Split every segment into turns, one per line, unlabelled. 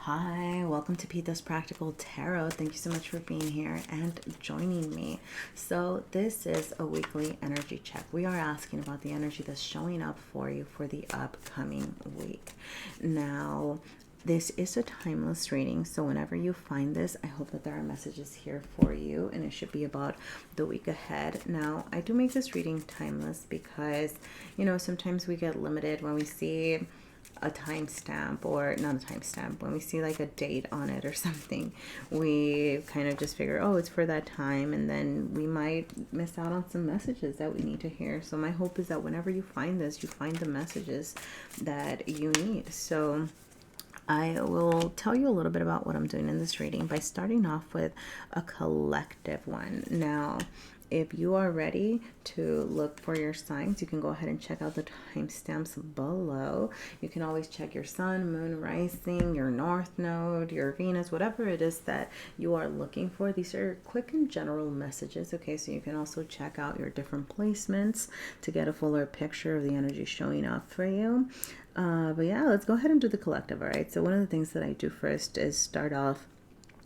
Hi, welcome to Pita's Practical Tarot. Thank you so much for being here and joining me. So this is a weekly energy check. We are asking about the energy that's showing up for you for the upcoming week. Now, this is a timeless reading, so whenever you find this, I hope that there are messages here for you, and it should be about the week ahead. Now, I do make this reading timeless because, sometimes we get limited when we see a timestamp, or not a timestamp, when we see like a date on it or something, we kind of just figure, oh, it's for that time, and then we might miss out on some messages that we need to hear. So my hope is that whenever you find this, you find the messages that you need. So I will tell you a little bit about what I'm doing in this reading by starting off with a collective one. Now, if you are ready to look for your signs, you can go ahead and check out the timestamps below. You can always check your sun, moon, rising, your north node, your Venus, whatever it is that you are looking for. These are quick and general messages, okay? So you can also check out your different placements to get a fuller picture of the energy showing up for you. But yeah, let's go ahead and do the collective, all right? So one of the things that I do first is start off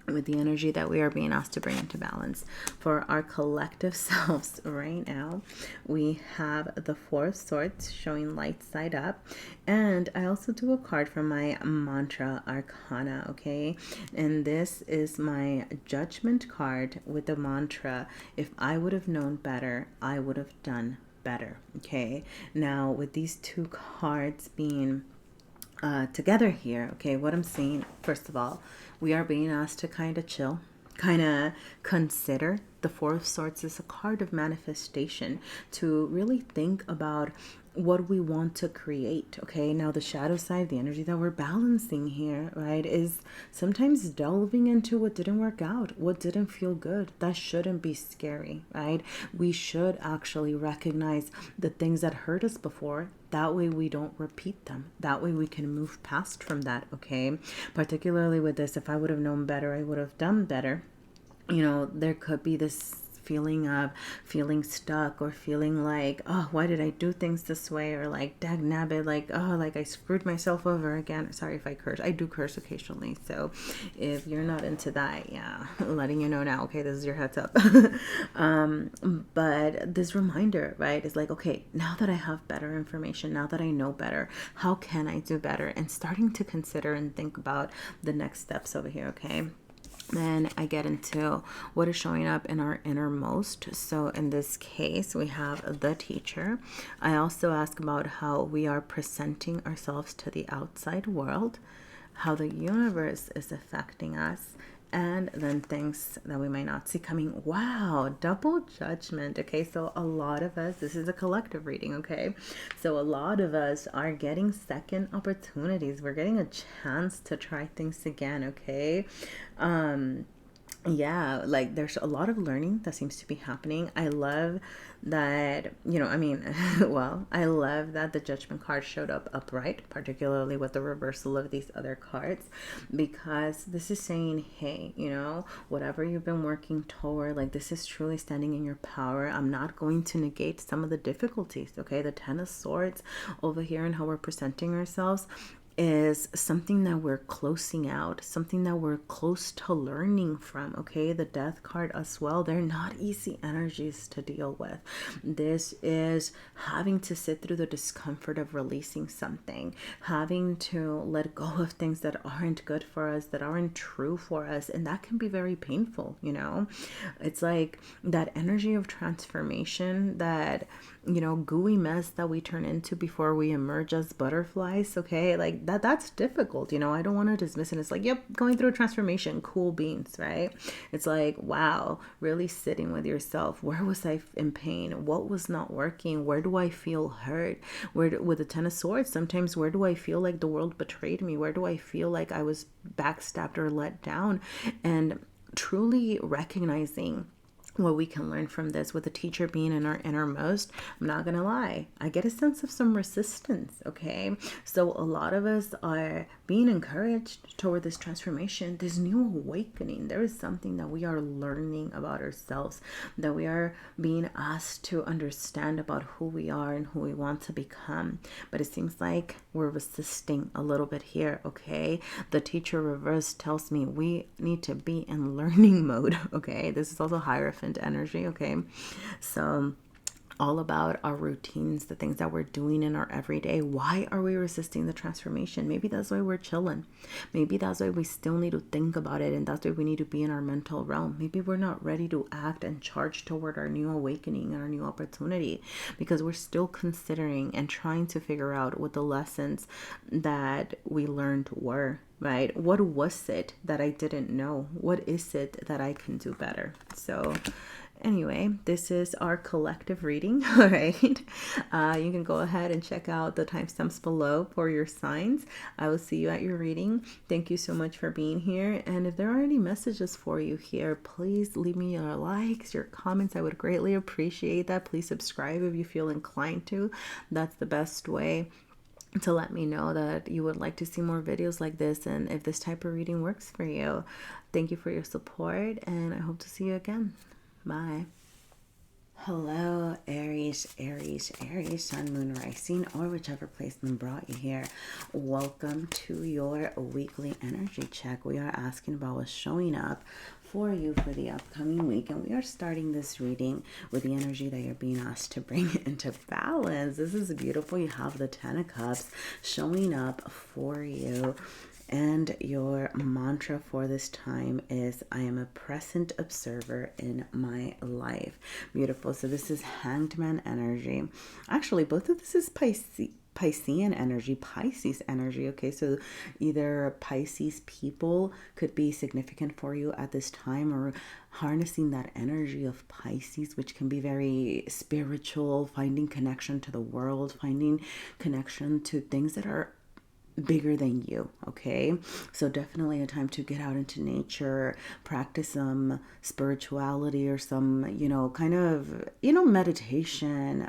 with the energy that we are being asked to bring into balance. For our collective selves right now, we have the Four of Swords showing light side up, and I also do a card from my mantra arcana, okay? And this is my judgment card with the mantra, if I would have known better, I would have done better, okay? Now, with these two cards being together here, okay, what I'm seeing, first of all, we are being asked to kind of chill, kind of consider. The Four of Swords is a card of manifestation, to really think about what we want to create, okay? Now, the shadow side, the energy that we're balancing here, right, is sometimes delving into what didn't work out, what didn't feel good. That shouldn't be scary, right? We should actually recognize the things that hurt us before. That way we don't repeat them. That way we can move past from that, okay? Particularly with this, if I would have known better, I would have done better. There could be this feeling of feeling stuck, or feeling like, oh, why did I do things this way? Or like, dag nabbit, like, oh, like I screwed myself over again. Sorry if I curse. I do curse occasionally. So if you're not into that, yeah, letting you know now, okay, this is your heads up. But this reminder, right, is like, okay, now that I have better information, now that I know better, how can I do better? And starting to consider and think about the next steps over here, okay? Then I get into what is showing up in our innermost. So in this case, we have the teacher. I also ask about how we are presenting ourselves to the outside world, how the universe is affecting us, and then things that we might not see coming. Wow, double judgment. Okay, so a lot of us, this is a collective reading, okay? So a lot of us are getting second opportunities. We're getting a chance to try things again, okay? Yeah, like there's a lot of learning that seems to be happening. I love that, well, I love that the judgment card showed up upright, particularly with the reversal of these other cards, because this is saying, hey, whatever you've been working toward, like this is truly standing in your power. I'm not going to negate some of the difficulties, okay? The Ten of Swords over here and how we're presenting ourselves is something that we're closing out, something that we're close to learning from, okay? The Death card as well, they're not easy energies to deal with. This is having to sit through the discomfort of releasing something, having to let go of things that aren't good for us, that aren't true for us, and that can be very painful, It's like that energy of transformation, that gooey mess that we turn into before we emerge as butterflies, okay? Like that's difficult, I don't want to dismiss it. It's like, yep, going through a transformation, cool beans, right? It's like, wow, really sitting with yourself. Where was I in pain? What was not working? Where do I feel hurt? With the Ten of Swords, sometimes where do I feel like the world betrayed me? Where do I feel like I was backstabbed or let down? And truly recognizing what we can learn from this, with the teacher being in our innermost. I'm not gonna lie, I get a sense of some resistance. Okay, so a lot of us are being encouraged toward this transformation, this new awakening. There is something that we are learning about ourselves, that we are being asked to understand about who we are and who we want to become. But it seems like we're resisting a little bit here. Okay, the teacher reverse tells me we need to be in learning mode. Okay, this is also Hierophant energy. Okay, so all about our routines, the things that we're doing in our everyday. Why are we resisting the transformation? Maybe that's why we're chilling. Maybe that's why we still need to think about it, and that's why we need to be in our mental realm. Maybe we're not ready to act and charge toward our new awakening and our new opportunity, because we're still considering and trying to figure out what the lessons that we learned were. Right? What was it that I didn't know? What is it that I can do better? So anyway, this is our collective reading. All right. You can go ahead and check out the timestamps below for your signs. I will see you at your reading. Thank you so much for being here. And if there are any messages for you here, please leave me your likes, your comments. I would greatly appreciate that. Please subscribe if you feel inclined to. That's the best way to let me know that you would like to see more videos like this, and if this type of reading works for you. Thank you for your support, and I hope to see you again. Bye. Hello, Aries, Aries, Aries, Sun, Moon, Rising, or whichever placement brought you here. Welcome to your weekly energy check. We are asking about what's showing up for you for the upcoming week, and we are starting this reading with the energy that you're being asked to bring into balance. This is beautiful. You have the Ten of Cups showing up for you. And your mantra for this time is, I am a present observer in my life. Beautiful. So this is Hanged Man energy. Actually, both of this is Piscean energy, Pisces energy. Okay, so either Pisces people could be significant for you at this time, or harnessing that energy of Pisces, which can be very spiritual, finding connection to the world, finding connection to things that are bigger than you. Okay, so definitely a time to get out into nature, practice some spirituality or some, kind of, meditation,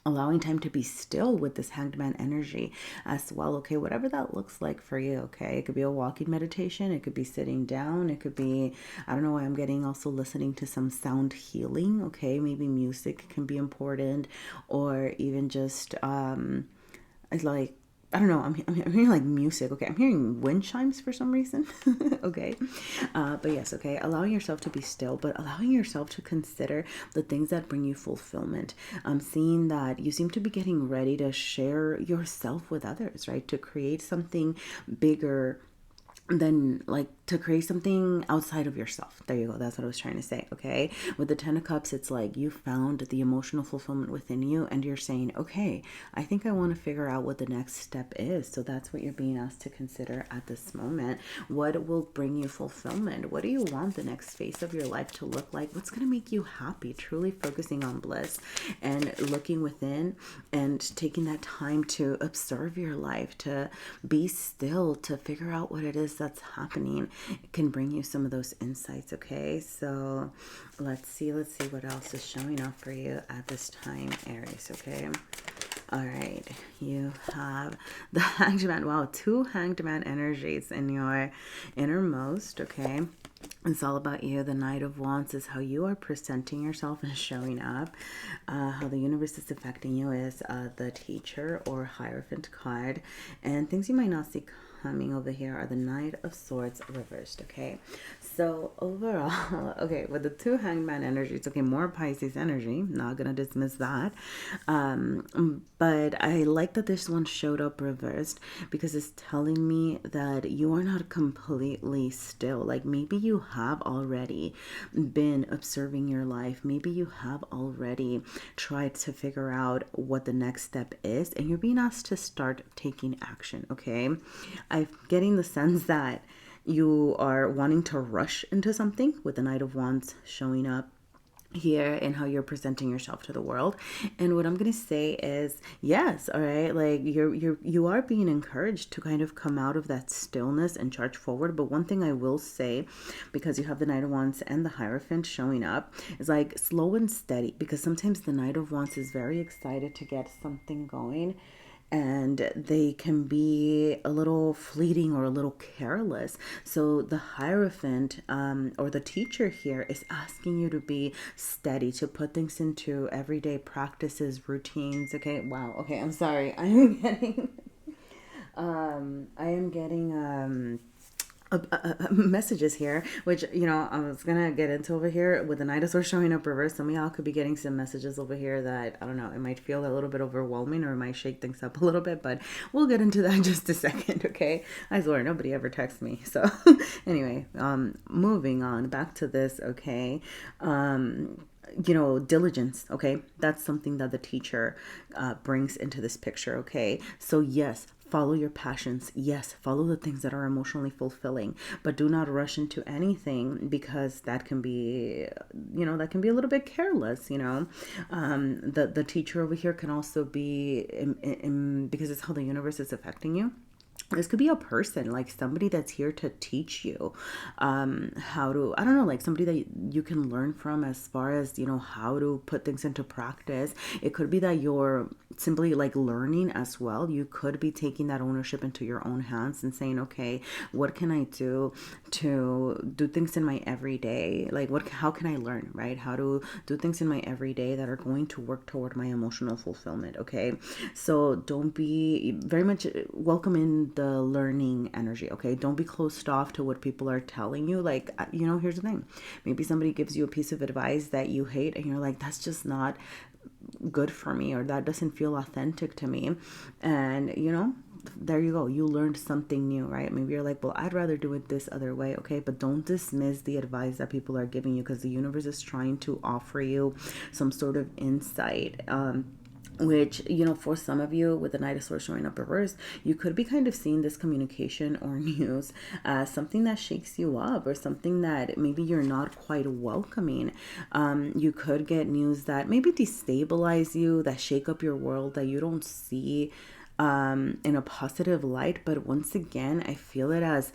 allowing time to be still with this Hanged Man energy as well. Okay, whatever that looks like for you. Okay, it could be a walking meditation, it could be sitting down, it could be, I don't know why I'm getting also listening to some sound healing. Okay, maybe music can be important, or even just it's like, I don't know, I'm hearing like music. Okay, I'm hearing wind chimes for some reason. Okay, but yes, okay, allowing yourself to be still, but allowing yourself to consider the things that bring you fulfillment. I'm seeing that you seem to be getting ready to share yourself with others, right? To create something bigger than, like, to create something outside of yourself. There you go. That's what I was trying to say. Okay. With the Ten of Cups, it's like you found the emotional fulfillment within you, and you're saying, okay, I think I want to figure out what the next step is. So that's what you're being asked to consider at this moment. What will bring you fulfillment? What do you want the next phase of your life to look like? What's going to make you happy? Truly focusing on bliss and looking within and taking that time to observe your life, to be still, to figure out what it is that's happening. It can bring you some of those insights. Okay, so let's see what else is showing up for you at this time, Aries. Okay, all right, you have the Hanged Man. Wow, 2 Hanged Man energies in your innermost. Okay, it's all about you. The Knight of Wands is how you are presenting yourself and showing up. How the universe is affecting you is the Teacher or Hierophant card. And things you might not see coming over here are the Knight of Swords reversed. Okay, so overall, okay, with the 2 Hanged Man energies, okay, more Pisces energy, not gonna dismiss that, but I like that this one showed up reversed, because it's telling me that you are not completely still. Like, maybe you have already been observing your life, maybe you have already tried to figure out what the next step is, and you're being asked to start taking action. Okay, I'm getting the sense that you are wanting to rush into something with the Knight of Wands showing up. here and how you're presenting yourself to the world. And what I'm going to say is yes, all right, like you are being encouraged to kind of come out of that stillness and charge forward. But one thing I will say, because you have the Knight of Wands and the Hierophant showing up, is like slow and steady, because sometimes the Knight of Wands is very excited to get something going, and they can be a little fleeting or a little careless. So the Hierophant, or the teacher here, is asking you to be steady, to put things into everyday practices, routines. Okay, wow. Okay, I'm sorry. I am getting messages here, which, you know, I was gonna get into over here with the Knight of Swords showing up reverse. Some of y'all could be getting some messages over here that, I don't know, it might feel a little bit overwhelming, or it might shake things up a little bit, but we'll get into that in just a second. Okay, I swear nobody ever texts me. So anyway, moving on back to this. Okay, you know, diligence. Okay, that's something that the teacher brings into this picture. Okay, so yes, follow your passions. Yes, follow the things that are emotionally fulfilling, but do not rush into anything, because that can be, you know, that can be a little bit careless. You know, the teacher over here can also be because it's how the universe is affecting you. This could be a person, like somebody that's here to teach you how to, I don't know, like somebody that you can learn from as far as, you know, how to put things into practice. It could be that you're simply like learning as well. You could be taking that ownership into your own hands and saying, okay, what can I do to do things in my everyday? Like how can I learn, right? How to do things in my everyday that are going to work toward my emotional fulfillment. Okay. So don't be very much welcome in the learning energy. Okay, don't be closed off to what people are telling you. Like, you know, here's the thing, maybe somebody gives you a piece of advice that you hate, and you're like, that's just not good for me, or that doesn't feel authentic to me. And you know, there you go, you learned something new, right? Maybe you're like, well, I'd rather do it this other way. Okay, but don't dismiss the advice that people are giving you, because the universe is trying to offer you some sort of insight. Which, you know, for some of you with the Knight of Swords showing up reverse, you could be kind of seeing this communication or news as something that shakes you up, or something that maybe you're not quite welcoming. You could get news that maybe destabilize you, that shake up your world, that you don't see in a positive light. But once again, I feel it as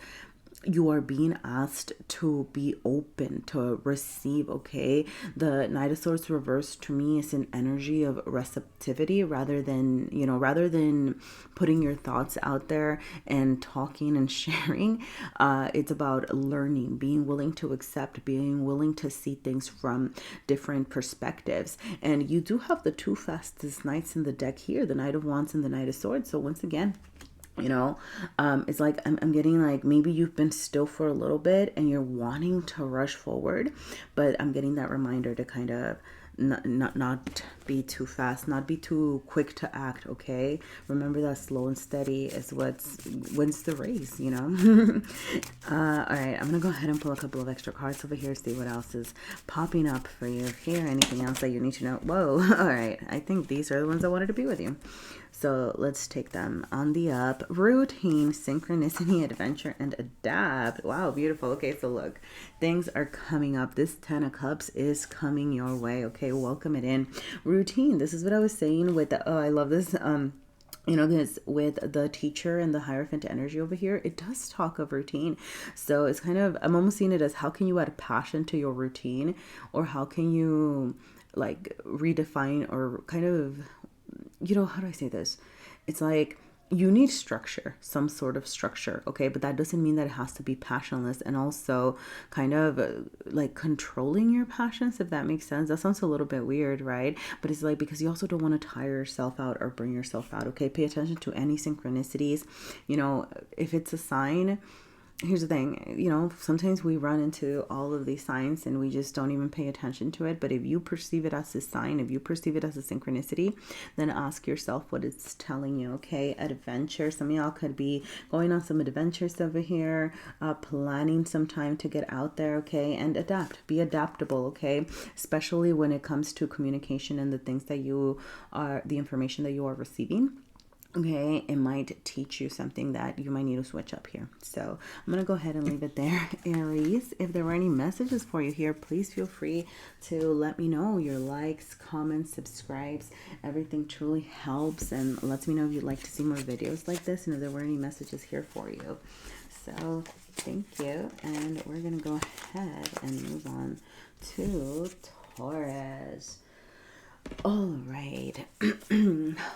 you are being asked to be open to receive. Okay, the Knight of Swords reverse to me is an energy of receptivity, rather than, you know, rather than putting your thoughts out there and talking and sharing. It's about learning, being willing to accept, being willing to see things from different perspectives. And you do have the two fastest knights in the deck here, the Knight of Wands and the Knight of Swords. So once again, you know, it's like I'm getting like maybe you've been still for a little bit and you're wanting to rush forward, but I'm getting that reminder to kind of not be too fast, not be too quick to act. Okay, remember that slow and steady is what wins the race, you know. All right, I'm gonna go ahead and pull a couple of extra cards over here, see what else is popping up for you here. Anything else that you need to know? Whoa. All right, I think these are the ones I wanted to be with you. So let's take them. On the up, routine, synchronicity, adventure, and adapt. Wow, beautiful. Okay, so look, things are coming up. This 10 of Cups is coming your way. Okay, welcome it in. Routine. This is what I was saying with the, oh, I love this. You know, because with the teacher and the Hierophant energy over here, it does talk of routine. So it's kind of, I'm almost seeing it as how can you add passion to your routine, or how can you like redefine or kind of, you know, how do I say this? It's like you need structure, some sort of structure, okay? But that doesn't mean that it has to be passionless, and also kind of like controlling your passions, if that makes sense. That sounds a little bit weird, right? But it's like, because you also don't want to tire yourself out or bring yourself out, okay? Pay attention to any synchronicities. You know, if it's a sign, here's the thing, you know, sometimes we run into all of these signs and we just don't even pay attention to it. But if you perceive it as a sign, if you perceive it as a synchronicity, then ask yourself what it's telling you. Okay, adventure. Some of y'all could be going on some adventures over here, planning some time to get out there. Okay, and adapt. Be adaptable. Okay, especially when it comes to communication and the things that you are, the information that you are receiving. Okay, it might teach you something that you might need to switch up here. So I'm going to go ahead and leave it there, Aries. If there were any messages for you here, please feel free to let me know. Your likes, comments, subscribes, everything truly helps and lets me know if you'd like to see more videos like this and if there were any messages here for you. So thank you. And we're going to go ahead and move on to Taurus. All right.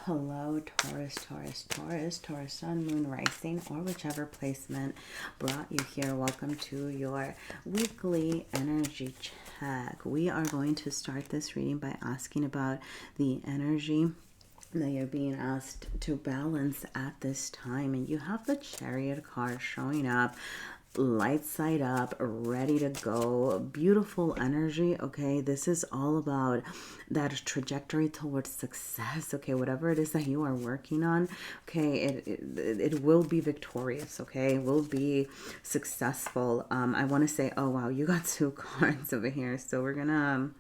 Hello, Taurus, Taurus, sun, moon, rising, or whichever placement brought you here. Welcome to your weekly energy check. We are going to start this reading by asking about the energy that you're being asked to balance at this time. And you have the Chariot card showing up, light side up, ready to go, beautiful energy. Okay, this is all about that trajectory towards success. Okay, whatever it is that you are working on, okay, it will be victorious. Okay, it will be successful. I want to say, oh wow, you got two cards over here, so we're gonna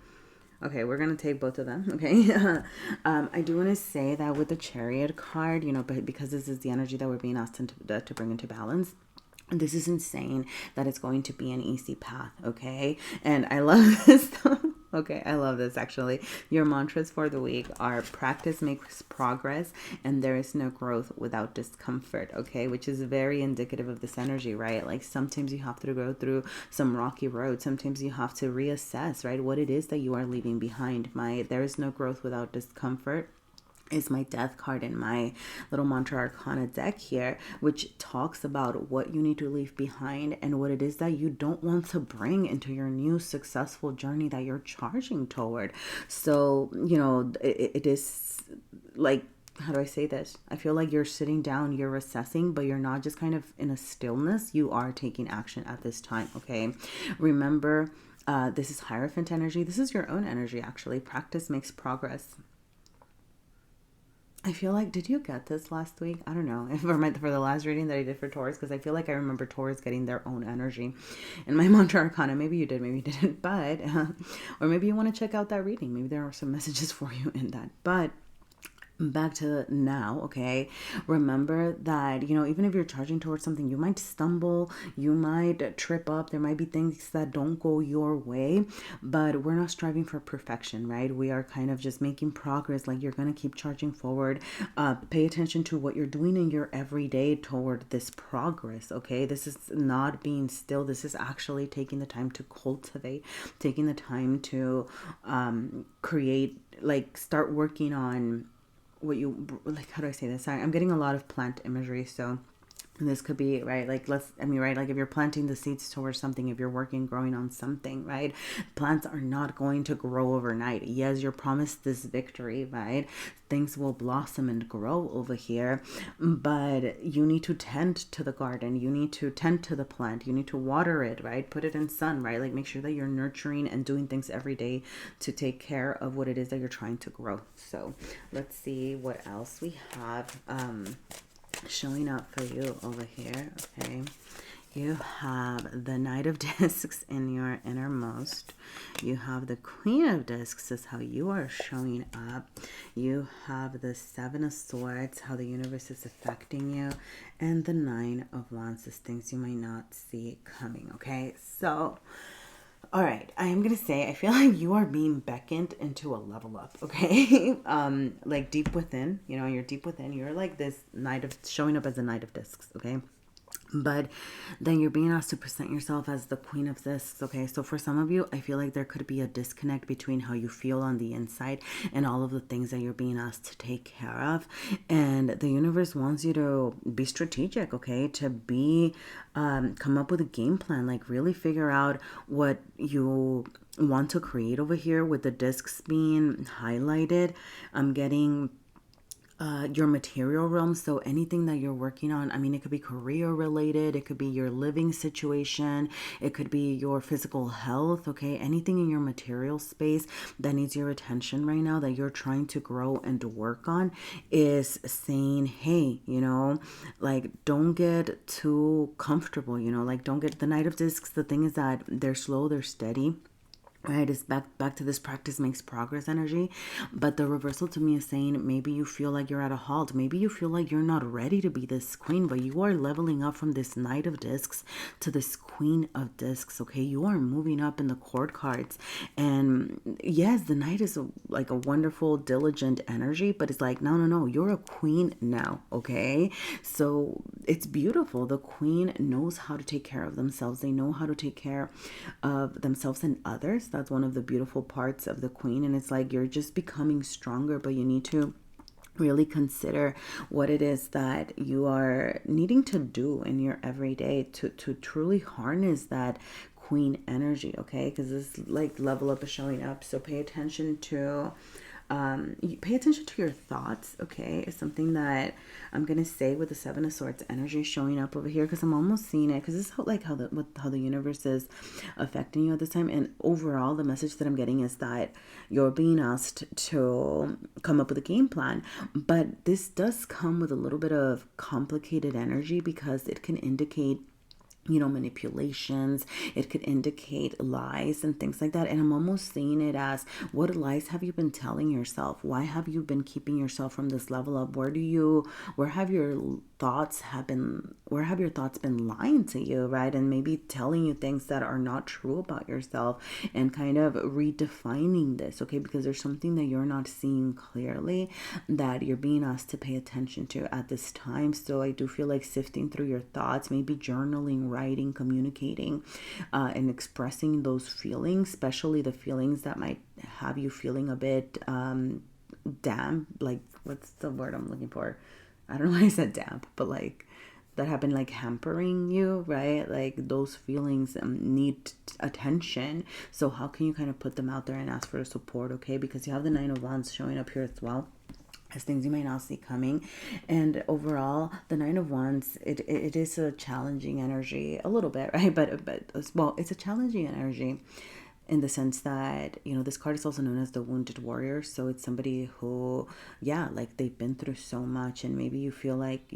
take both of them. Okay. I do want to say that with the Chariot card, but because this is the energy that we're being asked to bring into balance, this isn't saying that it's going to be an easy path, okay? And I love this. Okay, I love this actually. Your mantras for the week are practice makes progress and there is no growth without discomfort, okay? Which is very indicative of this energy, right? Like sometimes you have to go through some rocky road. Sometimes you have to reassess, right? What it is that you are leaving behind. There is no growth without discomfort is my death card in my little mantra arcana deck here, which talks about what you need to leave behind and what it is that you don't want to bring into your new successful journey that you're charging toward. So, it is like, how do I say this? I feel like you're sitting down, you're assessing, but you're not just kind of in a stillness. You are taking action at this time, okay? Remember, this is Hierophant energy. This is your own energy, actually. Practice makes progress. I feel like, did you get this last week? I don't know. For the last reading that I did for Taurus, because I feel like I remember Taurus getting their own energy in my mantra arcana. Maybe you did, maybe you didn't. But, or maybe you want to check out that reading. Maybe there are some messages for you in that. But back to now, okay? Remember that, even if you're charging towards something, you might stumble, you might trip up, there might be things that don't go your way, but we're not striving for perfection, right? We are kind of just making progress. Like, you're going to keep charging forward. Pay attention to what you're doing in your everyday toward this progress, okay? This is not being still. This is actually taking the time to cultivate, taking the time to create, like, start working on how do I say this? Sorry, I'm getting a lot of plant imagery, so this could be, right, like, like if you're planting the seeds towards something, if you're growing on something, right, plants are not going to grow overnight. Yes, you're promised this victory, right, things will blossom and grow over here, but you need to tend to the garden, you need to tend to the plant, you need to water it, right, put it in sun, right, like make sure that you're nurturing and doing things every day to take care of what it is that you're trying to grow. So let's see what else we have showing up for you over here. Okay, you have the Knight of Discs in your innermost. You have the Queen of Discs is how you are showing up. You have the Seven of Swords, how the universe is affecting you, and the Nine of Wands is things you might not see coming. Okay, so all right, I am going to say, I feel like you are being beckoned into a level up, okay? Like deep within, you're deep within. You're like this showing up as a Knight of Discs, okay? But then you're being asked to present yourself as the Queen of Discs, okay? So for some of you, I feel like there could be a disconnect between how you feel on the inside and all of the things that you're being asked to take care of. And the universe wants you to be strategic, okay? To be, come up with a game plan, like really figure out what you want to create over here with the discs being highlighted. I'm getting your material realm. So anything that you're working on, I mean, it could be career related, it could be your living situation, it could be your physical health, okay? Anything in your material space that needs your attention right now that you're trying to grow and to work on is saying, hey, like, don't get too comfortable, like, don't get the Knight of Discs. The thing is that they're slow, they're steady. right? It's back to this practice makes progress energy. But the reversal to me is saying maybe you feel like you're at a halt. Maybe you feel like you're not ready to be this queen, but you are leveling up from this Knight of Discs to this Queen of Discs, okay? You are moving up in the court cards. And yes, the Knight is like a wonderful, diligent energy, but it's like, no, you're a queen now, okay? So it's beautiful. The queen knows how to take care of themselves. They know how to take care of themselves and others. That's one of the beautiful parts of the queen. And it's like you're just becoming stronger, but you need to really consider what it is that you are needing to do in your everyday to truly harness that queen energy, okay? Because this like level up is showing up. So pay attention to pay attention to your thoughts, okay? It's something that I'm gonna say with the Seven of Swords energy showing up over here, because I'm almost seeing it, because this is how the universe is affecting you at this time. And overall, the message that I'm getting is that you're being asked to come up with a game plan, but this does come with a little bit of complicated energy, because it can indicate manipulations. It could indicate lies and things like that. And I'm almost seeing it as, what lies have you been telling yourself? Why have you been keeping yourself from this level up? Where have your thoughts been lying to you, right? And maybe telling you things that are not true about yourself, and kind of redefining this, okay? Because there's something that you're not seeing clearly that you're being asked to pay attention to at this time. So I do feel like sifting through your thoughts, maybe journaling, writing, communicating, and expressing those feelings, especially the feelings that might have you feeling a bit damp, like, what's the word I'm looking for? I don't know why I said damp, but like that have been like hampering you, right? Like those feelings need attention. So how can you kind of put them out there and ask for the support, okay? Because you have the Nine of Wands showing up here as well, as things you might not see coming. And overall, the Nine of Wands, it is a challenging energy a little bit, right? But well, it's a challenging energy in the sense that, this card is also known as the Wounded Warrior. So it's somebody who, like they've been through so much, and maybe you feel like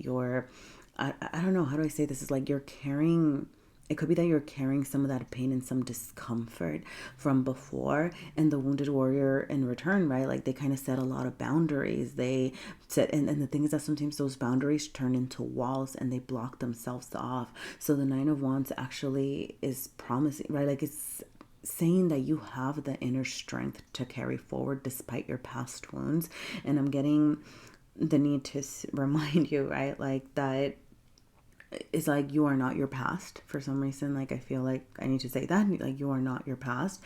I don't know, how do I say this? Is like you're carrying, it could be that you're carrying some of that pain and some discomfort from before. And the Wounded Warrior in return, right? Like they kind of set a lot of boundaries. They set, and the thing is that sometimes those boundaries turn into walls and they block themselves off. So the Nine of Wands actually is promising, right? Like it's saying that you have the inner strength to carry forward despite your past wounds. And I'm getting the need to remind you, right? Like that it's like you are not your past for some reason. Like I feel like I need to say that, like you are not your past.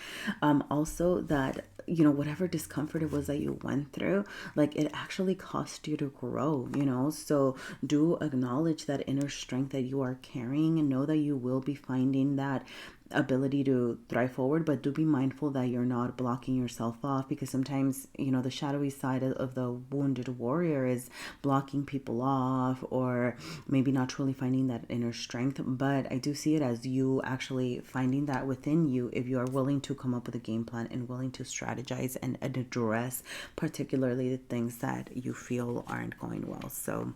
Also that, whatever discomfort it was that you went through, like it actually cost you to grow, so do acknowledge that inner strength that you are carrying, and know that you will be finding that ability to thrive forward. But do be mindful that you're not blocking yourself off, because sometimes, the shadowy side of the Wounded Warrior is blocking people off, or maybe not truly finding that inner strength. But I do see it as you actually finding that within you, if you are willing to come up with a game plan and willing to strategize and address particularly the things that you feel aren't going well. So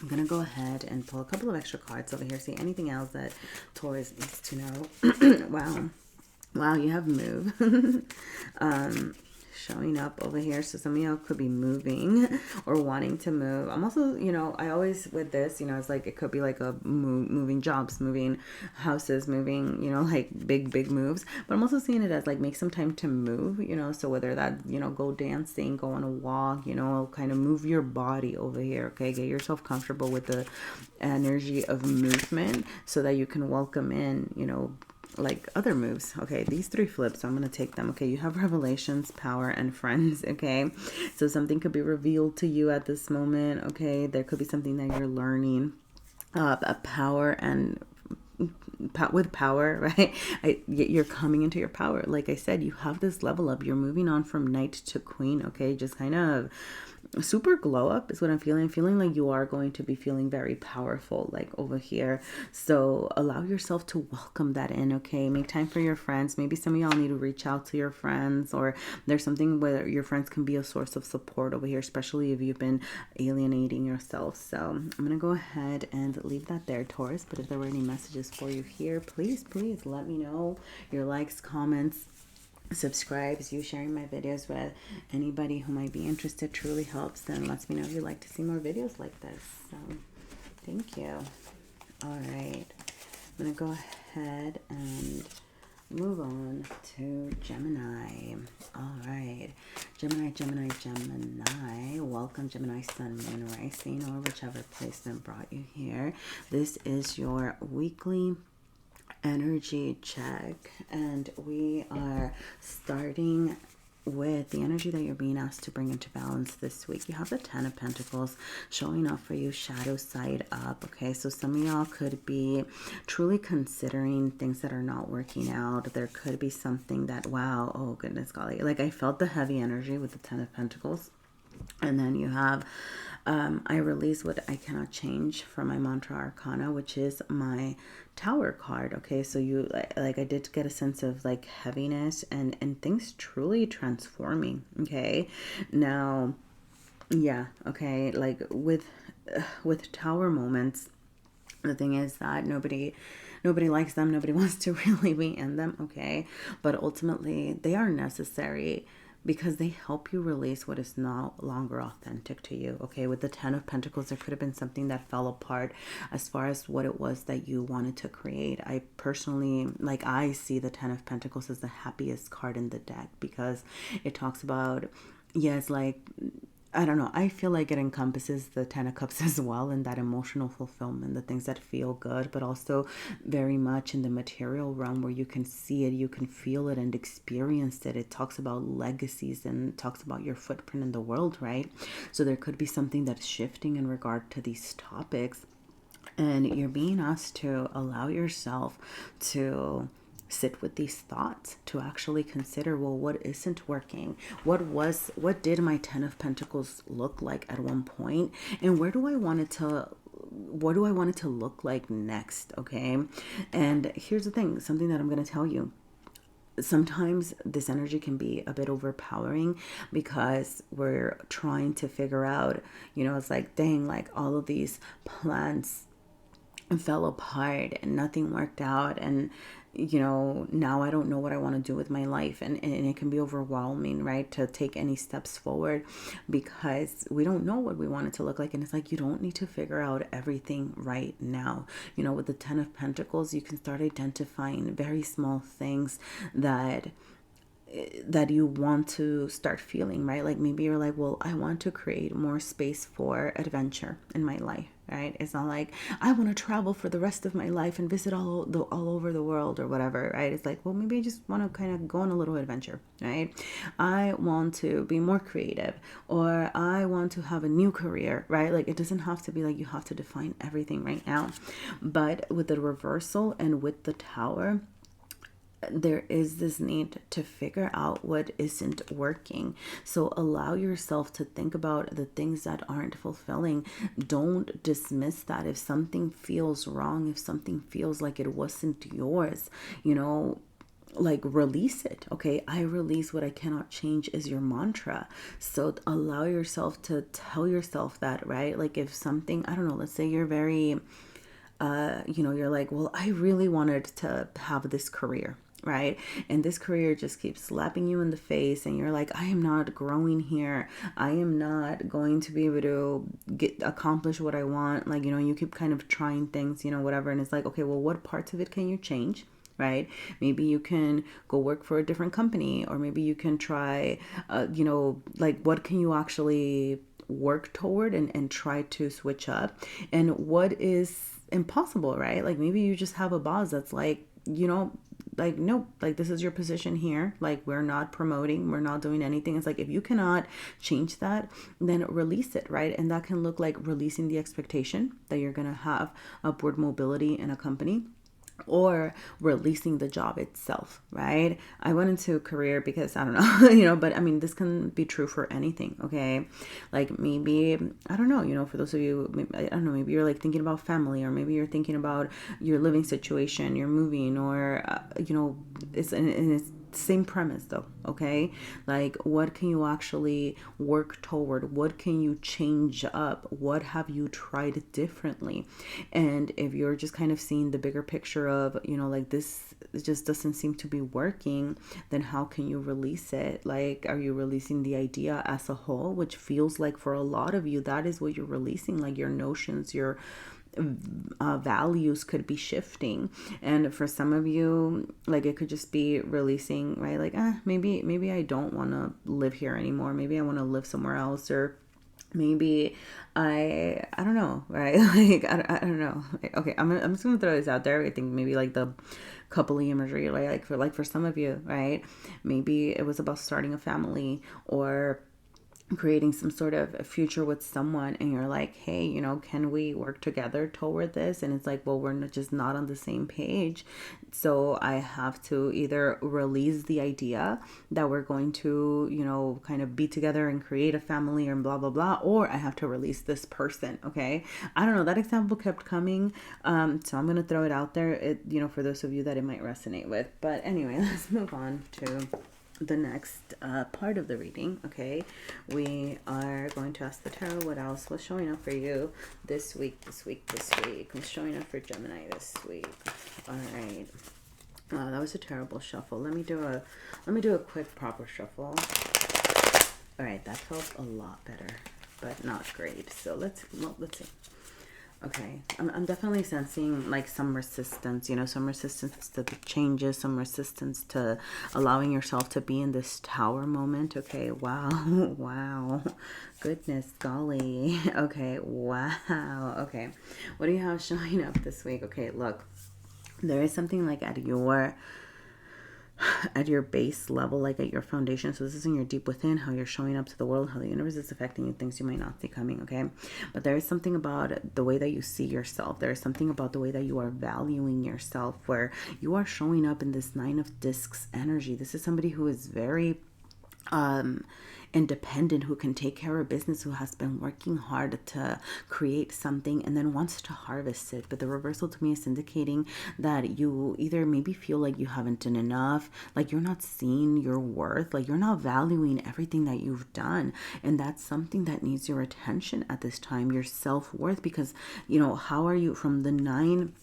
I'm going to go ahead and pull a couple of extra cards over here. See anything else that Taurus needs to know. Wow, you have move. Showing up over here. So some of y'all could be moving or wanting to move. I'm also, I always, with this, it's like, it could be like a moving jobs, moving houses, moving, like big moves. But I'm also seeing it as like, make some time to move, so whether that, go dancing, go on a walk, kind of move your body over here. Okay. Get yourself comfortable with the energy of movement so that you can welcome in, like other moves. Okay, these three flips, so I'm going to take them. Okay, you have revelations, power, and friends. Okay, so something could be revealed to you at this moment. Okay, there could be something that you're learning. Power and with power, right? You're coming into your power. Like I said, you have this level up. You're moving on from knight to queen. Okay, just kind of super glow up is what I'm feeling. I'm feeling like you are going to be feeling very powerful, like over here. So allow yourself to welcome that in. Okay, make time for your friends. Maybe some of y'all need to reach out to your friends, or there's something where your friends can be a source of support over here, especially if you've been alienating yourself. So I'm gonna go ahead and leave that there, Taurus. But if there were any messages for you here, please let me know. Your likes, comments, subscribes, you sharing my videos with anybody who might be interested truly helps them. Lets me know if you'd like to see more videos like this. So thank you. All right, I'm gonna go ahead and move on to Gemini. All right, Gemini. Welcome, Gemini, Sun, Moon, Rising, or whichever placement brought you here. This is your weekly energy check, and we are starting with the energy that you're being asked to bring into balance this week. You have the Ten of Pentacles showing up for you, shadow side up. Okay, so some of y'all could be truly considering things that are not working out. There could be something that, wow, oh goodness golly, like I felt the heavy energy with the Ten of Pentacles. And then you have I release what I cannot change from my mantra arcana, which is my Tower card. Okay, so you like I did get a sense of like heaviness and things truly transforming. Okay, now yeah, okay, like with Tower moments, the thing is that nobody likes them, nobody wants to really be in them. Okay, but ultimately they are necessary because they help you release what is no longer authentic to you. Okay, with the Ten of Pentacles, there could have been something that fell apart as far as what it was that you wanted to create. I personally, like, I see the Ten of Pentacles as the happiest card in the deck because it talks about, yes, like, I don't know. I feel like it encompasses the Ten of Cups as well, and that emotional fulfillment, the things that feel good, but also very much in the material realm where you can see it, you can feel it and experience it. It talks about legacies and talks about your footprint in the world, right? So there could be something that's shifting in regard to these topics, and you're being asked to allow yourself to sit with these thoughts, to actually consider, well, what isn't working? What did my Ten of Pentacles look like at one point, and what do I want it to look like next? Okay, and here's the thing, something that I'm going to tell you. Sometimes this energy can be a bit overpowering because we're trying to figure out, it's like, dang, like all of these plans fell apart and nothing worked out, and now I don't know what I want to do with my life, and it can be overwhelming, right, to take any steps forward because we don't know what we want it to look like. And it's like, you don't need to figure out everything right now. With the Ten of Pentacles, you can start identifying very small things that you want to start feeling, right? Like maybe you're like, well, I want to create more space for adventure in my life, right? It's not like I want to travel for the rest of my life and visit all over the world or whatever, right? It's like, well, maybe I just want to kind of go on a little adventure, right? I want to be more creative, or I want to have a new career, right? Like it doesn't have to be like you have to define everything right now. But with the reversal and with the Tower, there is this need to figure out what isn't working. So allow yourself to think about the things that aren't fulfilling. Don't dismiss that. If something feels wrong, if something feels like it wasn't yours, like release it. Okay, I release what I cannot change is your mantra. So allow yourself to tell yourself that, right? Like if something, I don't know, let's say you're very you're like, well, I really wanted to have this career, right? And this career just keeps slapping you in the face, and you're like, I am not growing here. I am not going to be able to accomplish what I want. Like, you keep kind of trying things, whatever. And it's like, okay, well, what parts of it can you change? Right? Maybe you can go work for a different company, or maybe you can try, like what can you actually work toward and try to switch up, and what is impossible, right? Like maybe you just have a boss that's like, like, nope, like this is your position here. Like we're not promoting, we're not doing anything. It's like, if you cannot change that, then release it, right? And that can look like releasing the expectation that you're going to have upward mobility in a company, or releasing the job itself, right? I went into a career because I don't know, but I mean, this can be true for anything, okay? Like maybe, I don't know, for those of you, I don't know, maybe you're like thinking about family, or maybe you're thinking about your living situation, you're moving, or, it's same premise though, okay? Like what can you actually work toward? What can you change up? What have you tried differently? And if you're just kind of seeing the bigger picture of, like this it just doesn't seem to be working, then how can you release it? Like, are you releasing the idea as a whole, which feels like for a lot of you, that is what you're releasing, like your notions, your values could be shifting. And for some of you, like, it could just be releasing, right? Like, maybe I don't want to live here anymore. Maybe I want to live somewhere else, or maybe I don't know, right? Like, I don't know. Okay, I'm just gonna throw this out there. I think maybe like the couple imagery, like for some of you, right? Maybe it was about starting a family or creating some sort of a future with someone, and you're like, hey, you know, can we work together toward this? And it's like, well, we're just not on the same page, so I have to either release the idea that we're going to, you know, kind of be together and create a family and blah blah blah, or I have to release this person. Okay, I don't know, that example kept coming, so I'm gonna throw it out there, it, you know, for those of you that it might resonate with. But anyway, let's move on to the next part of the reading. Okay, we are going to ask the tarot what else was showing up for you this week. What's showing up for Gemini this week? All right. That was a terrible shuffle. Let me do a quick proper shuffle. All right, that felt a lot better, but not great. So let's see. Okay, I'm definitely sensing like some resistance, you know, some resistance to the changes, some resistance to allowing yourself to be in this tower moment. Okay, wow, wow, goodness golly. Okay, wow. Okay, what do you have showing up this week? Okay, look, there is something like at your base level, like at your foundation. So this is in your deep within, how you're showing up to the world, how the universe is affecting you, things you might not see coming. Okay, but there is something about the way that you see yourself. There is something about the way that you are valuing yourself, where you are showing up in this Nine of Discs energy. This is somebody who is very independent, who can take care of business, who has been working hard to create something and then wants to harvest it. But the reversal to me is indicating that you either maybe feel like you haven't done enough, like you're not seeing your worth, like you're not valuing everything that you've done. And that's something that needs your attention at this time, your self-worth, because, you know, how are you from the Nine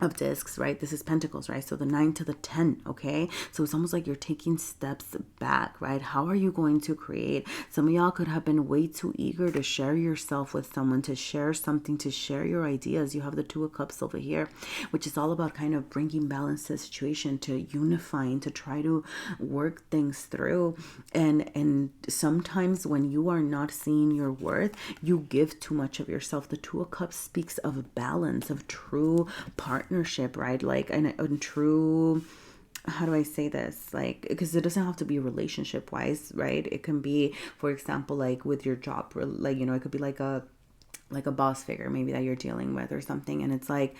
of Discs, right? This is Pentacles, right? So the 9 to the 10, okay? So it's almost like you're taking steps back, right? How are you going to create? Some of y'all could have been way too eager to share yourself with someone, to share something, to share your ideas. You have the Two of Cups over here, which is all about kind of bringing balance to the situation, to unifying, to try to work things through. And sometimes when you are not seeing your worth, you give too much of yourself. The Two of Cups speaks of balance, of true partnership, right? Like, and true, how do I say this? Like, because it doesn't have to be relationship wise, right? It can be, for example, like with your job, like, you know, it could be like a boss figure maybe that you're dealing with or something. And it's like,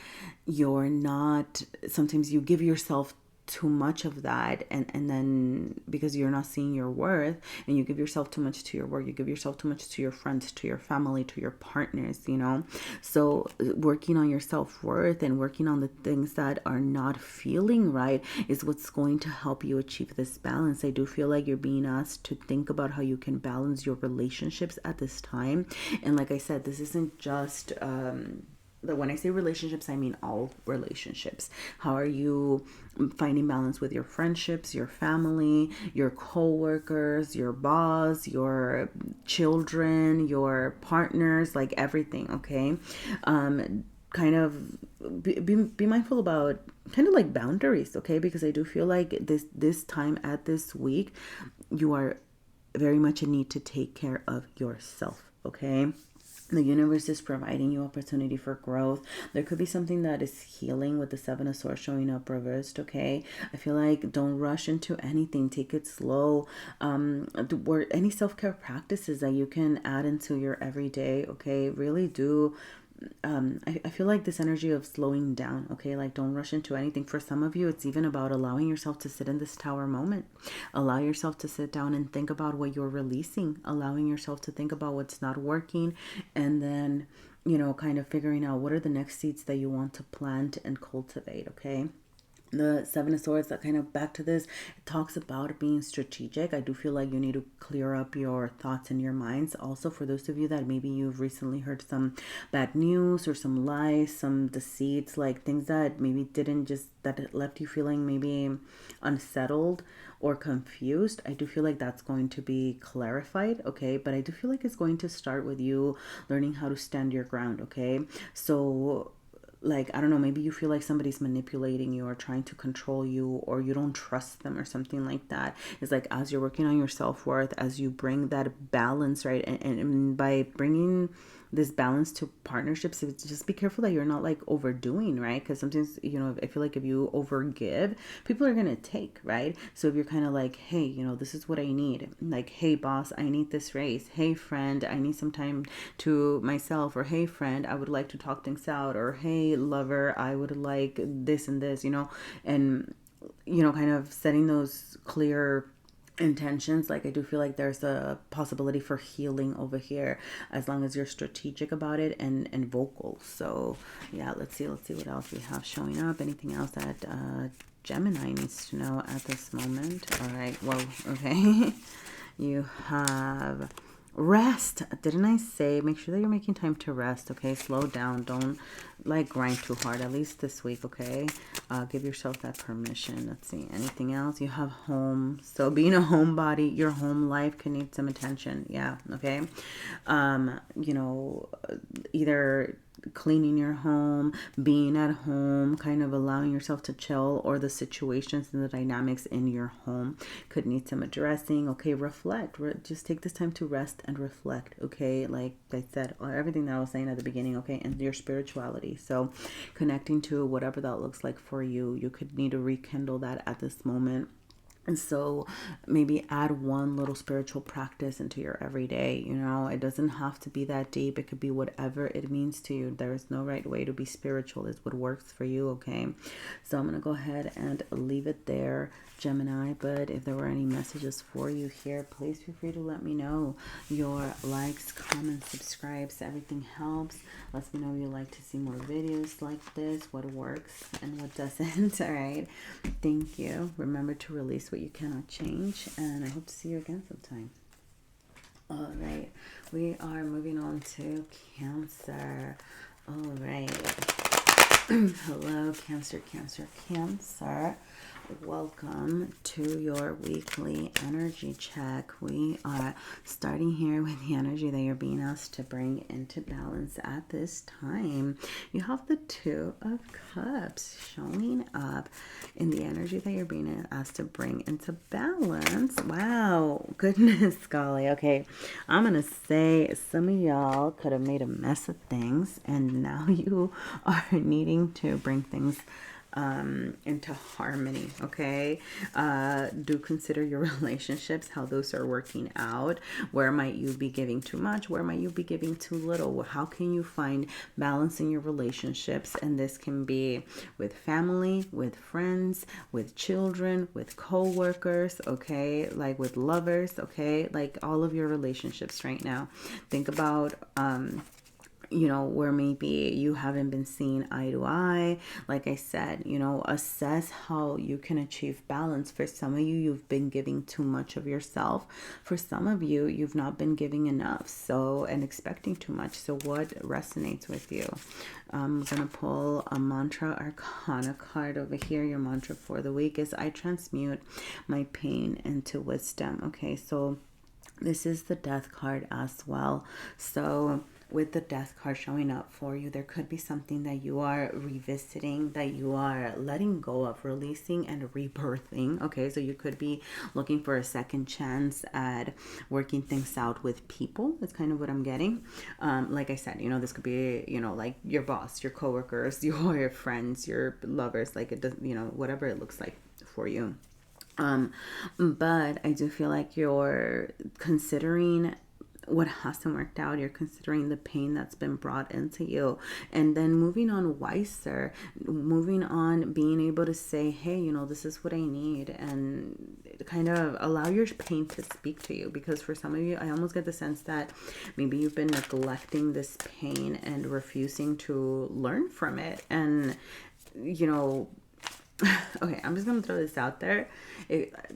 you're not, sometimes you give yourself too much of that, and then because you're not seeing your worth, and you give yourself too much to your work, you give yourself too much to your friends, to your family, to your partners, you know. So working on your self-worth and working on the things that are not feeling right is what's going to help you achieve this balance. I do feel like you're being asked to think about how you can balance your relationships at this time. And like I said, this isn't just when I say relationships, I mean all relationships. How are you finding balance with your friendships, your family, your co-workers, your boss, your children, your partners, like everything, okay? Kind of be mindful about kind of like boundaries, okay? Because I do feel like this time at this week, you are very much in need to take care of yourself, okay? The universe is providing you opportunity for growth. There could be something that is healing with the Seven of Swords showing up reversed, okay? I feel like don't rush into anything. Take it slow. Any self-care practices that you can add into your everyday, okay? Really do. I feel like this energy of slowing down, okay? Like, don't rush into anything. For some of you, it's even about allowing yourself to sit in this tower moment. Allow yourself to sit down and think about what you're releasing, allowing yourself to think about what's not working, and then, you know, kind of figuring out what are the next seeds that you want to plant and cultivate, okay? The Seven of Swords, that kind of back to this, it talks about being strategic. I do feel like you need to clear up your thoughts and your minds. Also, for those of you that maybe you've recently heard some bad news or some lies, some deceits, like things that maybe didn't just, that it left you feeling maybe unsettled or confused, I do feel like that's going to be clarified, okay? But I do feel like it's going to start with you learning how to stand your ground, okay? So like, I don't know, maybe you feel like somebody's manipulating you or trying to control you, or you don't trust them or something like that. It's like, as you're working on your self-worth, as you bring that balance, right? And by bringing this balance to partnerships, just be careful that you're not like overdoing, right? Because sometimes, you know, I feel like if you overgive, people are gonna take, right? So if you're kind of like, hey, you know, this is what I need, like, hey boss, I need this raise, hey friend, I need some time to myself, or hey friend, I would like to talk things out, or hey lover, I would like this and this, you know, and you know, kind of setting those clear intentions. Like, I do feel like there's a possibility for healing over here, as long as you're strategic about it and vocal. So yeah, let's see what else we have showing up. Anything else that Gemini needs to know at this moment? All right, well, okay. You have rest. Didn't I say make sure that you're making time to rest? Okay, slow down, don't like grind too hard, at least this week, okay? Give yourself that permission. Let's see, anything else? You have home. So being a homebody, your home life can need some attention. Yeah, okay. You know, either cleaning your home, being at home, kind of allowing yourself to chill, or the situations and the dynamics in your home could need some addressing. Okay, reflect. Just take this time to rest and reflect. Okay, like I said, everything that I was saying at the beginning. Okay, and your spirituality. So connecting to whatever that looks like for you, you could need to rekindle that at this moment. And so maybe add one little spiritual practice into your everyday. You know, it doesn't have to be that deep. It could be whatever it means to you. There is no right way to be spiritual. It's what works for you, okay? So I'm going to go ahead and leave it there, Gemini. But if there were any messages for you here, please feel free to let me know. Your likes, comments, subscribes, everything helps. Let me know if you like to see more videos like this, what works and what doesn't. All right. Thank you. Remember to release what you cannot change, and I hope to see you again sometime. All right. We are moving on to Cancer. All right. Hello, Cancer, Cancer, Cancer. Welcome to your weekly energy check. We are starting here with the energy that you're being asked to bring into balance at this time. You have the Two of Cups showing up in the energy that you're being asked to bring into balance. Wow, goodness golly. Okay, I'm gonna say some of y'all could have made a mess of things, and now you are needing to bring things into harmony. Okay, do consider your relationships, how those are working out. Where might you be giving too much? Where might you be giving too little? How can you find balance in your relationships? And this can be with family, with friends, with children, with co-workers, okay, like with lovers, okay, like all of your relationships right now. Think about you know, where maybe you haven't been seen eye to eye. Like I said, you know, assess how you can achieve balance. For some of you, you've been giving too much of yourself. For some of you, you've not been giving enough, so, and expecting too much. So what resonates with you? I'm gonna pull a mantra arcana card over here. Your mantra for the week is I transmute my pain into wisdom. Okay, so this is the Death card as well. So with the Death card showing up for you, there could be something that you are revisiting, that you are letting go of, releasing and rebirthing. Okay, so you could be looking for a second chance at working things out with people. That's kind of what I'm getting. Like I said, you know, this could be, you know, like your boss, your coworkers, your friends, your lovers, like it does, you know, whatever it looks like for you. But I do feel like you're considering what hasn't worked out. You're considering the pain that's been brought into you, and then moving on wiser, moving on, being able to say, hey, you know, this is what I need, and kind of allow your pain to speak to you. Because for some of you, I almost get the sense that maybe you've been neglecting this pain and refusing to learn from it. And, you know, okay, I'm just gonna throw this out there.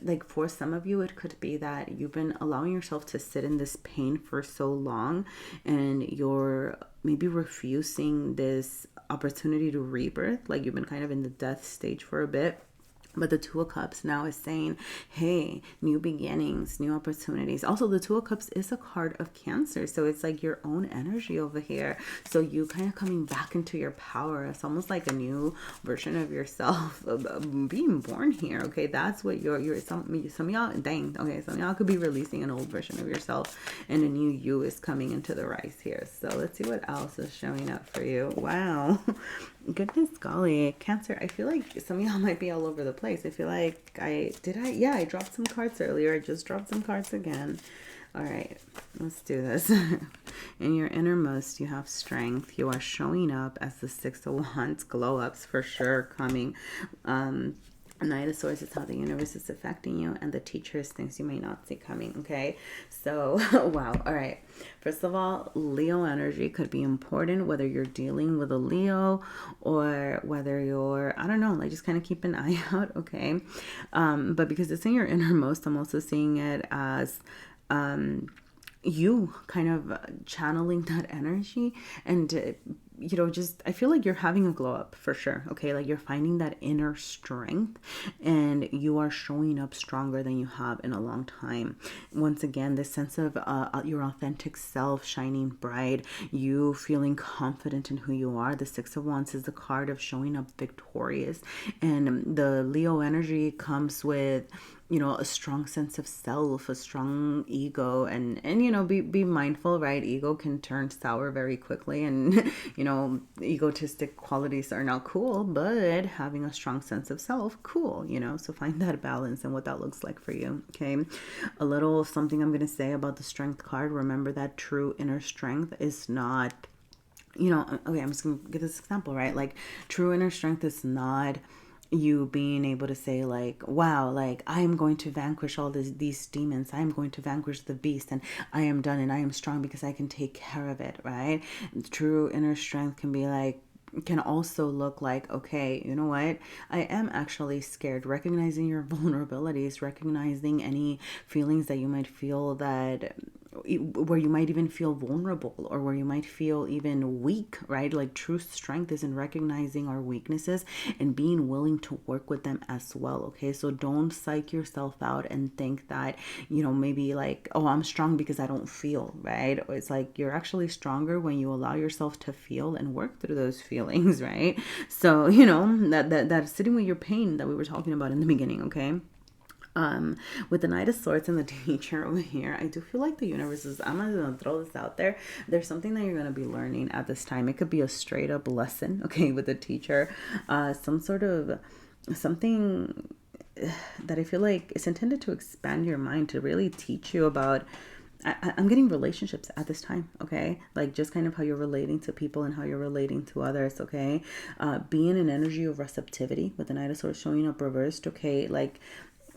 Like for some of you, it could be that you've been allowing yourself to sit in this pain for so long, and you're maybe refusing this opportunity to rebirth. Like you've been kind of in the death stage for a bit. But the Two of Cups now is saying, hey, new beginnings, new opportunities. Also, the Two of Cups is a card of Cancer. So it's like your own energy over here. So you kind of coming back into your power. It's almost like a new version of yourself being born here. Okay, that's what some of y'all, dang. Okay, some of y'all could be releasing an old version of yourself, and a new you is coming into the rise here. So let's see what else is showing up for you. Wow. Goodness golly, Cancer, I feel like some of y'all might be all over the place. I feel like I dropped some cards earlier. I just dropped some cards again. All right, let's do this. In your innermost, you have strength. You are showing up as the Six of Wands, glow ups for sure coming. Knight of Swords is how the universe is affecting you, and the Teacher is things you may not see coming. Okay, so wow. All right, first of all, Leo energy could be important, whether you're dealing with a Leo or whether you're, I don't know, like just kind of keep an eye out. Okay, but because it's in your innermost, I'm also seeing it as you kind of channeling that energy, and you know, just I feel like you're having a glow up for sure. Okay, like you're finding that inner strength, and you are showing up stronger than you have in a long time. Once again, this sense of your authentic self shining bright, you feeling confident in who you are. The Six of Wands is the card of showing up victorious, and the Leo energy comes with, you know, a strong sense of self, a strong ego, and you know, be mindful, right? Ego can turn sour very quickly, and you know, egotistic qualities are not cool, but having a strong sense of self, cool, you know. So find that balance and what that looks like for you. Okay, a little something I'm going to say about the Strength card. Remember that true inner strength is not, you know, okay, I'm just going to give this example, right? Like true inner strength is not you being able to say like, wow, like I'm going to vanquish all these demons, I'm going to vanquish the beast, and I am done, and I am strong because I can take care of it, right? True inner strength can be like, can also look like, okay, you know what, I am actually scared. Recognizing your vulnerabilities, recognizing any feelings that you might feel that where you might even feel vulnerable, or where you might feel even weak, right? Like true strength is in recognizing our weaknesses and being willing to work with them as well. Okay, so don't psych yourself out and think that, you know, maybe like, oh, I'm strong because I don't feel, right? It's like you're actually stronger when you allow yourself to feel and work through those feelings, right? So, you know, that sitting with your pain that we were talking about in the beginning. Okay, with the Knight of Swords and the Teacher over here, I do feel like the universe is, I'm gonna throw this out there, there's something that you're gonna be learning at this time. It could be a straight up lesson, okay, with the Teacher, some sort of something that I feel like is intended to expand your mind, to really teach you about, I'm getting relationships at this time, okay? Like just kind of how you're relating to people and how you're relating to others, okay? Being an energy of receptivity with the Knight of Swords showing up reversed, okay? Like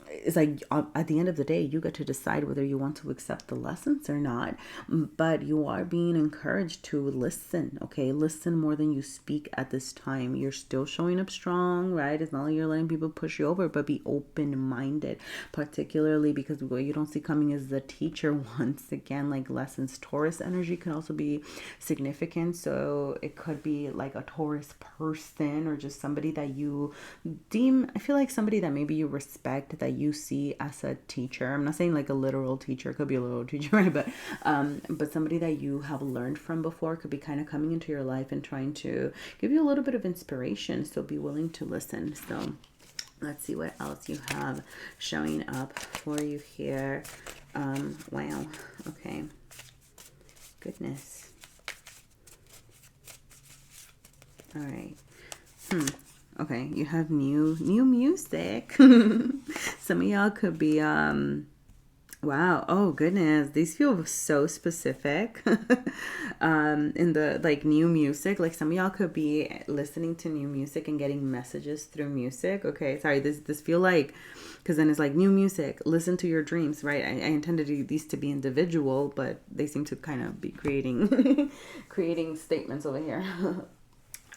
it's like at the end of the day, you get to decide whether you want to accept the lessons or not, but you are being encouraged to listen. Okay, listen more than you speak at this time. You're still showing up strong, right? It's not like you're letting people push you over, but be open-minded, particularly because what you don't see coming is the Teacher. Once again, like lessons. Taurus energy can also be significant, so it could be like a Taurus person, or just somebody that you deem, I feel like somebody that maybe you respect, that you see as a teacher. I'm not saying like a literal teacher, it could be a literal teacher, right? But somebody that you have learned from before could be kind of coming into your life and trying to give you a little bit of inspiration. So be willing to listen. So let's see what else you have showing up for you here. Wow. Okay. Goodness. All right. Okay, you have new music. Some of y'all could be wow, oh goodness, these feel so specific. In the like new music, like some of y'all could be listening to new music and getting messages through music. Okay, sorry, this feel like, because then it's like new music, listen to your dreams, right? I intended these to be individual, but they seem to kind of be creating creating statements over here.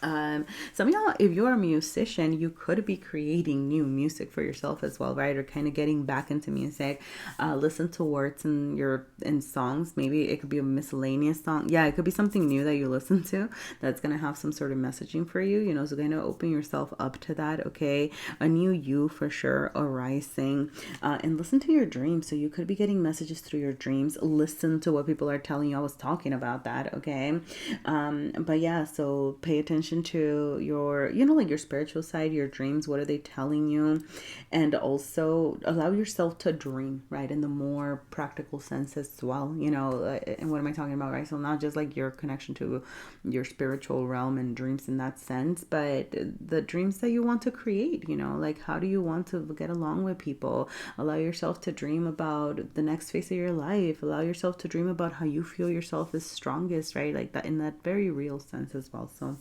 Some of y'all, if you're a musician, you could be creating new music for yourself as well, right? Or kind of getting back into music. Listen to words in songs. Maybe it could be a miscellaneous song. Yeah, it could be something new that you listen to that's gonna have some sort of messaging for you. You know, so kind of open yourself up to that. Okay, a new you for sure arising, and listen to your dreams. So you could be getting messages through your dreams. Listen to what people are telling you. I was talking about that. Okay, but yeah, so pay attention to your, you know, like your spiritual side, your dreams. What are they telling you? And also allow yourself to dream, right, in the more practical sense as well, you know. And what am I talking about, right? So not just like your connection to your spiritual realm and dreams in that sense, but the dreams that you want to create, you know, like how do you want to get along with people? Allow yourself to dream about the next phase of your life. Allow yourself to dream about how you feel yourself is strongest, right? Like that, in that very real sense as well. So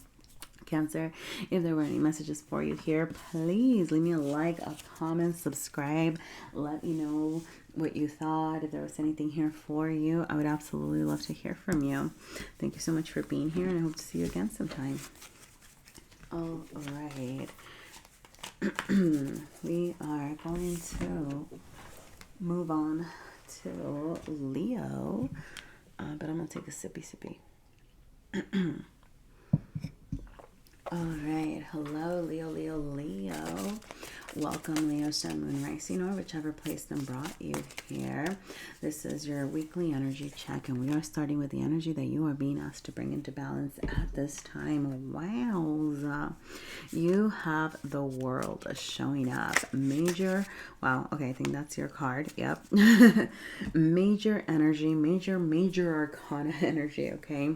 Cancer, if there were any messages for you here, please leave me a like, a comment, subscribe. Let me know what you thought. If there was anything here for you, I would absolutely love to hear from you. Thank you so much for being here, and I hope to see you again sometime. All right. We are going to move on to Leo, but I'm going to take a sippy. All right. Hello, Leo. Welcome, Leo, Sun, Moon, Rising, or whichever placed and brought you here. This is your weekly energy check, and we are starting with the energy that you are being asked to bring into balance at this time. Wow. You have the World showing up. Major, wow, okay, I think that's your card. Yep. Major energy, major arcana energy, okay?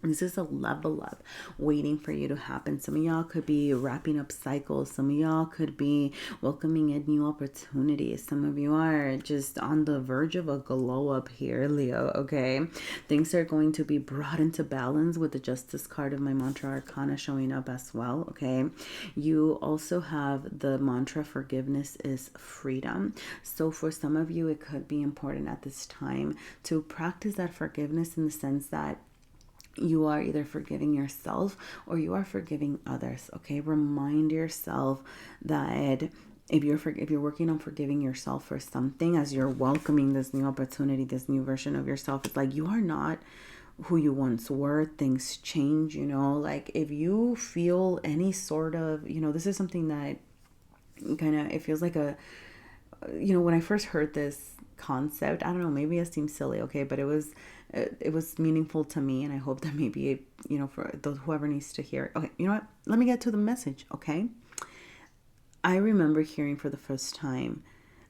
This is a level up waiting for you to happen. Some of y'all could be wrapping up cycles. Some of y'all could be welcoming in new opportunities. Some of you are just on the verge of a glow up here, Leo, okay? Things are going to be brought into balance with the Justice card of my mantra arcana showing up as well, okay? You also have the mantra forgiveness is freedom. So for some of you, it could be important at this time to practice that forgiveness in the sense that you are either forgiving yourself or you are forgiving others, okay? Remind yourself that if you're working on forgiving yourself for something, as you're welcoming this new opportunity, this new version of yourself, it's like you are not who you once were. Things change, you know. Like if you feel any sort of, you know, this is something that kind of, it feels like a, you know, when I first heard this concept, I don't know, maybe it seems silly, okay, but it was meaningful to me, and I hope that maybe, you know, for those whoever needs to hear it. Okay, you know what? Let me get to the message, okay? I remember hearing for the first time,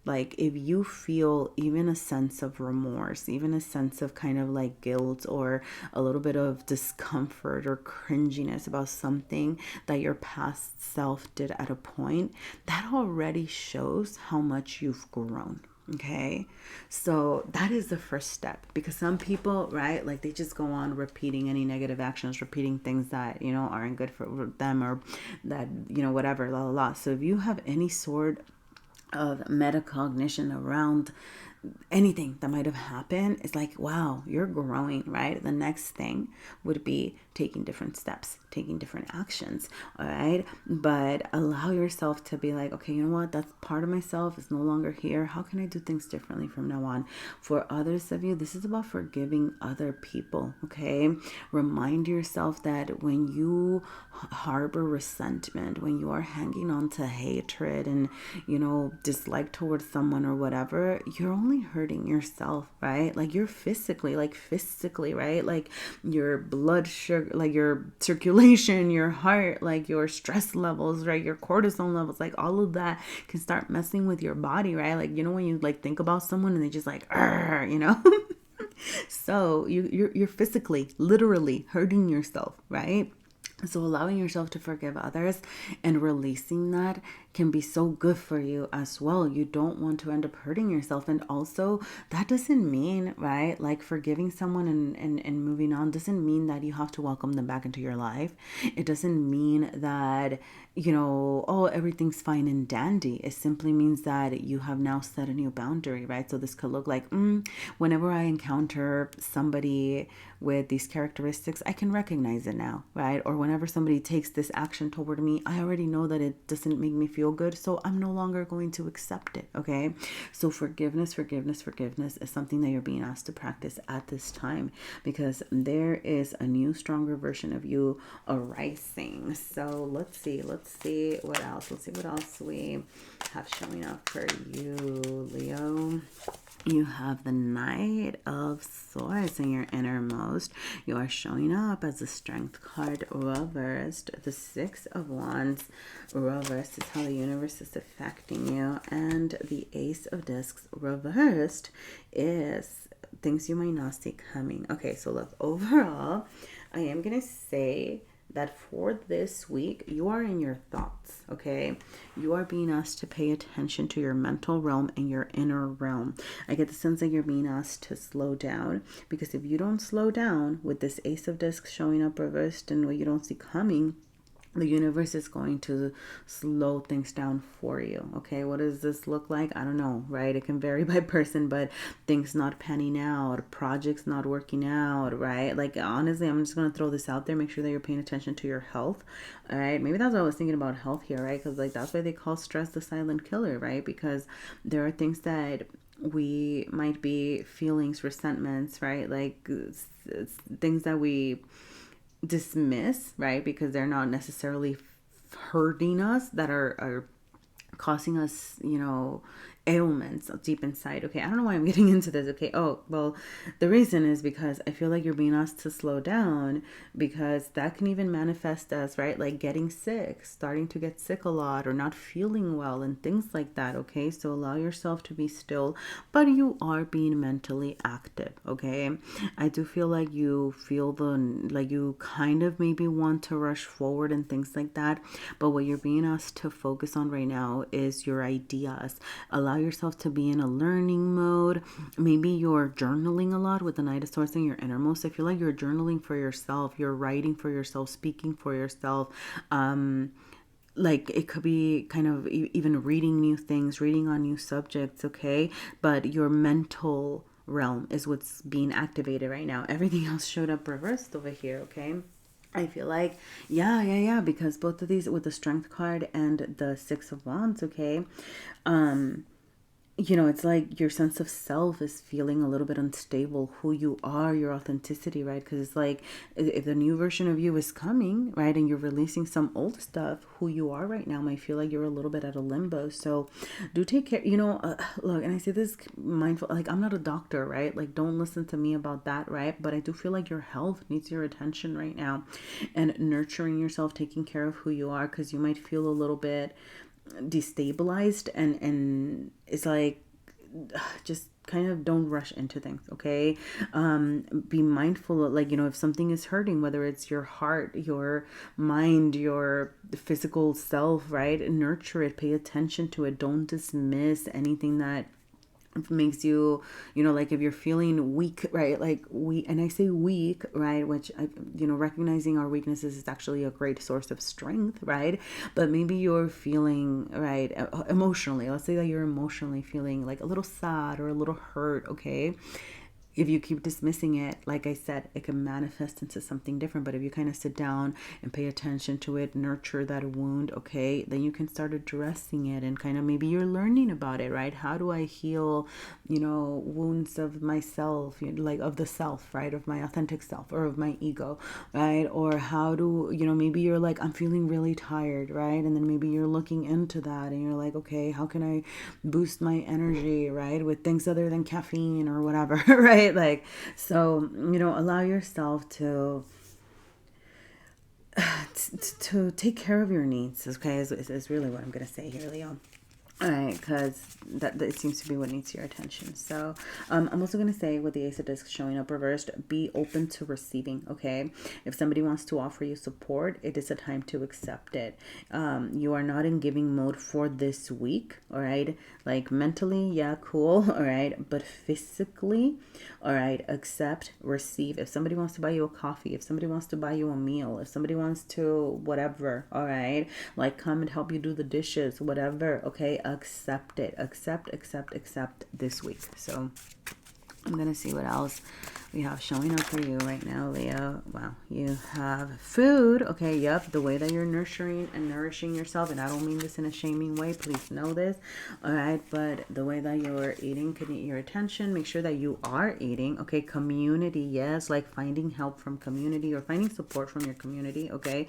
like, if you feel even a sense of remorse, even a sense of kind of like guilt or a little bit of discomfort or cringiness about something that your past self did at a point, that already shows how much you've grown. Okay, so that is the first step, because some people, right, like they just go on repeating any negative actions, repeating things that, you know, aren't good for them, or that, you know, whatever, la la la. So if you have any sort of metacognition around anything that might have happened, it's like, wow, you're growing, right? The next thing would be taking different steps, taking different actions, all right? But allow yourself to be like, okay, you know what? That's part of myself. It's no longer here. How can I do things differently from now on? For others of you, this is about forgiving other people, okay? Remind yourself that when you harbor resentment, when you are hanging on to hatred and, you know, dislike towards someone or whatever, you're only hurting yourself, right? Like you're physically, right? Like your blood sugar, like your circulation, your heart, like your stress levels, right? Your cortisol levels, like all of that can start messing with your body, right? Like, you know, when you like think about someone and they just like, you know, so you're physically, literally hurting yourself, right? So allowing yourself to forgive others and releasing that can be so good for you as well. You don't want to end up hurting yourself. And also, that doesn't mean, right, like forgiving someone and moving on doesn't mean that you have to welcome them back into your life. It doesn't mean that, you know, oh, everything's fine and dandy. It simply means that you have now set a new boundary, right? So this could look like, whenever I encounter somebody with these characteristics, I can recognize it now, right? Or whenever somebody takes this action toward me, I already know that it doesn't make me feel good, so I'm no longer going to accept it, okay? So forgiveness is something that you're being asked to practice at this time, because there is a new, stronger version of you arising. So let's see what else we have showing up for you, Leo. You have the Knight of Swords in your innermost. You are showing up as the Strength card reversed. The Six of Wands reversed is how the universe is affecting you. And the Ace of Discs reversed is things you might not see coming. Okay, so look, overall, I am going to say that for this week, you are in your thoughts, okay? You are being asked to pay attention to your mental realm and your inner realm. I get the sense that you're being asked to slow down, because if you don't slow down with this Ace of Discs showing up reversed and what you don't see coming, the universe is going to slow things down for you, okay? What does this look like? I don't know, right? It can vary by person, but things not panning out, projects not working out, right? Like, honestly, I'm just going to throw this out there. Make sure that you're paying attention to your health, all right? Maybe that's what I was thinking about health here, right? Because, like, that's why they call stress the silent killer, right? Because there are things that we might be feelings, resentments, right? Like, things that we dismiss, right? Because they're not necessarily hurting us, that are causing us, you know, ailments deep inside. Okay, I don't know why I'm getting into this. Okay, oh, well, the reason is because I feel like you're being asked to slow down, because that can even manifest as, right, like getting sick, starting to get sick a lot, or not feeling well and things like that. Okay, so allow yourself to be still, but you are being mentally active. Okay, I do feel like you feel like you kind of maybe want to rush forward and things like that, but what you're being asked to focus on right now is your ideas. Allow yourself to be in a learning mode. Maybe you're journaling a lot with the Knight of Swords in your innermost. I feel like you're journaling for yourself. You're writing for yourself, speaking for yourself. Like, it could be kind of even reading new things, reading on new subjects, okay? But your mental realm is what's being activated right now. Everything else showed up reversed over here, okay? I feel like, yeah, because both of these, with the Strength card and the Six of Wands, okay, you know, it's like your sense of self is feeling a little bit unstable, who you are, your authenticity, right? Because it's like, if the new version of you is coming, right, and you're releasing some old stuff, who you are right now might feel like you're a little bit at a limbo. So do take care, you know, look, and I say this mindful, like, I'm not a doctor, right? Like, don't listen to me about that, right? But I do feel like your health needs your attention right now, and nurturing yourself, taking care of who you are, because you might feel a little bit destabilized, and it's like, just kind of don't rush into things, okay? Be mindful of, like, you know, if something is hurting, whether it's your heart, your mind, your physical self, right? Nurture it, pay attention to it. Don't dismiss anything that makes you, you know, like if you're feeling weak, right? Like and I say weak, right? Which, you know, recognizing our weaknesses is actually a great source of strength, right? But maybe you're feeling, right, emotionally, let's say that you're emotionally feeling like a little sad or a little hurt, okay? If you keep dismissing it, like I said, it can manifest into something different. But if you kind of sit down and pay attention to it, nurture that wound, okay, then you can start addressing it, and kind of maybe you're learning about it, right? How do I heal, you know, wounds of myself, you know, like of the self, right? Of my authentic self, or of my ego, right? Or how do, you know, maybe you're like, I'm feeling really tired, right? And then maybe you're looking into that and you're like, okay, how can I boost my energy, right? With things other than caffeine or whatever, right? Like, so, you know, allow yourself to take care of your needs, okay, is really what I'm going to say here, Leo. All right, because that it seems to be what needs your attention. So I'm also going to say with the Ace of Discs showing up reversed, be open to receiving, okay? If somebody wants to offer you support, it is a time to accept it. You are not in giving mode for this week, all right? Like mentally, yeah, cool, all right? But physically, all right, accept, receive. If somebody wants to buy you a coffee, if somebody wants to buy you a meal, if somebody wants to whatever, all right? Like come and help you do the dishes, whatever, okay? Accept it. Accept this week. So I'm gonna see what else we have showing up for you right now, Leo. Wow, you have food. Okay, yep, the way that you're nurturing and nourishing yourself, and I don't mean this in a shaming way, please know this, all right? But the way that you're eating could need your attention. Make sure that you are eating, okay? Community, yes, like finding help from community or finding support from your community, okay?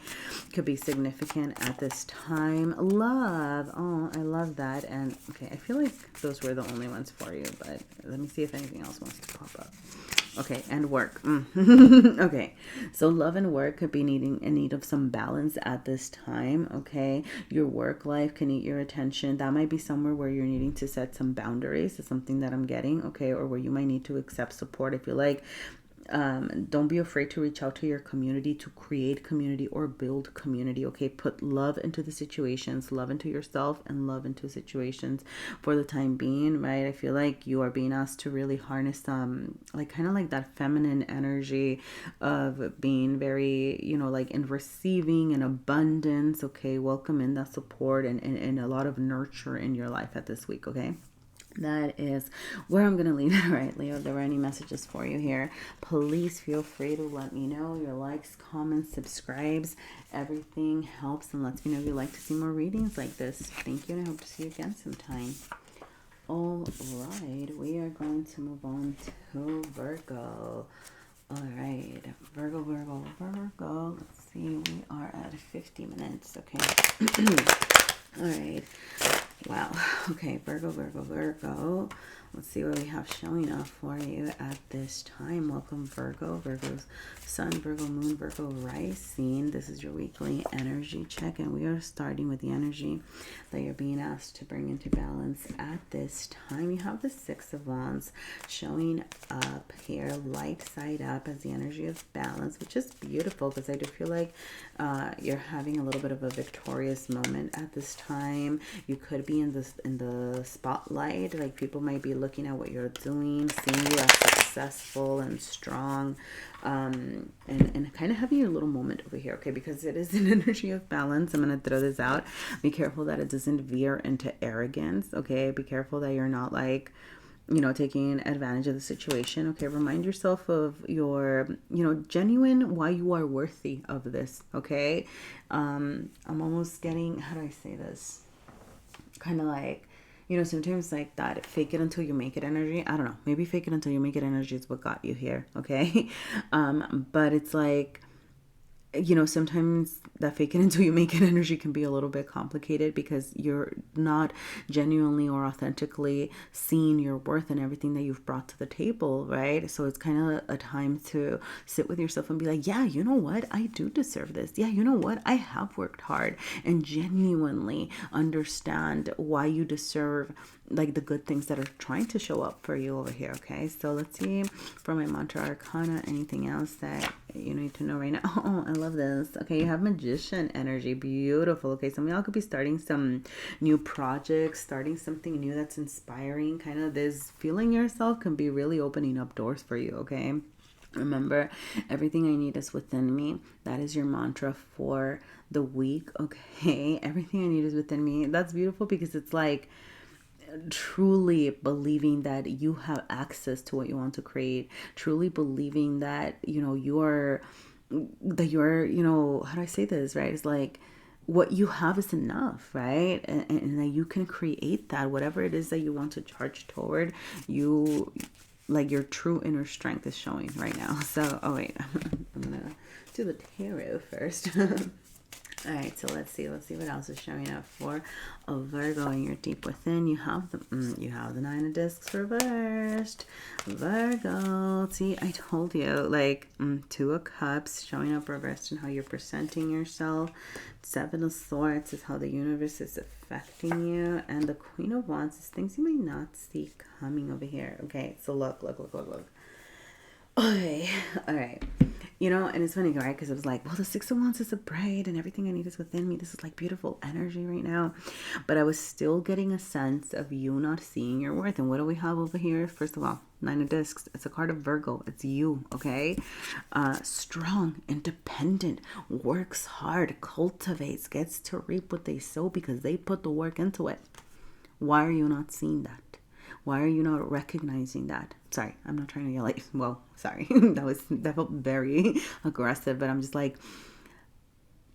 Could be significant at this time. Love, oh, I love that. And okay, I feel like those were the only ones for you, but let me see if anything else wants to pop up. Okay, and work. Okay, so love and work could be in need of some balance at this time, okay? Your work life can need your attention. That might be somewhere where you're needing to set some boundaries. It's something that I'm getting, okay? Or where you might need to accept support. If you're like, don't be afraid to reach out to your community, to create community or build community, okay? Put love into the situations, love into yourself, and love into situations for the time being, right? I feel like you are being asked to really harness like kind of like that feminine energy of being very, you know, like in receiving and abundance, okay? Welcome in that support and a lot of nurture in your life at this week, okay? That is where I'm going to leave it, right, Leo? If there were any messages for you here, please feel free to let me know. Your likes, comments, subscribes, everything helps and lets me know if you'd like to see more readings like this. Thank you, and I hope to see you again sometime. All right, we are going to move on to Virgo. All right, Virgo. Let's see, we are at 50 minutes, okay? All right. Wow. Okay, Virgo. Let's see what we have showing up for you at this time. Welcome, Virgo. Virgo's Sun, Virgo Moon, Virgo Rising. This is your weekly energy check, and we are starting with the energy that you're being asked to bring into balance at this time. You have the Six of Wands showing up here, light side up, as the energy of balance, which is beautiful because I do feel like you're having a little bit of a victorious moment at this time. You could be in the spotlight, like people might be looking at what you're doing, seeing you as successful and strong, and kind of having your little moment over here, okay? Because it is an energy of balance. I'm going to throw this out. Be careful that it doesn't veer into arrogance, okay? Be careful that you're not like, you know, taking advantage of the situation, okay? Remind yourself of your, you know, genuine why you are worthy of this, okay? I'm almost getting, how do I say this? Kind of like, you know, sometimes like that fake it until you make it energy. I don't know. Maybe fake it until you make it energy is what got you here, okay? But it's like, you know, sometimes that fake it until you make it energy can be a little bit complicated because you're not genuinely or authentically seeing your worth and everything that you've brought to the table, right? So it's kind of a time to sit with yourself and be like, yeah, you know what? I do deserve this. Yeah, you know what? I have worked hard, and genuinely understand why you deserve like the good things that are trying to show up for you over here, okay? So let's see for my mantra arcana, anything else that you need to know right now. Oh, I love this. Okay, you have magician energy. Beautiful. Okay, some of y'all could be starting some new projects, starting something new that's inspiring. Kind of this feeling yourself can be really opening up doors for you, okay? Remember, everything I need is within me. That is your mantra for the week, okay? Everything I need is within me. That's beautiful because it's like truly believing that you have access to what you want to create, truly believing that, you know, you're, you know, how do I say this, right? It's like what you have is enough, right? And that you can create that, whatever it is that you want to charge toward, you, like your true inner strength is showing right now. So, oh wait, I'm gonna do the tarot first. All right, so let's see what else is showing up for a Virgo in your deep within. You have the Nine of Discs reversed. Virgo, see, I told you, like, Two of Cups showing up reversed and how you're presenting yourself. Seven of Swords is how the universe is affecting you, and the Queen of Wands is things you may not see coming over here. Okay, so look. Okay, all right. You know, and it's funny, right? Because it was like, well, the Six of Wands is a bride and everything I need is within me. This is like beautiful energy right now. But I was still getting a sense of you not seeing your worth. And what do we have over here? First of all, Nine of Discs. It's a card of Virgo. It's you, okay? Strong, independent, works hard, cultivates, gets to reap what they sow because they put the work into it. Why are you not seeing that? Why are you not recognizing that? Sorry, I'm not trying to yell at you. Well, sorry. that felt very aggressive, but I'm just like,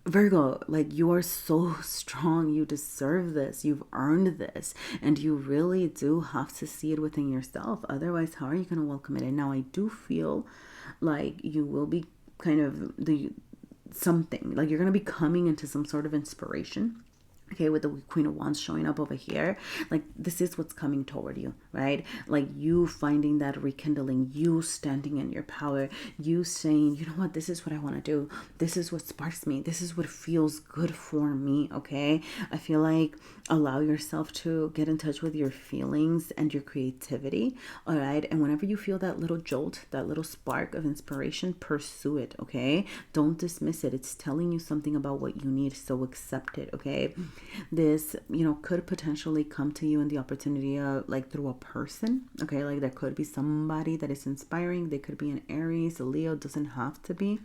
Virgo, like, you are so strong. You deserve this. You've earned this. And you really do have to see it within yourself. Otherwise, how are you going to welcome it in? Now, I do feel like you will be kind of something. Like, you're going to be coming into some sort of inspiration. Okay, with the Queen of Wands showing up over here, like, this is what's coming toward you, right? Like, you finding that rekindling, you standing in your power, you saying, you know what, this is what I want to do. This is what sparks me. This is what feels good for me, okay? I feel like allow yourself to get in touch with your feelings and your creativity, all right? And whenever you feel that little jolt, that little spark of inspiration, pursue it, okay? Don't dismiss it. It's telling you something about what you need, so accept it, okay? This, you know, could potentially come to you in the opportunity of, like, through a person, okay? Like, there could be somebody that is inspiring. They could be an Aries, a Leo, doesn't have to be,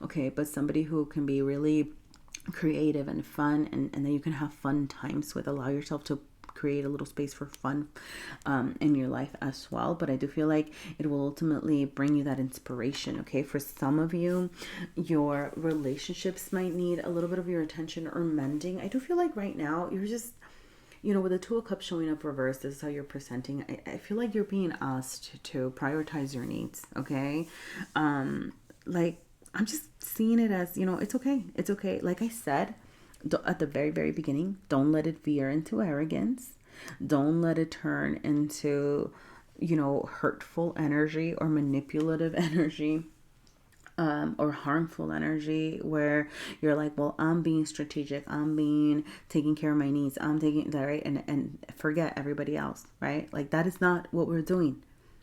okay? But somebody who can be really creative and fun, and that you can have fun times with. Allow yourself to create a little space for fun in your life as well. But I do feel like it will ultimately bring you that inspiration, okay? For some of you, your relationships might need a little bit of your attention or mending. I do feel like right now you're just, you know, with the Two of Cups showing up reversed, this is how you're presenting. I feel like you're being asked to prioritize your needs, okay? Like, I'm just seeing it as, you know, it's okay. It's okay. Like I said, at the very, very beginning, don't let it veer into arrogance. Don't let it turn into, you know, hurtful energy or manipulative energy, or harmful energy where you're like, well, I'm being strategic. I'm being taking care of my needs. I'm taking that, right? And forget everybody else, right? Like, that is not what we're doing.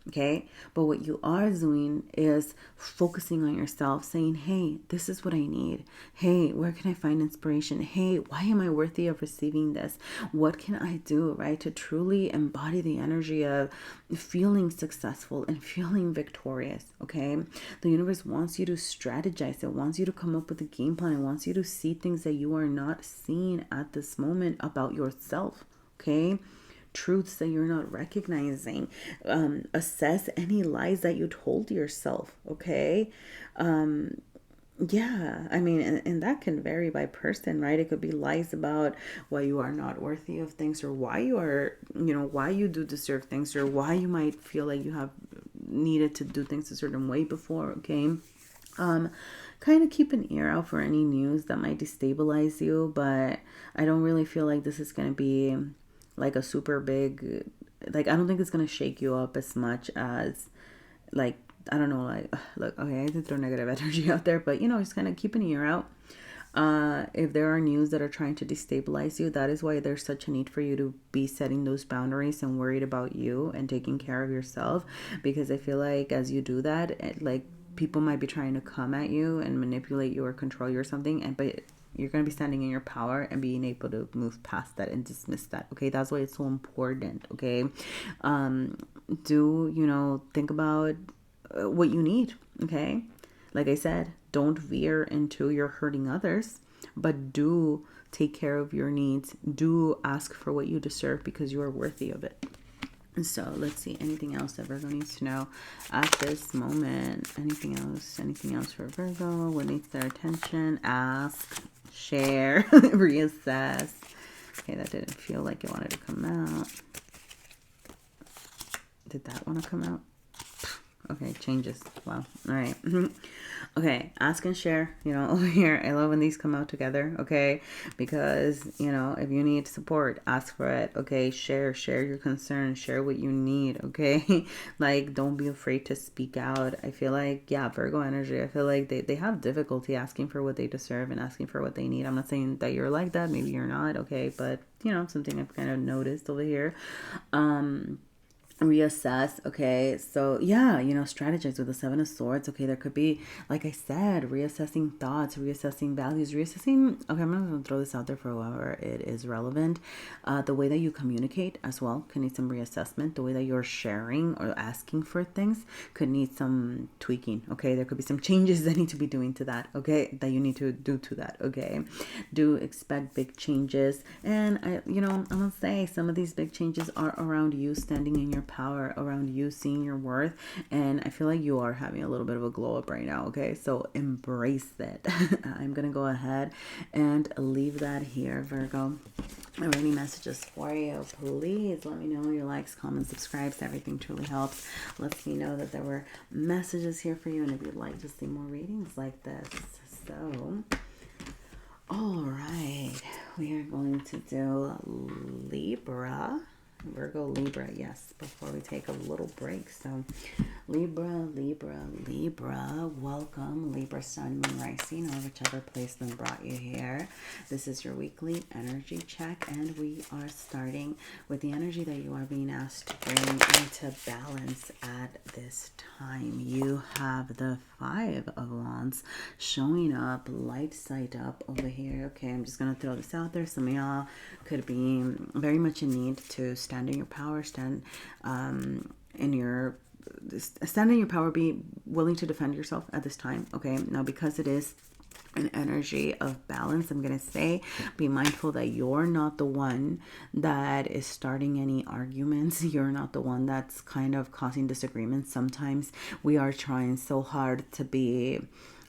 Okay, but what you are doing is focusing on yourself, saying, hey, this is what I need. Hey, where can I find inspiration? Hey, why am I worthy of receiving this? What can I do, right, to truly embody the energy of feeling successful and feeling victorious? Okay, the universe wants you to strategize. It wants you to come up with a game plan. It wants you to see things that you are not seeing at this moment about yourself. Okay, truths that you're not recognizing. Assess any lies that you told yourself, okay? Yeah, I mean, and that can vary by person, right? It could be lies about why you are not worthy of things, or why you are, you know, why you do deserve things, or why you might feel like you have needed to do things a certain way before, okay? Kind of keep an ear out for any news that might destabilize you, but I don't really feel like this is going to be like a super big, like, I don't think it's going to shake you up as much as, like, I don't know, like, look, okay, I did throw negative energy out there, but, you know, just kind of keep an ear out. If there are news that are trying to destabilize you, that is why there's such a need for you to be setting those boundaries and worried about you and taking care of yourself, because I feel like as you do that, like, people might be trying to come at you and manipulate you or control you or something, but you're going to be standing in your power and being able to move past that and dismiss that, okay? That's why it's so important, okay? Do, you know, think about what you need, okay? Like I said, don't veer into you're hurting others, but do take care of your needs. Do ask for what you deserve because you are worthy of it. So let's see, anything else that Virgo needs to know at this moment? Anything else for Virgo? What needs their attention? Ask, share, reassess. Okay, that didn't feel like it wanted to come out. Did that want to come out? Okay, changes. Wow. All right. Okay, ask and share, over here. I love when these come out together, okay? Because, if you need support, ask for it, okay? Share your concerns, share what you need, okay? Like, don't be afraid to speak out. I feel like, yeah, Virgo energy, I feel like they have difficulty asking for what they deserve and asking for what they need. I'm not saying that you're like that. Maybe you're not, okay? But, something I've kind of noticed over here. Reassess. Okay, so yeah, strategize with the Seven of Swords. Okay, there could be, like I said, reassessing thoughts, reassessing values, reassessing. Okay, I'm not gonna throw this out there for whoever it is relevant. The way that you communicate as well could need some reassessment. The way that you're sharing or asking for things could need some tweaking. Okay, there could be some changes that need to be doing to that. Okay, that you need to do to that. Okay, do expect big changes, and I'm gonna say some of these big changes are around you standing in your power, around you seeing your worth, and I feel like you are having a little bit of a glow up right now. Okay, so embrace that. I'm gonna go ahead and leave that here, Virgo. Are there any messages for you? Please let me know. Your likes, comments, subscribes, everything truly helps. Lets me know that there were messages here for you, and if you'd like to see more readings like this. So all right, we are going to do Libra. Virgo, Libra, yes, before we take a little break. So Libra, welcome. Libra, Sun, Moon, Rising, or whichever placement brought you here. This is your weekly energy check, and we are starting with the energy that you are being asked to bring into balance at this time. You have the Five of Wands showing up, light side up over here. Okay, I'm just going to throw this out there. Some of y'all could be very much in need to stand in your power, stand in your power, be willing to defend yourself at this time. Okay, now because it is an energy of balance, I'm going to say be mindful that you're not the one that is starting any arguments. You're not the one that's kind of causing disagreements. Sometimes we are trying so hard to be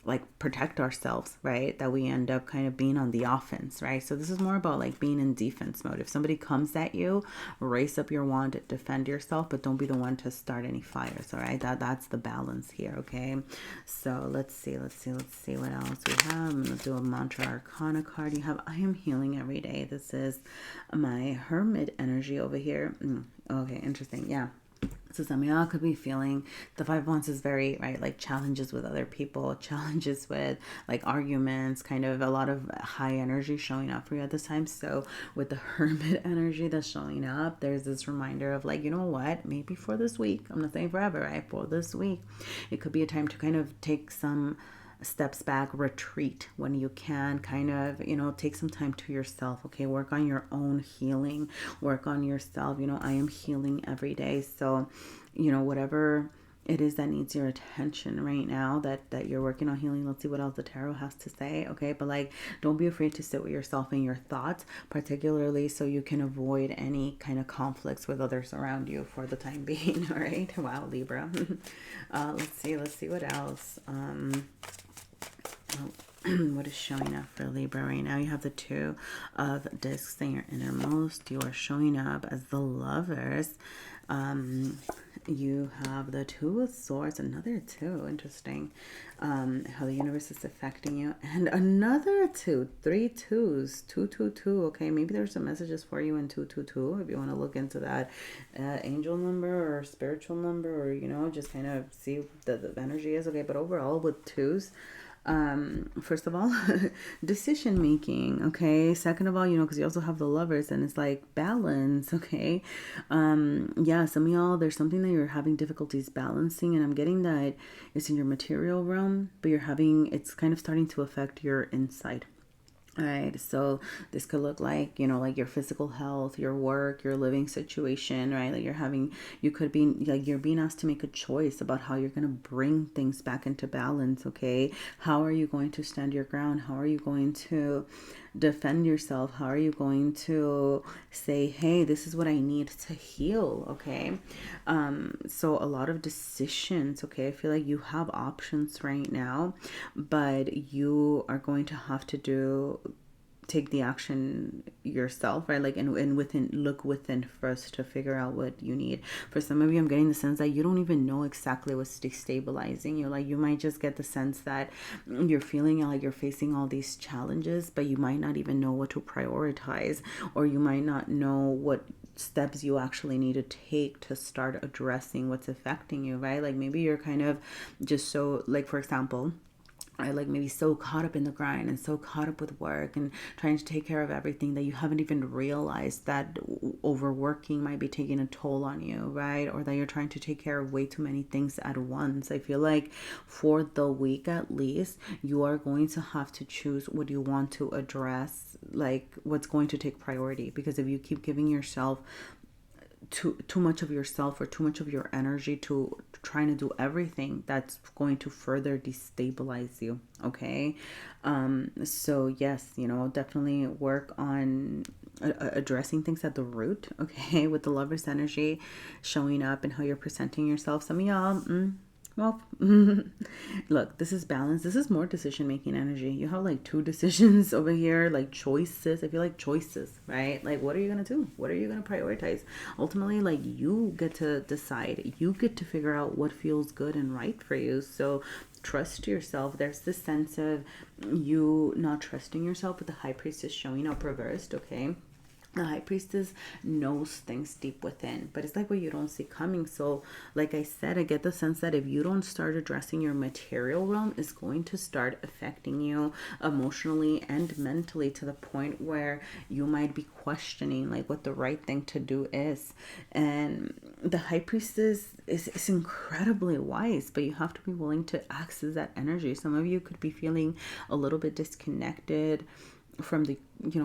like protect ourselves, right, that we end up kind of being on the offense, right? So this is more about like being in defense mode. If somebody comes at you, raise up your wand, defend yourself, but don't be the one to start any fires. All right, that's the balance here. Okay, so let's see what else we have. I'm gonna do a mantra arcana card. You have I am healing every day. This is my hermit energy over here. Okay, interesting. Yeah, so some of y'all could be feeling the Five of Wands is very, right, like challenges with other people, challenges with like arguments, kind of a lot of high energy showing up for you at this time. So with the Hermit energy that's showing up, there's this reminder of like, you know what, maybe for this week, I'm not saying forever, right, for this week, it could be a time to kind of take some steps back, retreat when you can, kind of, take some time to yourself. Okay, work on your own healing, work on yourself. I am healing every day. So, whatever it is that needs your attention right now that you're working on healing, let's see what else the tarot has to say. Okay, but like, don't be afraid to sit with yourself and your thoughts, particularly so you can avoid any kind of conflicts with others around you for the time being. All right, wow, Libra. Let's see what else. What is showing up for Libra right now? You have the Two of Discs in your innermost. You are showing up as the Lovers. You have the Two of Swords, another two. Interesting. How the universe is affecting you, and another two, three twos, 222. Okay, maybe there's some messages for you in 222 if you want to look into that angel number or spiritual number, or just kind of see what the energy is. Okay, but overall with twos, first of all, decision making. Okay, second of all, because you also have the Lovers, and it's like balance. Okay, yeah, some of y'all, there's something that you're having difficulties balancing, and I'm getting that it's in your material realm, but it's kind of starting to affect your inside. All right, so this could look like, like your physical health, your work, your living situation, right? Like you could be like, you're being asked to make a choice about how you're going to bring things back into balance. Okay, how are you going to stand your ground? How are you going to defend yourself? How are you going to say, hey, this is what I need to heal? Okay, so a lot of decisions. Okay, I feel like you have options right now, but you are going to have to do take the action yourself, right? Like, and within, look within first to figure out what you need. For some of you, I'm getting the sense that you don't even know exactly what's destabilizing you. Like, you might just get the sense that you're feeling like you're facing all these challenges, but you might not even know what to prioritize, or you might not know what steps you actually need to take to start addressing what's affecting you, right? Like, maybe you're kind of just so, like, for example, I like maybe so caught up in the grind and so caught up with work and trying to take care of everything that you haven't even realized that overworking might be taking a toll on you, right? Or that you're trying to take care of way too many things at once. I feel like for the week at least, you are going to have to choose what you want to address, like what's going to take priority. Because if you keep giving yourself too much of yourself or too much of your energy to trying to do everything, that's going to further destabilize you. Okay. So yes, definitely work on addressing things at the root. Okay. With the Lover's energy showing up and how you're presenting yourself. Some of y'all, well, look, this is balance. This is more decision-making energy. You have like 2 decisions over here, like choices. I feel like choices, right? Like, what are you going to do? What are you going to prioritize? Ultimately, like, you get to decide. You get to figure out what feels good and right for you. So trust yourself. There's this sense of you not trusting yourself with the High Priestess showing up reversed, okay? The High Priestess knows things deep within, but it's like what you don't see coming. So like I said, I get the sense that if you don't start addressing your material realm, it's going to start affecting you emotionally and mentally to the point where you might be questioning like what the right thing to do is. And the High Priestess is incredibly wise, but you have to be willing to access that energy. Some of you could be feeling a little bit disconnected from the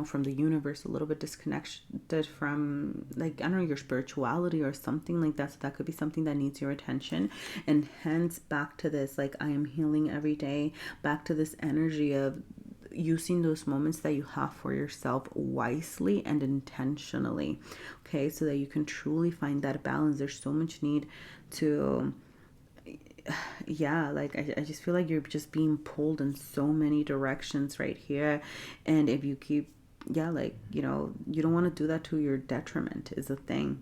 from the universe, a little bit disconnected from, like, I don't know, your spirituality or something like that. So that could be something that needs your attention. And hence back to this, like, I am healing every day, back to this energy of using those moments that you have for yourself wisely and intentionally, okay, so that you can truly find that balance. There's so much need to, yeah, like I just feel like you're just being pulled in so many directions right here. And if you keep, yeah, like, you don't want to do that to your detriment is a thing,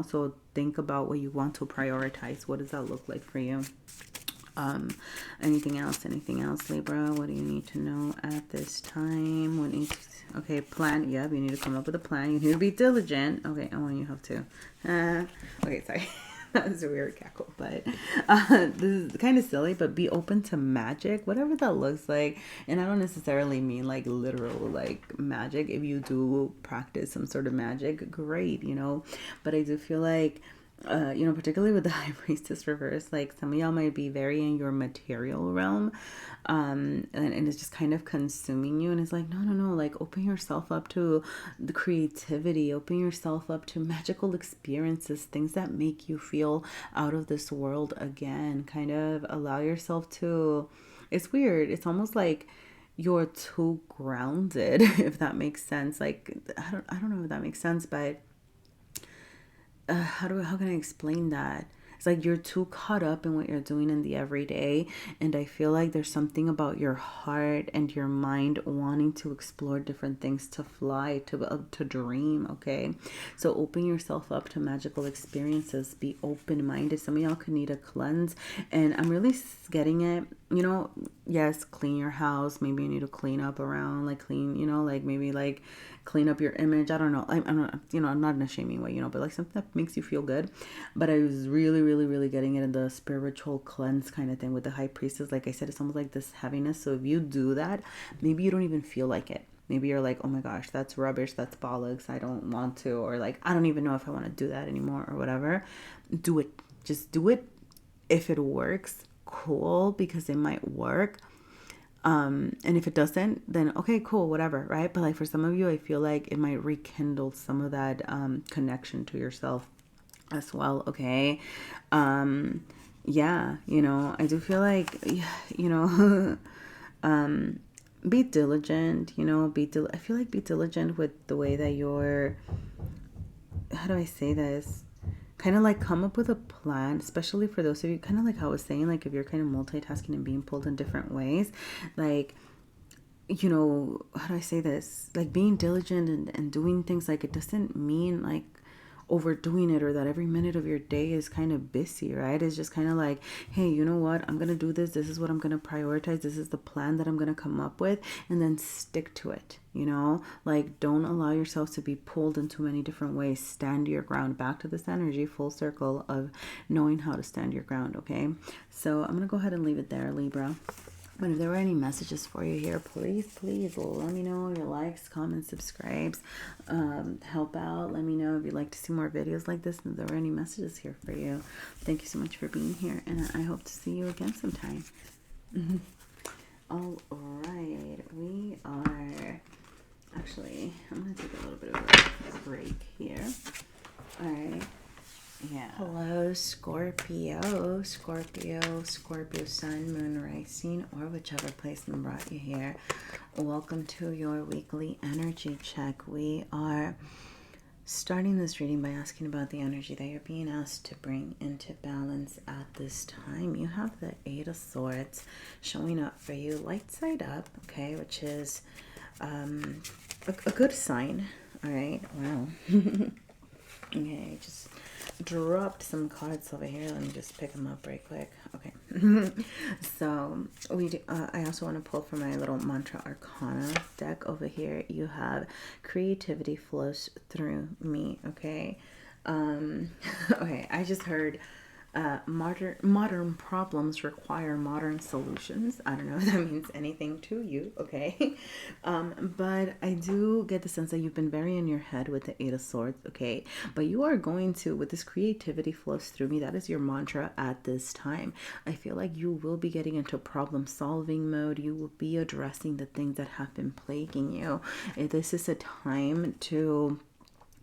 so think about what you want to prioritize. What does that look like for you? Anything else, Libra? What do you need to know at this time? Okay, plan. Yep, you need to come up with a plan. You need to be diligent. Okay, you have to. Okay, sorry. That was a weird cackle, but this is kind of silly, but be open to magic, whatever that looks like. And I don't necessarily mean like literal like magic. If you do practice some sort of magic, great, but I do feel like particularly with the High Priestess reverse, like some of y'all might be very in your material realm, and it's just kind of consuming you. And it's like, no, like open yourself up to the creativity, open yourself up to magical experiences, things that make you feel out of this world again. Kind of allow yourself to, it's weird. It's almost like you're too grounded, if that makes sense. Like, I don't know if that makes sense, but how can I explain that? It's like you're too caught up in what you're doing in the everyday. And I feel like there's something about your heart and your mind wanting to explore different things, to fly, to dream. Okay. So open yourself up to magical experiences. Be open-minded. Some of y'all could need a cleanse. And I'm really getting it. Yes, clean your house. Maybe you need to clean up around, like clean, like maybe like clean up your image. I don't know. I'm not, I'm not in a shaming way, but like something that makes you feel good. But I was really, really, really getting it in the spiritual cleanse kind of thing with the High Priestess. Like I said, it's almost like this heaviness. So if you do that, maybe you don't even feel like it. Maybe you're like, oh my gosh, that's rubbish. That's bollocks. I don't want to, or like, I don't even know if I want to do that anymore or whatever. Do it. Just do it. If it works, cool, because it might work. And if it doesn't, then okay, cool, whatever, right? But like for some of you, I feel like it might rekindle some of that connection to yourself as well. Okay. Yeah, I do feel like, be diligent, I feel like be diligent with the way that you're, how do I say this? Kind of like come up with a plan, especially for those of you, kind of like how I was saying, like if you're kind of multitasking and being pulled in different ways, like you know, how do I say this? Like being diligent and doing things, like it doesn't mean like overdoing it or that every minute of your day is kind of busy, right? It's just kind of like, hey, you know what? I'm going to do this. This is what I'm going to prioritize. This is the plan that I'm going to come up with, and then stick to it, you know? Like, don't allow yourself to be pulled in too many different ways. Stand your ground. Back to this energy, full circle of knowing how to stand your ground, okay? So I'm going to go ahead and leave it there, Libra. But if there were any messages for you here, please let me know. Your likes, comments, subscribes, help out. Let me know if you'd like to see more videos like this, and if there were any messages here for you. Thank you so much for being here, and I hope to see you again sometime. All right, we are actually, I'm going to take a little bit of a break here. All right. Yeah. Hello, Scorpio, sun, moon, rising, or whichever placement brought you here. Welcome to your weekly energy check. We are starting this reading by asking about the energy that you're being asked to bring into balance at this time. You have the Eight of Swords showing up for you, light side up, okay, which is a good sign. All right, wow. Okay, just dropped some cards over here. Let me just pick them up right quick. Okay. So I also want to pull from my little mantra arcana deck over here. You have creativity flows through me. Okay. Okay. I just heard modern problems require modern solutions. I don't know if that means anything to you, okay? But I do get the sense that you've been very in your head with the Eight of Swords, okay? But you are going to, with this creativity flows through me, that is your mantra at this time. I feel like you will be getting into problem solving mode. You will be addressing the things that have been plaguing you. This is a time to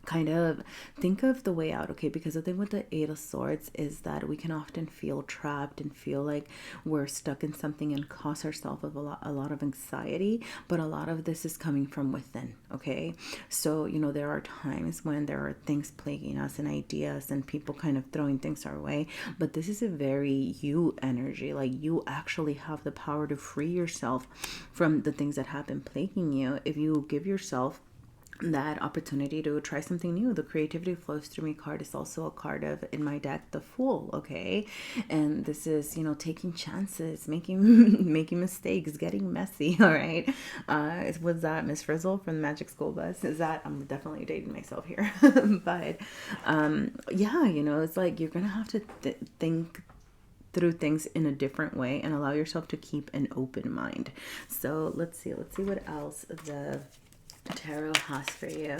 kind of think of the way out, okay? Because the thing with the Eight of Swords is that we can often feel trapped and feel like we're stuck in something and cause ourselves a lot of anxiety, but a lot of this is coming from within, okay? So, you know, there are times when there are things plaguing us and ideas and people kind of throwing things our way, but this is a very you energy. Like, you actually have the power to free yourself from the things that have been plaguing you if you give yourself that opportunity to try something new. The creativity flows through me card is also a card of, in my deck, the Fool, okay? And this is, you know, taking chances, making mistakes, getting messy, all right? Was that Miss Frizzle from the Magic School Bus? Is that, I'm definitely dating myself here. But yeah, you know, it's like you're gonna have to think through things in a different way and allow yourself to keep an open mind. So let's see what else the tarot has for you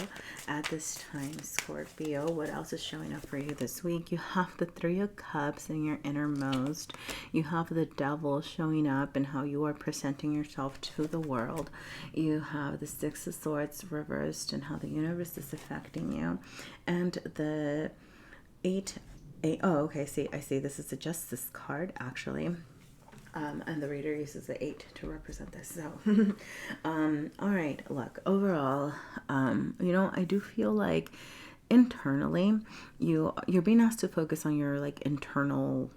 at this time, Scorpio. What else is showing up for you this week? You have the Three of Cups in your innermost. You have the Devil showing up and how you are presenting yourself to the world. You have the Six of Swords reversed and how the universe is affecting you. And the oh, okay, I see. This is the Justice card, actually. And the reader uses the 8 to represent this. So, all right, look, overall, you know, I do feel like internally you're being asked to focus on your like internal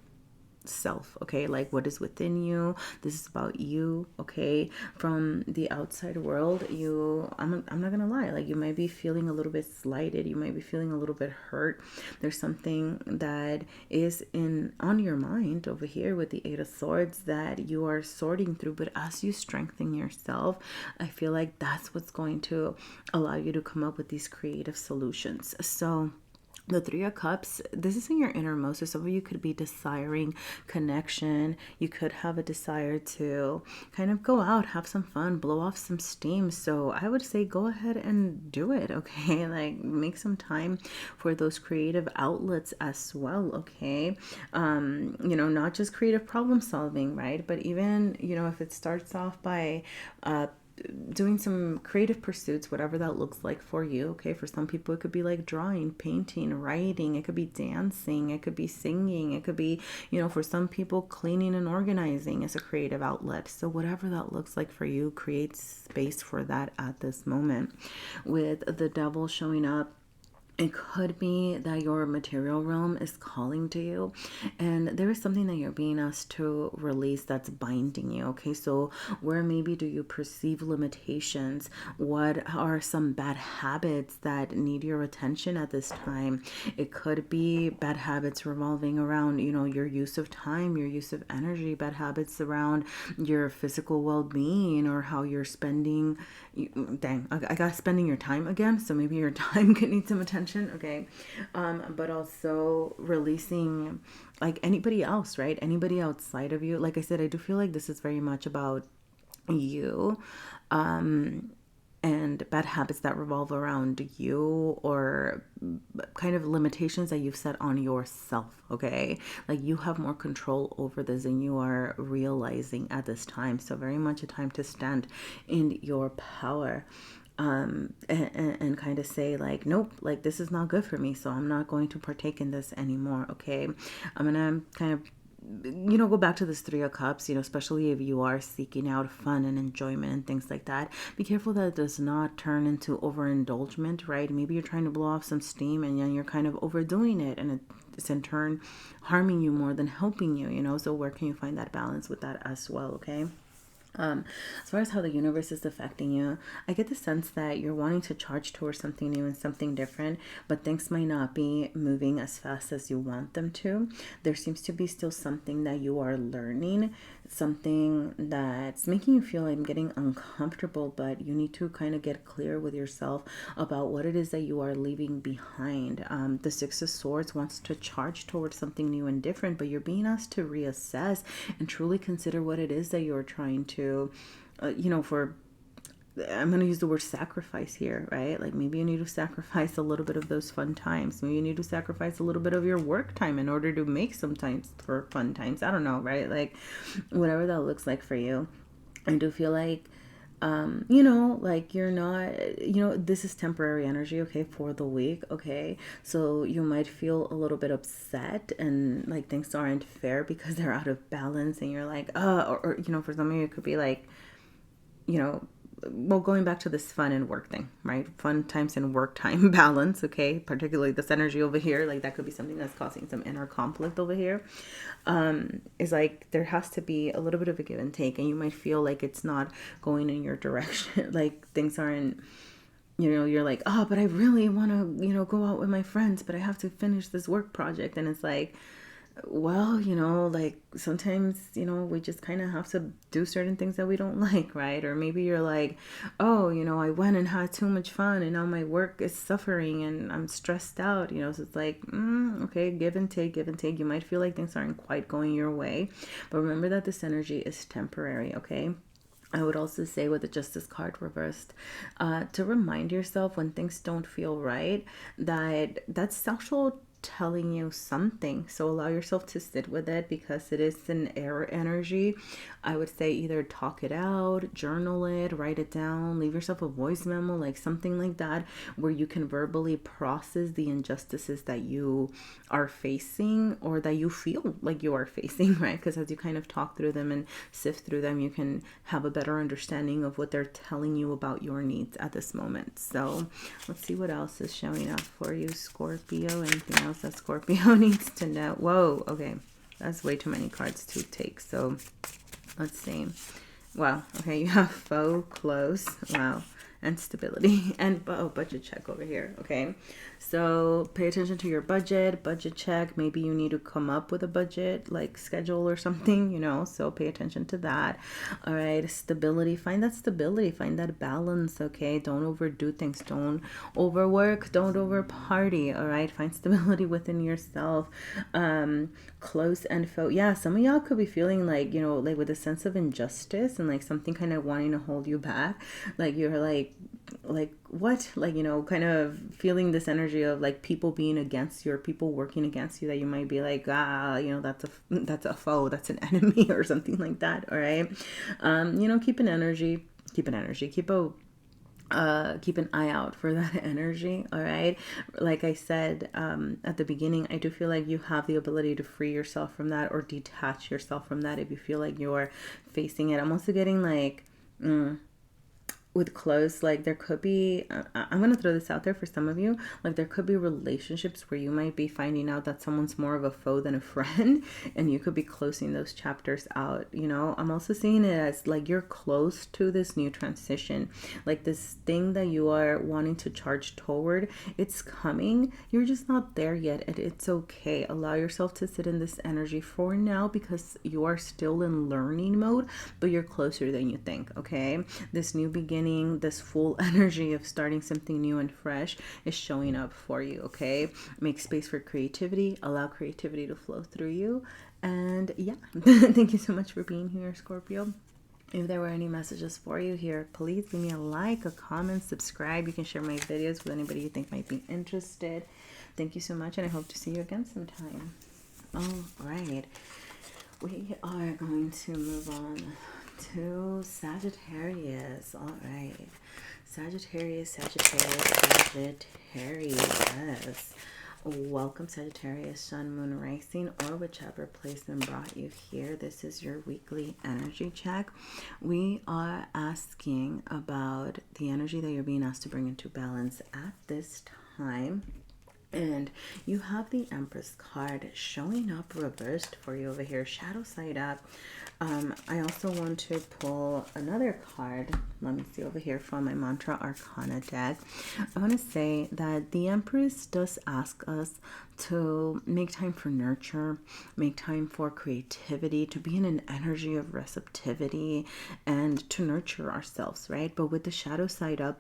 self, okay? Like, what is within you. This is about you, okay? From the outside world, I'm not gonna lie, like, you might be feeling a little bit slighted, you might be feeling a little bit hurt. There's something that is on your mind over here with the Eight of Swords that you are sorting through, but as you strengthen yourself, I feel like that's what's going to allow you to come up with these creative solutions. So the Three of Cups, this is in your innermost. So some of you could be desiring connection. You could have a desire to kind of go out, have some fun, blow off some steam. So I would say go ahead and do it, okay? Like, make some time for those creative outlets as well, okay? You know, not just creative problem solving, right? But even, you know, if it starts off by doing some creative pursuits, whatever that looks like for you, okay? For some people, it could be like drawing, painting, writing. It could be dancing. It could be singing. It could be, you know, for some people, cleaning and organizing is a creative outlet. So whatever that looks like for you, create space for that at this moment. With the Devil showing up It could be that your material realm is calling to you, and there is something that you're being asked to release that's binding you. Okay, so where maybe do you perceive limitations? What are some bad habits that need your attention at this time? It could be bad habits revolving around, your use of time, your use of energy, bad habits around your physical well being, or how you're spending. Dang, I got spending your time again, so maybe your time could need some attention. Okay, but also releasing like anybody else, right? Anybody outside of you. Like I said, I do feel like this is very much about you, and bad habits that revolve around you, or kind of limitations that you've set on yourself. Okay, like you have more control over this than you are realizing at this time. So very much a time to stand in your power, and kind of say like, nope, like this is not good for me, so I'm not going to partake in this anymore. Okay, I'm gonna kind of go back to this Three of Cups, especially if you are seeking out fun and enjoyment and things like that. Be careful that it does not turn into overindulgence, right? Maybe you're trying to blow off some steam and then you're kind of overdoing it, and it's in turn harming you more than helping you, so where can you find that balance with that as well? Okay. As far as how the universe is affecting you, I get the sense that you're wanting to charge towards something new and something different, but things might not be moving as fast as you want them to. There seems to be still something that you are learning, something that's making you feel like getting uncomfortable, but you need to kind of get clear with yourself about what it is that you are leaving behind. The Six of Swords wants to charge towards something new and different, but you're being asked to reassess and truly consider what it is that you're trying to, for I'm going to use the word sacrifice here, right? Like maybe you need to sacrifice a little bit of those fun times. Maybe you need to sacrifice a little bit of your work time in order to make some times for fun times. I don't know, right? Like whatever that looks like for you. I do feel like, like you're not, this is temporary energy, okay, for the week, okay? So you might feel a little bit upset and like things aren't fair because they're out of balance, and you're like, or for some of you, it could be like, well, going back to this fun and work thing, right? Fun times and work time balance, okay? Particularly this energy over here, like that could be something that's causing some inner conflict over here. Is like there has to be a little bit of a give and take, and you might feel like it's not going in your direction. Like things aren't, you're like, oh, but I really want to, go out with my friends, but I have to finish this work project. And it's like, well, like sometimes, we just kind of have to do certain things that we don't like, right? Or maybe you're like, oh, I went and had too much fun and now my work is suffering and I'm stressed out, so it's like, okay, give and take, give and take. You might feel like things aren't quite going your way, but remember that this energy is temporary, okay? I would also say with the Justice card reversed, to remind yourself when things don't feel right, that's actual telling you something. So allow yourself to sit with it, because it is an air energy. I would say either talk it out, journal it, write it down, leave yourself a voice memo, like something like that, where you can verbally process the injustices that you are facing or that you feel like you are facing, right? Because as you kind of talk through them and sift through them, you can have a better understanding of what they're telling you about your needs at this moment. So let's see what else is showing up for you, Scorpio. Anything else that Scorpio needs to know? Whoa, okay. That's way too many cards to take. So let's see. Wow. Okay, you have foe, close. Wow. And stability. And budget check over here. Okay. So pay attention to your budget check. Maybe you need to come up with a budget, like schedule or something, so pay attention to that. All right. Stability. Find that stability. Find that balance. Okay. Don't overdo things. Don't overwork. Don't over party. All right. Find stability within yourself. Close and foe. Yeah. Some of y'all could be feeling like, like with a sense of injustice and like something kind of wanting to hold you back. Like you're like what, like, kind of feeling this energy of like people being against you or people working against you, that you might be like, that's a foe, that's an enemy or something like that. All right. Keep an eye out for that energy. All right. Like I said, at the beginning, I do feel like you have the ability to free yourself from that or detach yourself from that if you feel like you're facing it. I'm also getting like, with close, like there could be, I'm going to throw this out there for some of you, like there could be relationships where you might be finding out that someone's more of a foe than a friend, and you could be closing those chapters out. You know, I'm also seeing it as like you're close to this new transition, like this thing that you are wanting to charge toward. It's coming, you're just not there yet, and it's okay. Allow yourself to sit in this energy for now, because you are still in learning mode, but you're closer than you think. Okay, this new beginning, this full energy of starting something new and fresh is showing up for you. Okay, make space for creativity, allow creativity to flow through you. And yeah, thank you so much for being here, Scorpio. If there were any messages for you here, please give me a like, a comment, subscribe. You can share my videos with anybody you think might be interested. Thank you so much, and I hope to see you again sometime. All right, we are going to move on to Sagittarius. All right, Sagittarius. Yes. Welcome, Sagittarius, Sun, Moon, Rising, or whichever placement brought you here. This is your weekly energy check. We are asking about the energy that you're being asked to bring into balance at this time. And you have the Empress card showing up reversed for you over here, shadow side up. I also want to pull another card. Let me see over here from my Mantra Arcana deck. I want to say that the Empress does ask us to make time for nurture, make time for creativity, to be in an energy of receptivity and to nurture ourselves, right? But with the shadow side up,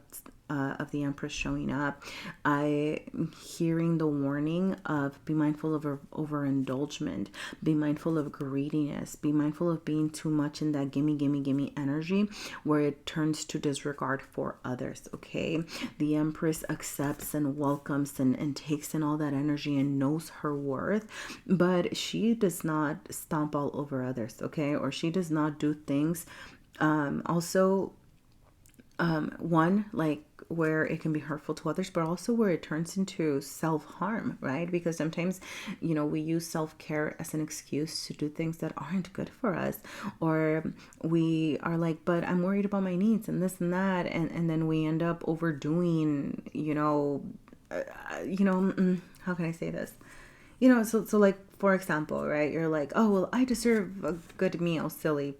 of the Empress showing up, I'm hearing the warning of be mindful of overindulgement, be mindful of greediness, be mindful of being too much in that gimme energy where it turns to disregard for others. Okay, the Empress accepts and welcomes and takes in all that energy and knows her worth, but she does not stomp all over others. Okay, or she does not do things one, like where it can be hurtful to others, but also where it turns into self-harm, right? Because sometimes, you know, we use self-care as an excuse to do things that aren't good for us, or we are like, but I'm worried about my needs and this and that, and then we end up overdoing, how can I say this? So like, for example, right, you're like, oh, well, I deserve a good meal. Silly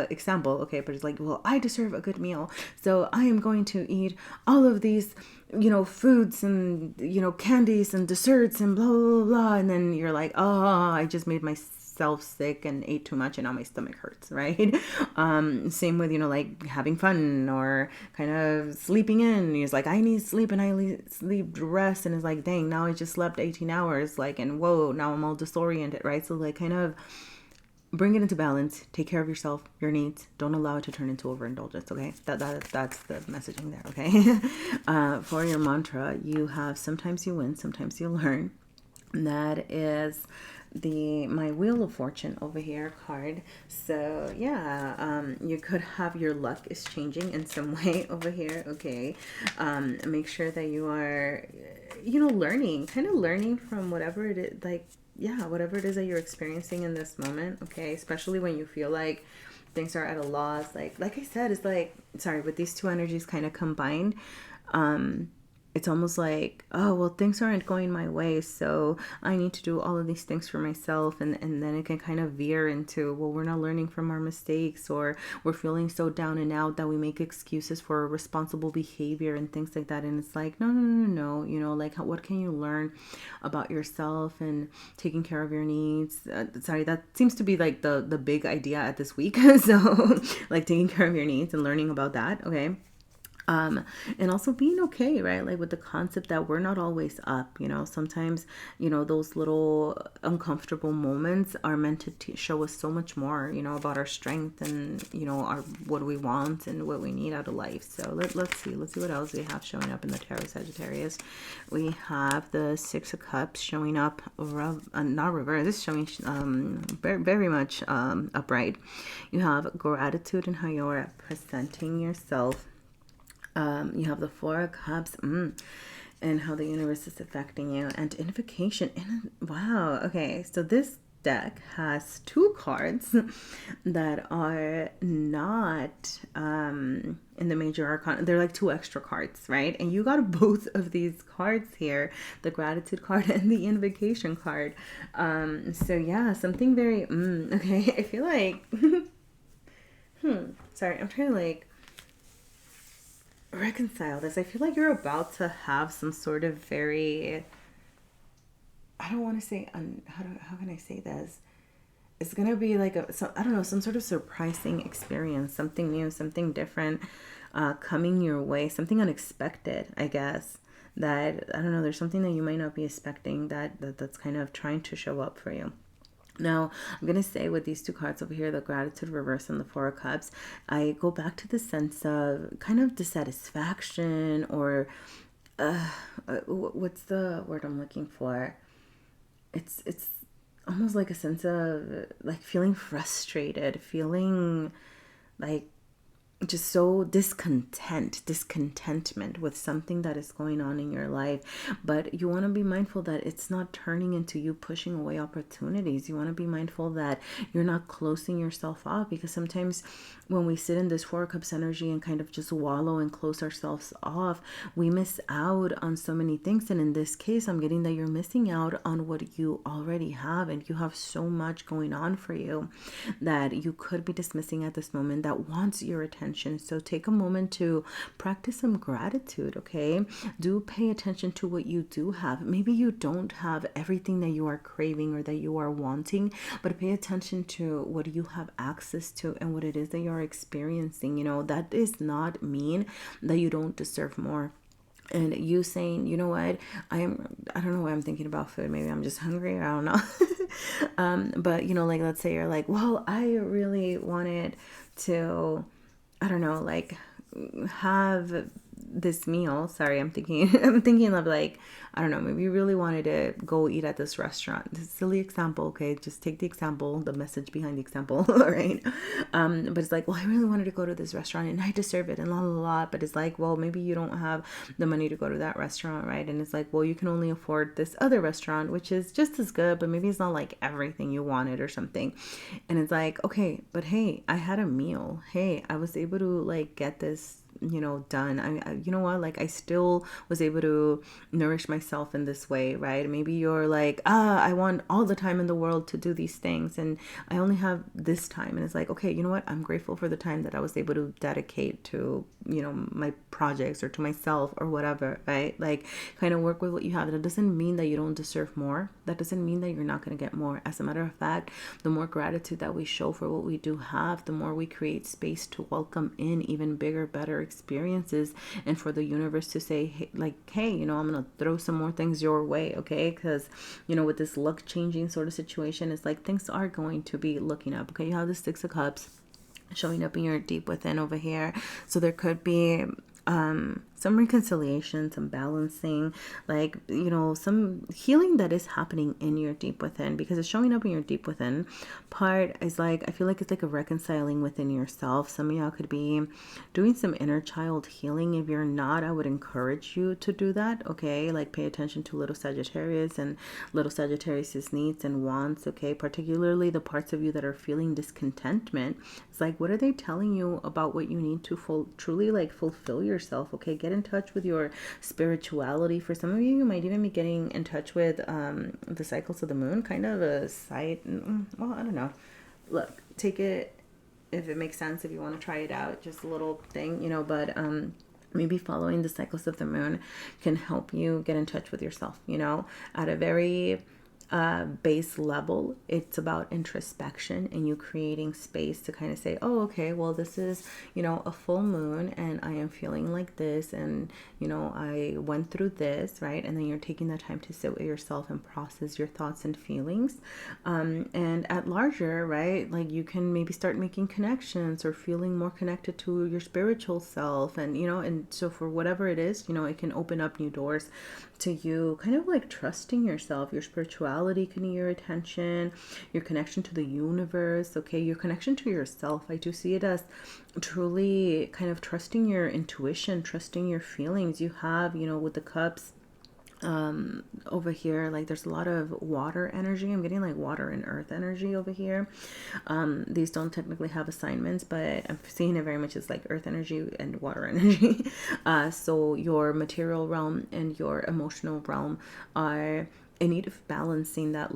example, okay, but it's like, well, I deserve a good meal, so I am going to eat all of these, foods and, candies and desserts and blah, blah, blah. And then you're like, oh, I just made myself sick and ate too much and now my stomach hurts, right? Same with, like having fun or kind of sleeping in. It's like, I need sleep and I need sleep rest. And it's like, dang, now I just slept 18 hours, like, and whoa, now I'm all disoriented, right? So like, kind of bring it into balance, take care of yourself, your needs. Don't allow it to turn into overindulgence, okay? That's the messaging there, okay? For your mantra, you have sometimes you win, sometimes you learn. That is my Wheel of Fortune over here card. So yeah, you could have your luck is changing in some way over here, okay? Make sure that you are, learning from whatever it is, like, yeah, whatever it is that you're experiencing in this moment, okay? Especially when you feel like things are at a loss. Like I said, it's like, sorry, with these two energies kind of combined, it's almost like, oh, well, things aren't going my way, so I need to do all of these things for myself. And then it can kind of veer into, well, we're not learning from our mistakes, or we're feeling so down and out that we make excuses for responsible behavior and things like that. And it's like, no, like, what can you learn about yourself and taking care of your needs? Sorry, that seems to be like the big idea at this week. So like taking care of your needs and learning about that, okay? And also being okay, right? Like with the concept that we're not always up, sometimes, those little uncomfortable moments are meant to show us so much more, about our strength and, what we want and what we need out of life. So let's see what else we have showing up in the Tarot, Sagittarius. We have the Six of Cups showing up, not reverse, this is showing very, very much upright. You have gratitude in how you're presenting yourself. You have the Four of Cups, and how the universe is affecting you, and invocation. Wow, okay, so this deck has two cards that are not in the major arcana. They're like two extra cards, right? And you got both of these cards here, the gratitude card and the invocation card. So yeah, something very okay. I feel like sorry, I'm trying to like reconcile this. I feel like you're about to have some sort of very, I don't want to say how can I say this? It's gonna be like I don't know, some sort of surprising experience, something new, something different, coming your way, something unexpected, I guess. That I don't know, there's something that you might not be expecting that's kind of trying to show up for you. Now, I'm going to say with these two cards over here, the gratitude reverse and the Four of Cups, I go back to the sense of kind of dissatisfaction or what's the word I'm looking for? It's almost like a sense of like feeling frustrated, feeling like just so discontentment with something that is going on in your life. But you want to be mindful that it's not turning into you pushing away opportunities. You want to be mindful that you're not closing yourself off, because sometimes when we sit in this Four of Cups energy and kind of just wallow and close ourselves off, we miss out on so many things. And in this case, I'm getting that you're missing out on what you already have, and you have so much going on for you that you could be dismissing at this moment that wants your attention. So take a moment to practice some gratitude, okay? Do pay attention to what you do have. Maybe you don't have everything that you are craving or that you are wanting, but pay attention to what you have access to and what it is that you're experiencing. You know, that does not mean that you don't deserve more. And you saying, you know what, I don't know why I'm thinking about food. Maybe I'm just hungry. I don't know. But you know, like, let's say you're like, well, I really wanted to, I don't know, like have this meal. Sorry, I'm thinking of like, I don't know, maybe you really wanted to go eat at this restaurant. This is a silly example, okay? Just take the example, the message behind the example, all right? But it's like, well, I really wanted to go to this restaurant and I deserve it and la la la. But it's like, well, maybe you don't have the money to go to that restaurant, right? And it's like, well, you can only afford this other restaurant, which is just as good, but maybe it's not like everything you wanted or something. And it's like, okay, but hey, I had a meal. Hey, I was able to like get this, you know, done. I you know what, like I still was able to nourish myself in this way, right? Maybe you're like, I want all the time in the world to do these things and I only have this time. And it's like, okay, you know what, I'm grateful for the time that I was able to dedicate to, you know, my projects or to myself or whatever, right? Like kind of work with what you have. That doesn't mean that you don't deserve more. That doesn't mean that you're not going to get more. As a matter of fact, the more gratitude that we show for what we do have, the more we create space to welcome in even bigger, better experiences, and for the universe to say, hey, like, hey, you know, I'm gonna throw some more things your way, okay? Because, you know, with this luck changing sort of situation, it's like things are going to be looking up, okay? You have the Six of Cups showing up in your deep within over here, so there could be some reconciliation, some balancing, like, you know, some healing that is happening in your deep within, because it's showing up in your deep within part is like, I feel like it's like a reconciling within yourself. Some of y'all could be doing some inner child healing. If you're not, I would encourage you to do that, okay? Like pay attention to little Sagittarius and little Sagittarius's needs and wants, okay? Particularly the parts of you that are feeling discontentment. It's like, what are they telling you about what you need to truly like fulfill yourself, okay? Get in touch with your spirituality. For some of you, you might even be getting in touch with the cycles of the moon, kind of a side, well, I don't know. Look, take it if it makes sense, if you want to try it out, just a little thing, you know, but maybe following the cycles of the moon can help you get in touch with yourself, you know, at a very base level. It's about introspection and you creating space to kind of say, oh, okay, well, this is, you know, a full moon and I am feeling like this, and, you know, I went through this, right? And then you're taking the time to sit with yourself and process your thoughts and feelings. And at larger, right, like you can maybe start making connections or feeling more connected to your spiritual self, and, you know, and so for whatever it is, you know, it can open up new doors to you kind of like trusting yourself. Your spirituality can need your attention, your connection to the universe, okay? Your connection to yourself. I do see it as truly kind of trusting your intuition, trusting your feelings. You have, you know, with the cups, over here, like there's a lot of water energy. I'm getting like water and earth energy over here. These don't technically have assignments, but I'm seeing it very much as like earth energy and water energy. So your material realm and your emotional realm are in need of balancing. That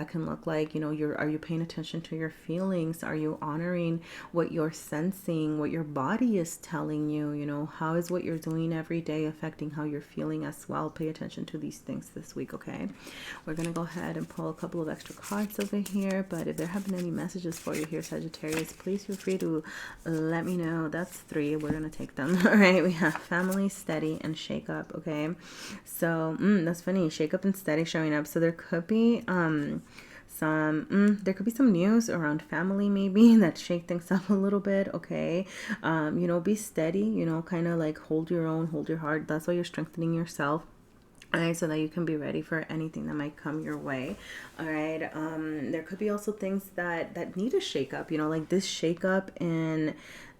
can look like, are you paying attention to your feelings? Are you honoring what you're sensing, what your body is telling you? How is what you're doing every day affecting how you're feeling as well? Pay attention to these things this week. Okay, we're gonna go ahead and pull a couple of extra cards over here, but if there have been any messages for you here, Sagittarius, please feel free to let me know. That's 3. We're gonna take them. All right, we have family, steady, and shake up. Okay, so that's funny, shake up and steady showing up. So there could be there could be some news around family maybe that shake things up a little bit. Okay, be steady, kind of like hold your own, hold your heart. That's why you're strengthening yourself. All right, so that you can be ready for anything that might come your way. All right, there could be also things that need a shake up, like this shake up in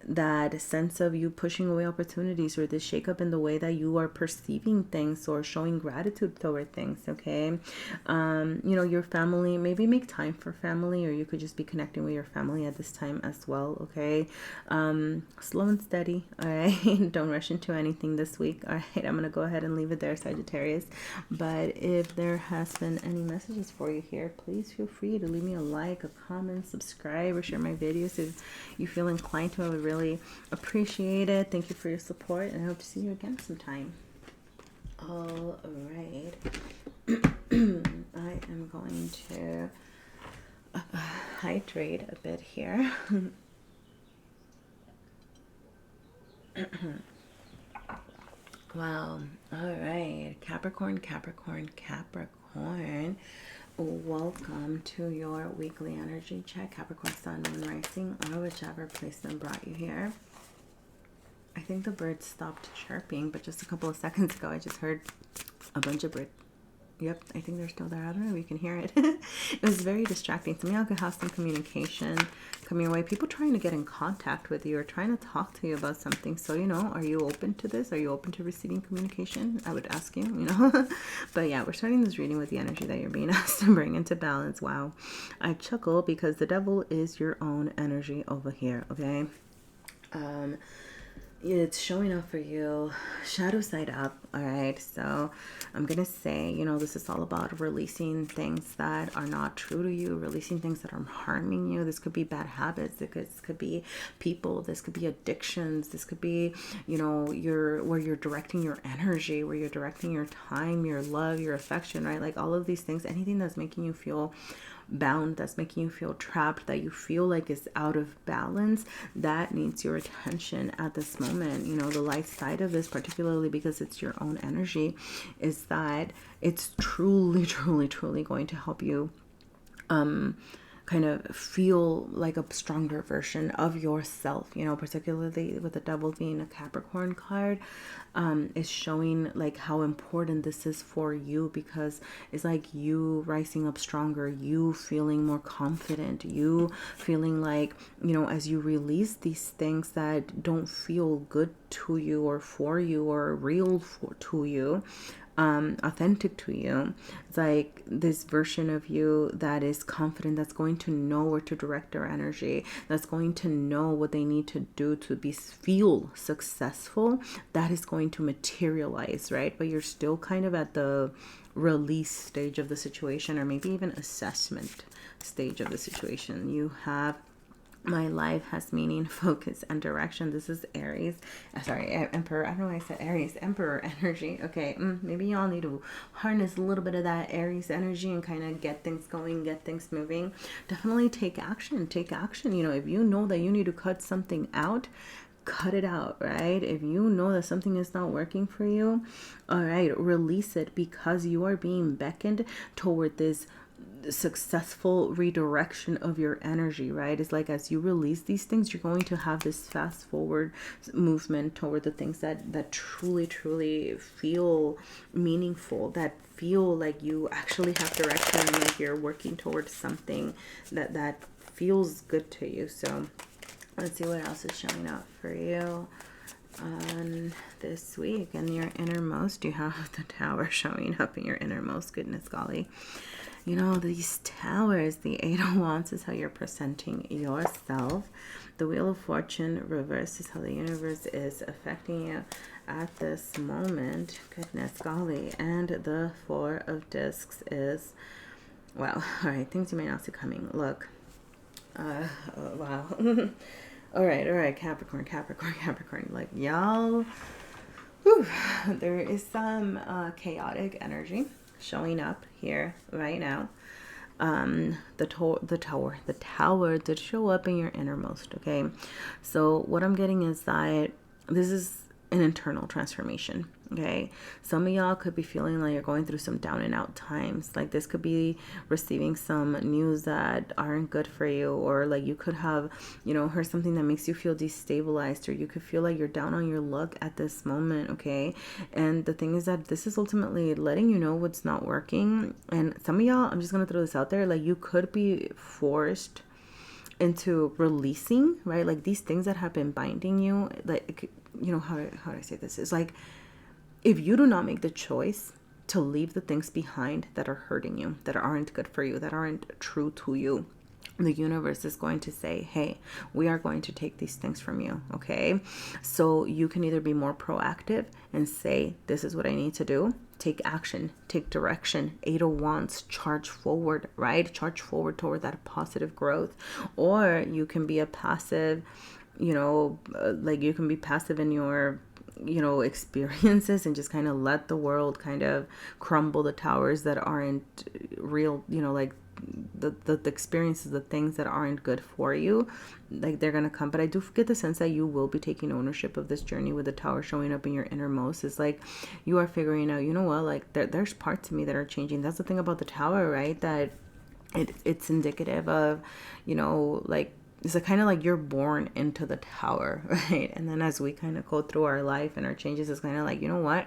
that sense of you pushing away opportunities, or this shake up in the way that you are perceiving things or showing gratitude toward things. Okay, your family, maybe make time for family, or you could just be connecting with your family at this time as well. Okay, slow and steady. All right, don't rush into anything this week. All right, I'm gonna go ahead and leave it there, Sagittarius. But if there has been any messages for you here, please feel free to leave me a like, a comment, subscribe, or share my videos if you feel inclined to. I would really appreciate it. Thank you for your support, and I hope to see you again sometime. All right. I am going to hydrate a bit here. Wow. All right. Capricorn. Welcome to your weekly energy check. Capricorn Sun, Moon, Rising, or whichever placement brought you here. I think the birds stopped chirping, but just a couple of seconds ago, I just heard a bunch of birds. Yep, I think they're still there. I don't know if you can hear it. It was very distracting. To me, I could have some communication come your way. People trying to get in contact with you or trying to talk to you about something. So, are you open to this? Are you open to receiving communication? I would ask you, But yeah, we're starting this reading with the energy that you're being asked to bring into balance. Wow. I chuckle because the devil is your own energy over here, okay? It's showing up for you shadow side up. All right, so I'm gonna say, this is all about releasing things that are not true to you, releasing things that are harming you. This could be bad habits, this could be people, this could be addictions, this could be where you're directing your energy, where you're directing your time, your love, your affection, right? Like all of these things, anything that's making you feel bound, that's making you feel trapped, that you feel like is out of balance, that needs your attention at this moment. The light side of this, particularly because it's your own energy, is that it's truly going to help you kind of feel like a stronger version of yourself, particularly with the devil being a Capricorn card, is showing like how important this is for you, because it's like you rising up stronger, you feeling more confident, you feeling like, as you release these things that don't feel good to you or for you or real to you, authentic to you. It's like this version of you that is confident, that's going to know where to direct their energy, that's going to know what they need to do to feel successful, that is going to materialize, right? But you're still kind of at the release stage of the situation, or maybe even assessment stage of the situation. You have my life has meaning, focus, and direction. This is Aries. Emperor. I don't know why I said Aries. Emperor energy. Okay, maybe y'all need to harness a little bit of that Aries energy and kind of get things going, get things moving. Definitely take action. Take action. If you know that you need to cut something out, cut it out, right? If you know that something is not working for you, all right, release it, because you are being beckoned toward this successful redirection of your energy, right? It's like as you release these things, you're going to have this fast forward movement toward the things that truly feel meaningful, that feel like you actually have direction, and like you're working towards something that feels good to you. So let's see what else is showing up for you. this week in your innermost, you have the Tower showing up in your innermost. Goodness golly. You know, these towers, the Eight of Wands is how you're presenting yourself. The Wheel of Fortune reverse is how the universe is affecting you at this moment. Goodness golly. And the Four of Discs is, well, all right, things you may not see coming. Look. Wow. All right, Capricorn. Like, y'all, whew, there is some chaotic energy showing up here right now. The tower did show up in your innermost, okay? So what I'm getting is that this is an internal transformation, okay? Some of y'all could be feeling like you're going through some down and out times. Like this could be receiving some news that aren't good for you, or like you could have, you know, heard something that makes you feel destabilized, or you could feel like you're down on your luck at this moment, okay? And the thing is that this is ultimately letting you know what's not working. And some of y'all, I'm just gonna throw this out there, like you could be forced into releasing, right? Like these things that have been binding you, like, you know, how do I say this? It's like, if you do not make the choice to leave the things behind that are hurting you, that aren't good for you, that aren't true to you, the universe is going to say, hey, we are going to take these things from you, okay? So you can either be more proactive and say, this is what I need to do. Take action, take direction. Eight of Wands, charge forward, right? Charge forward toward that positive growth. Or you can be a passive, you know, like you can be passive in your, you know, experiences and just kind of let the world kind of crumble the towers that aren't real, you know, like the experiences, the things that aren't good for you, like they're gonna come. But I do get the sense that you will be taking ownership of this journey with the Tower showing up in your innermost. It's like you are figuring out, you know what, like there's parts of me that are changing. That's the thing about the Tower, right? That it's indicative of, you know, like it's a kind of like you're born into the Tower, right? And then as we kind of go through our life and our changes, it's kind of like, you know what,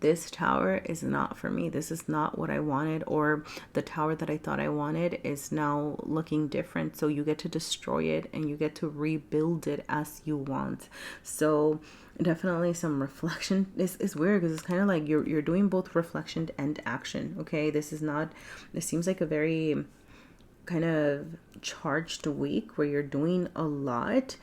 this tower is not for me. This is not what I wanted, or the tower that I thought I wanted is now looking different. So you get to destroy it and you get to rebuild it as you want. So definitely some reflection. It's weird because it's kind of like you're doing both reflection and action, okay? This seems like a very kind of charged week where you're doing a lot.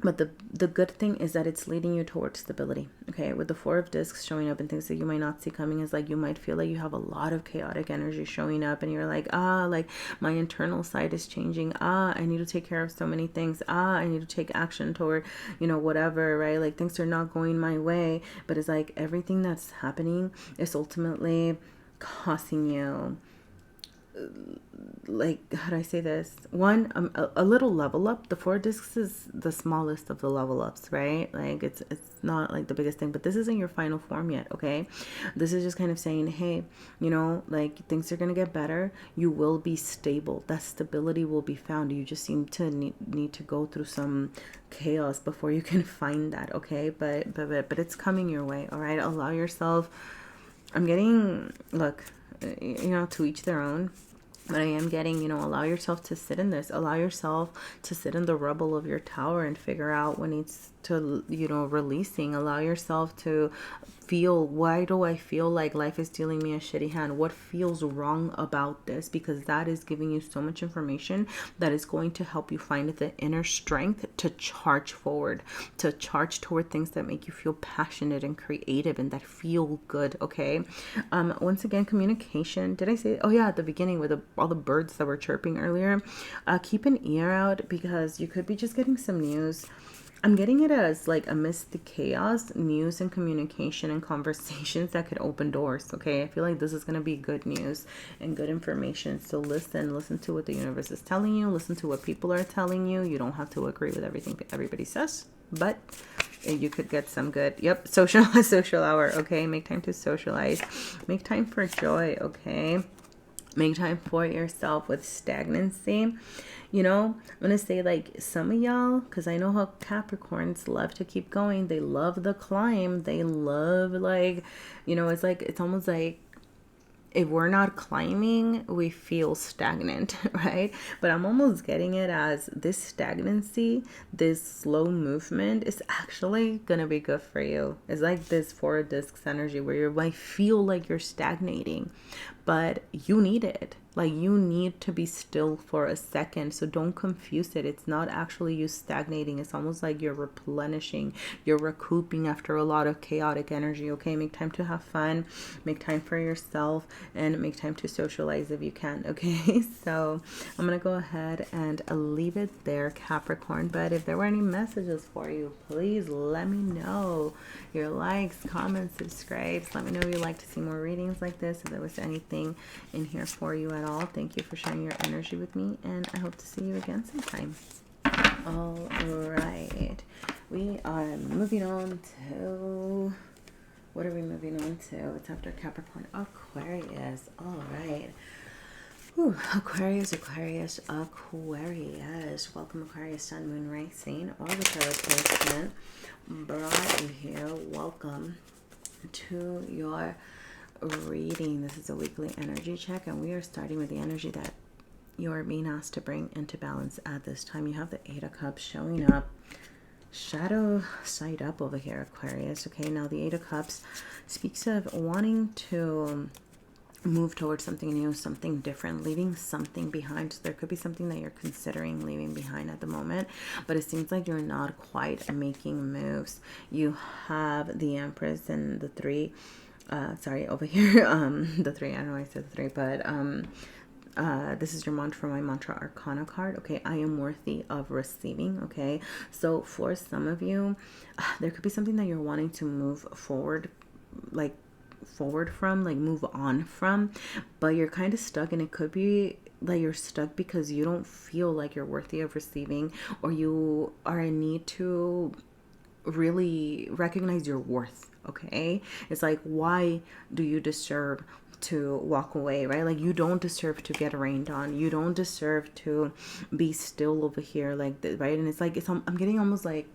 But the good thing is that it's leading you towards stability, okay? With the Four of Discs showing up and things that you might not see coming, is like you might feel like you have a lot of chaotic energy showing up and you're like, like my internal side is changing. I need to take care of so many things. I need to take action toward, you know, whatever, right? Like things are not going my way. But it's like everything that's happening is ultimately causing you, like, how do I say this? One, a little level up. The Four Discs is the smallest of the level ups, right? Like it's not like the biggest thing, but this isn't your final form yet, okay? This is just kind of saying, hey, you know, like things are gonna get better. You will be stable. That stability will be found. You just seem to need to go through some chaos before you can find that, okay? But it's coming your way, all right? Allow yourself. I'm getting, look, you know, to each their own. But I am getting, you know, allow yourself to sit in this. Allow yourself to sit in the rubble of your tower and figure out what needs to, you know, releasing. Allow yourself to feel, why do I feel like life is dealing me a shitty hand? What feels wrong about this? Because that is giving you so much information that is going to help you find the inner strength to charge forward, to charge toward things that make you feel passionate and creative and that feel good, okay? Once again, communication. Did I say, oh yeah, at the beginning with all the birds that were chirping earlier, keep an ear out because you could be just getting some news. I'm getting it as like amidst the chaos, news and communication and conversations that could open doors, okay? I feel like this is going to be good news and good information. So listen to what the universe is telling you. Listen to what people are telling you. You don't have to agree with everything everybody says, but you could get some good, social hour, okay? Make time to socialize. Make time for joy, okay? Make time for yourself with stagnancy. You know, I'm going to say like some of y'all, because I know how Capricorns love to keep going. They love the climb. They love like, you know, it's like, it's almost like if we're not climbing, we feel stagnant, right? But I'm almost getting it as this stagnancy, this slow movement is actually gonna be good for you. It's like this four discs energy where you might feel like you're stagnating, but you need it. Like, you need to be still for a second. So don't confuse it. It's not actually you stagnating. It's almost like you're replenishing, you're recouping after a lot of chaotic energy. Okay, make time to have fun, make time for yourself, and make time to socialize if you can. Okay, so I'm gonna go ahead and leave it there, Capricorn. But if there were any messages for you, please let me know. Your likes, comments, subscribes. Let me know if you'd like to see more readings like this. If there was anything in here for you at all. Thank you for sharing your energy with me, and I hope to see you again sometime. All right, we are moving on to, what are we moving on to? It's after Capricorn, Aquarius. All right. Ooh, Aquarius. Welcome, Aquarius, Sun, Moon, Rising, or the Tarot placement brought you here. Welcome to your reading. This is a weekly energy check, and we are starting with the energy that you are being asked to bring into balance at this time. You have the Eight of Cups showing up, shadow side up over here, Aquarius. Okay, now the Eight of Cups speaks of wanting to move towards something new, something different, leaving something behind. So there could be something that you're considering leaving behind at the moment, but it seems like you're not quite making moves. You have the Empress and the Three. Sorry, over here, the Three. I don't know why I said the Three, but this is your mantra, my mantra arcana card. Okay, I am worthy of receiving. Okay, so for some of you, there could be something that you're wanting to move forward, like move on from, but you're kind of stuck, and it could be that you're stuck because you don't feel like you're worthy of receiving, or you are in need to really recognize your worth. Okay, it's like, why do you deserve to walk away, right? Like, you don't deserve to get rained on, you don't deserve to be still over here, like, right? And it's like, I'm getting almost like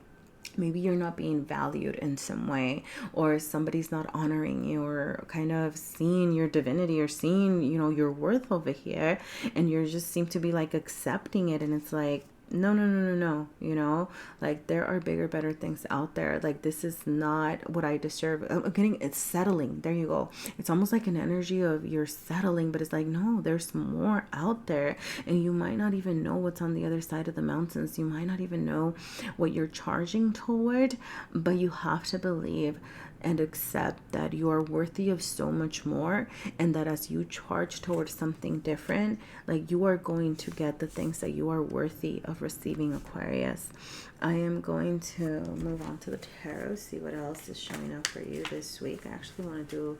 maybe you're not being valued in some way, or somebody's not honoring you, or kind of seeing your divinity, or seeing, you know, your worth over here, and you just seem to be like accepting it. And it's like, no, you know, like, there are bigger, better things out there. Like, this is not what I deserve. I'm getting, it's settling. There you go. It's almost like an energy of you're settling, but it's like, no, there's more out there, and you might not even know what's on the other side of the mountains. You might not even know what you're charging toward, but you have to believe and accept that you are worthy of so much more, and that as you charge towards something different, like, you are going to get the things that you are worthy of receiving, Aquarius. I am going to move on to the tarot, see what else is showing up for you this week. I actually want to do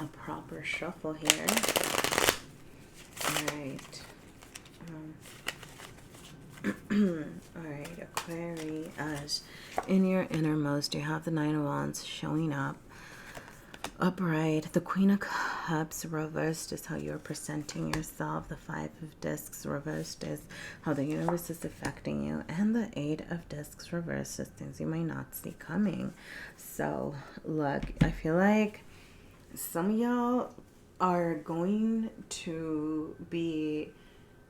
a proper shuffle here. All right. All right, Aquarius, in your innermost, you have the Nine of Wands showing up. Upright, the Queen of Cups reversed is how you're presenting yourself. The Five of Discs reversed is how the universe is affecting you. And the Eight of Discs reversed is things you might not see coming. So, look, I feel like some of y'all are going to be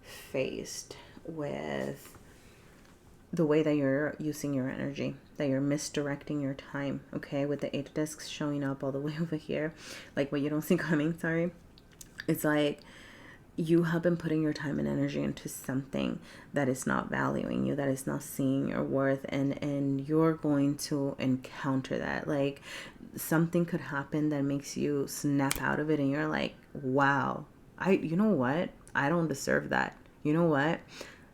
faced with the way that you're using your energy, that you're misdirecting your time, okay? With the Eight of Discs showing up all the way over here, like what you don't see coming, sorry. It's like you have been putting your time and energy into something that is not valuing you, that is not seeing your worth, and you're going to encounter that. Like, something could happen that makes you snap out of it, and you're like, wow, you know what? I don't deserve that. You know what?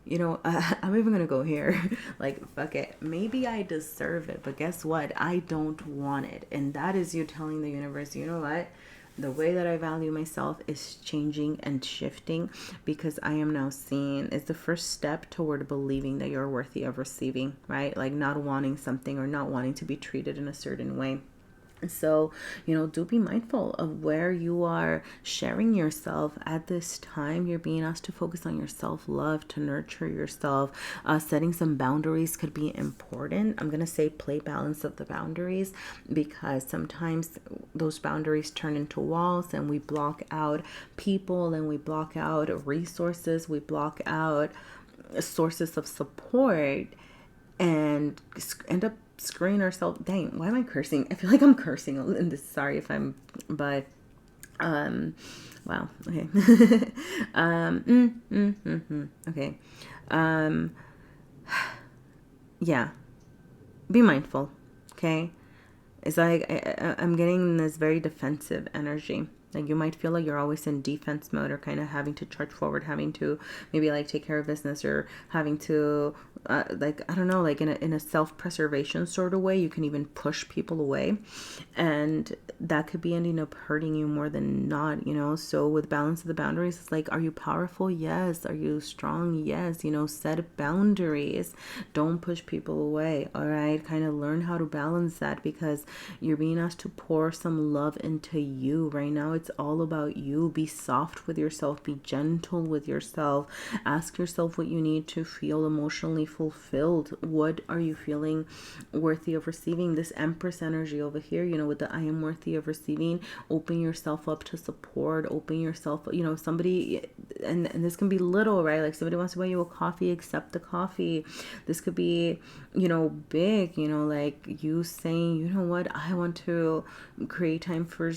I'm even gonna go here. Like, fuck it. Maybe I deserve it, but guess what? I don't want it. And that is you telling the universe, you know what? The way that I value myself is changing and shifting, because I am now seeing, it's the first step toward believing that you're worthy of receiving, right? Like, not wanting something or not wanting to be treated in a certain way. So, do be mindful of where you are sharing yourself at this time. You're being asked to focus on your self-love, to nurture yourself. Setting some boundaries could be important. I'm going to say play balance of the boundaries, because sometimes those boundaries turn into walls and we block out people and we block out resources. We block out sources of support and end up screwing ourselves. Dang, why am I cursing? I feel like I'm cursing in this. Sorry if I'm, but wow, okay. Okay. Yeah, be mindful, okay? It's like I'm getting this very defensive energy. Like you might feel like you're always in defense mode, or kind of having to charge forward, having to maybe like take care of business, or having to like, I don't know, like in a self-preservation sort of way. You can even push people away, and that could be ending up hurting you more than not, So with balance of the boundaries, it's like, are you powerful? Yes. Are you strong? Yes. Set boundaries. Don't push people away. All right. Kind of learn how to balance that, because you're being asked to pour some love into you right now. It's all about you. Be soft with yourself. Be gentle with yourself. Ask yourself what you need to feel emotionally fulfilled. What are you feeling worthy of receiving? This Empress energy over here, with the I am worthy of receiving. Open yourself up to support. Open yourself, somebody, and this can be little, right? Like somebody wants to buy you a coffee, accept the coffee. This could be, big, like you saying, you know what, I want to create time for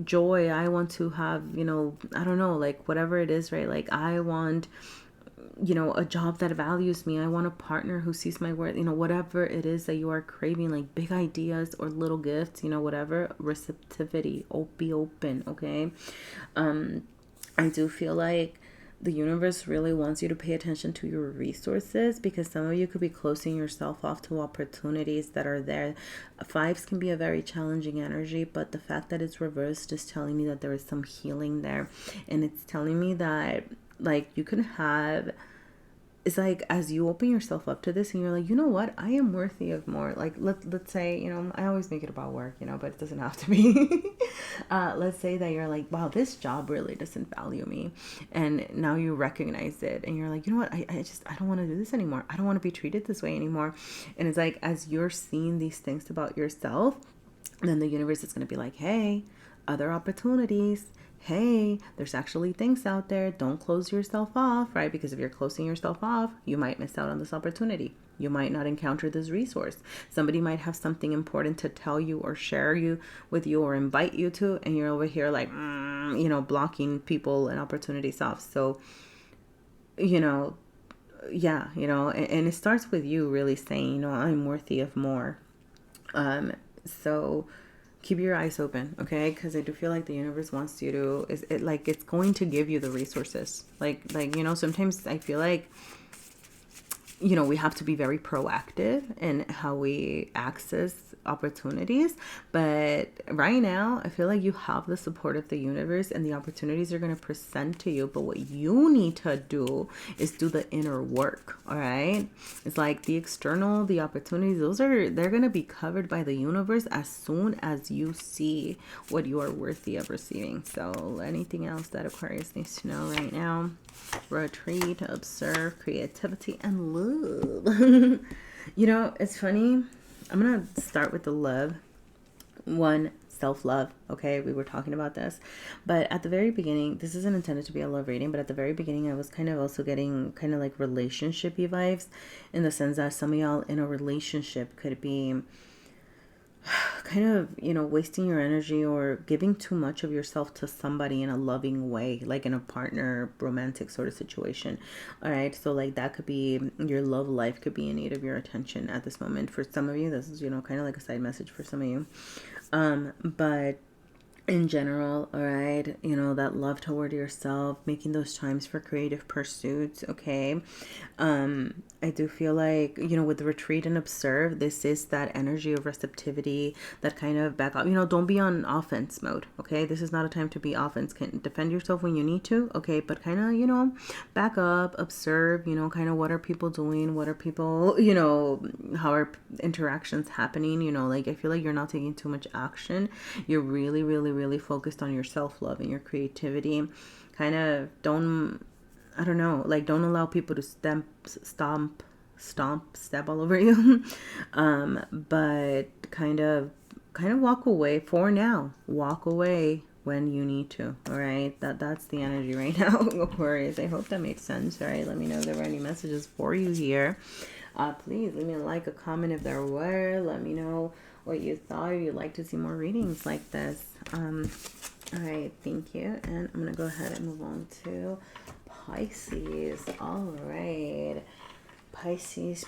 joy. I want to have, I don't know, like whatever it is, right? Like I want, a job that values me. I want a partner who sees my worth, whatever it is that you are craving, like big ideas or little gifts, whatever, receptivity, be open. Okay. I do feel like the universe really wants you to pay attention to your resources, because some of you could be closing yourself off to opportunities that are there. Fives can be a very challenging energy, but the fact that it's reversed is telling me that there is some healing there. And it's telling me that like you can have, it's like as you open yourself up to this and you're like, you know what, I am worthy of more. Like let's say, I always make it about work, but it doesn't have to be. Let's say that you're like, wow, this job really doesn't value me, and now you recognize it and you're like, you know what, I don't want to do this anymore. I don't want to be treated this way anymore. And it's like, as you're seeing these things about yourself, then the universe is going to be like, hey, other opportunities. Hey, there's actually things out there. Don't close yourself off, right? Because if you're closing yourself off, you might miss out on this opportunity. You might not encounter this resource. Somebody might have something important to tell you or share with you or invite you to, and you're over here like, blocking people and opportunities off. So, yeah, and it starts with you really saying, I'm worthy of more. So keep your eyes open, okay? Because I do feel like the universe wants you to, it's going to give you the resources. Like, sometimes I feel like, we have to be very proactive in how we access opportunities. But right now, I feel like you have the support of the universe and the opportunities are going to present to you. But what you need to do is do the inner work, all right? It's like the external, the opportunities, they're going to be covered by the universe as soon as you see what you are worthy of receiving. So anything else that Aquarius needs to know right now? Retreat, observe, creativity, and love. It's funny. I'm going to start with the love. One, self-love. Okay, we were talking about this. But at the very beginning, this isn't intended to be a love reading, but at the very beginning, I was kind of also getting kind of like relationship-y vibes, in the sense that some of y'all in a relationship could be kind of, wasting your energy or giving too much of yourself to somebody in a loving way, like in a partner, romantic sort of situation. All right. So like that could be, your love life could be in need of your attention at this moment. For some of you, this is, kind of like a side message for some of you. But in general, all right, you know, that love toward yourself, making those times for creative pursuits, okay. I do feel like, you know, with the retreat and observe, this is that energy of receptivity, that kind of back up, you know, don't be on offense mode, okay. This is not a time to be offense. Can defend yourself when you need to, okay, but kind of, you know, back up, observe, you know, kind of what are people doing, what are people, you know, how are interactions happening, you know, like I feel like you're not taking too much action. You're really focused on your self-love and your creativity. Kind of don't, I don't know, like don't allow people to step all over you. But kind of walk away for now. Walk away when you need to. All right, that's the energy right now, Aquarius. I hope that makes sense. All right, let me know if there were any messages for you here. Please leave me a like, a comment if there were. Let me know what you thought, or you'd like to see more readings like this. All right, thank you. And I'm gonna go ahead and move on to Pisces. All right, Pisces.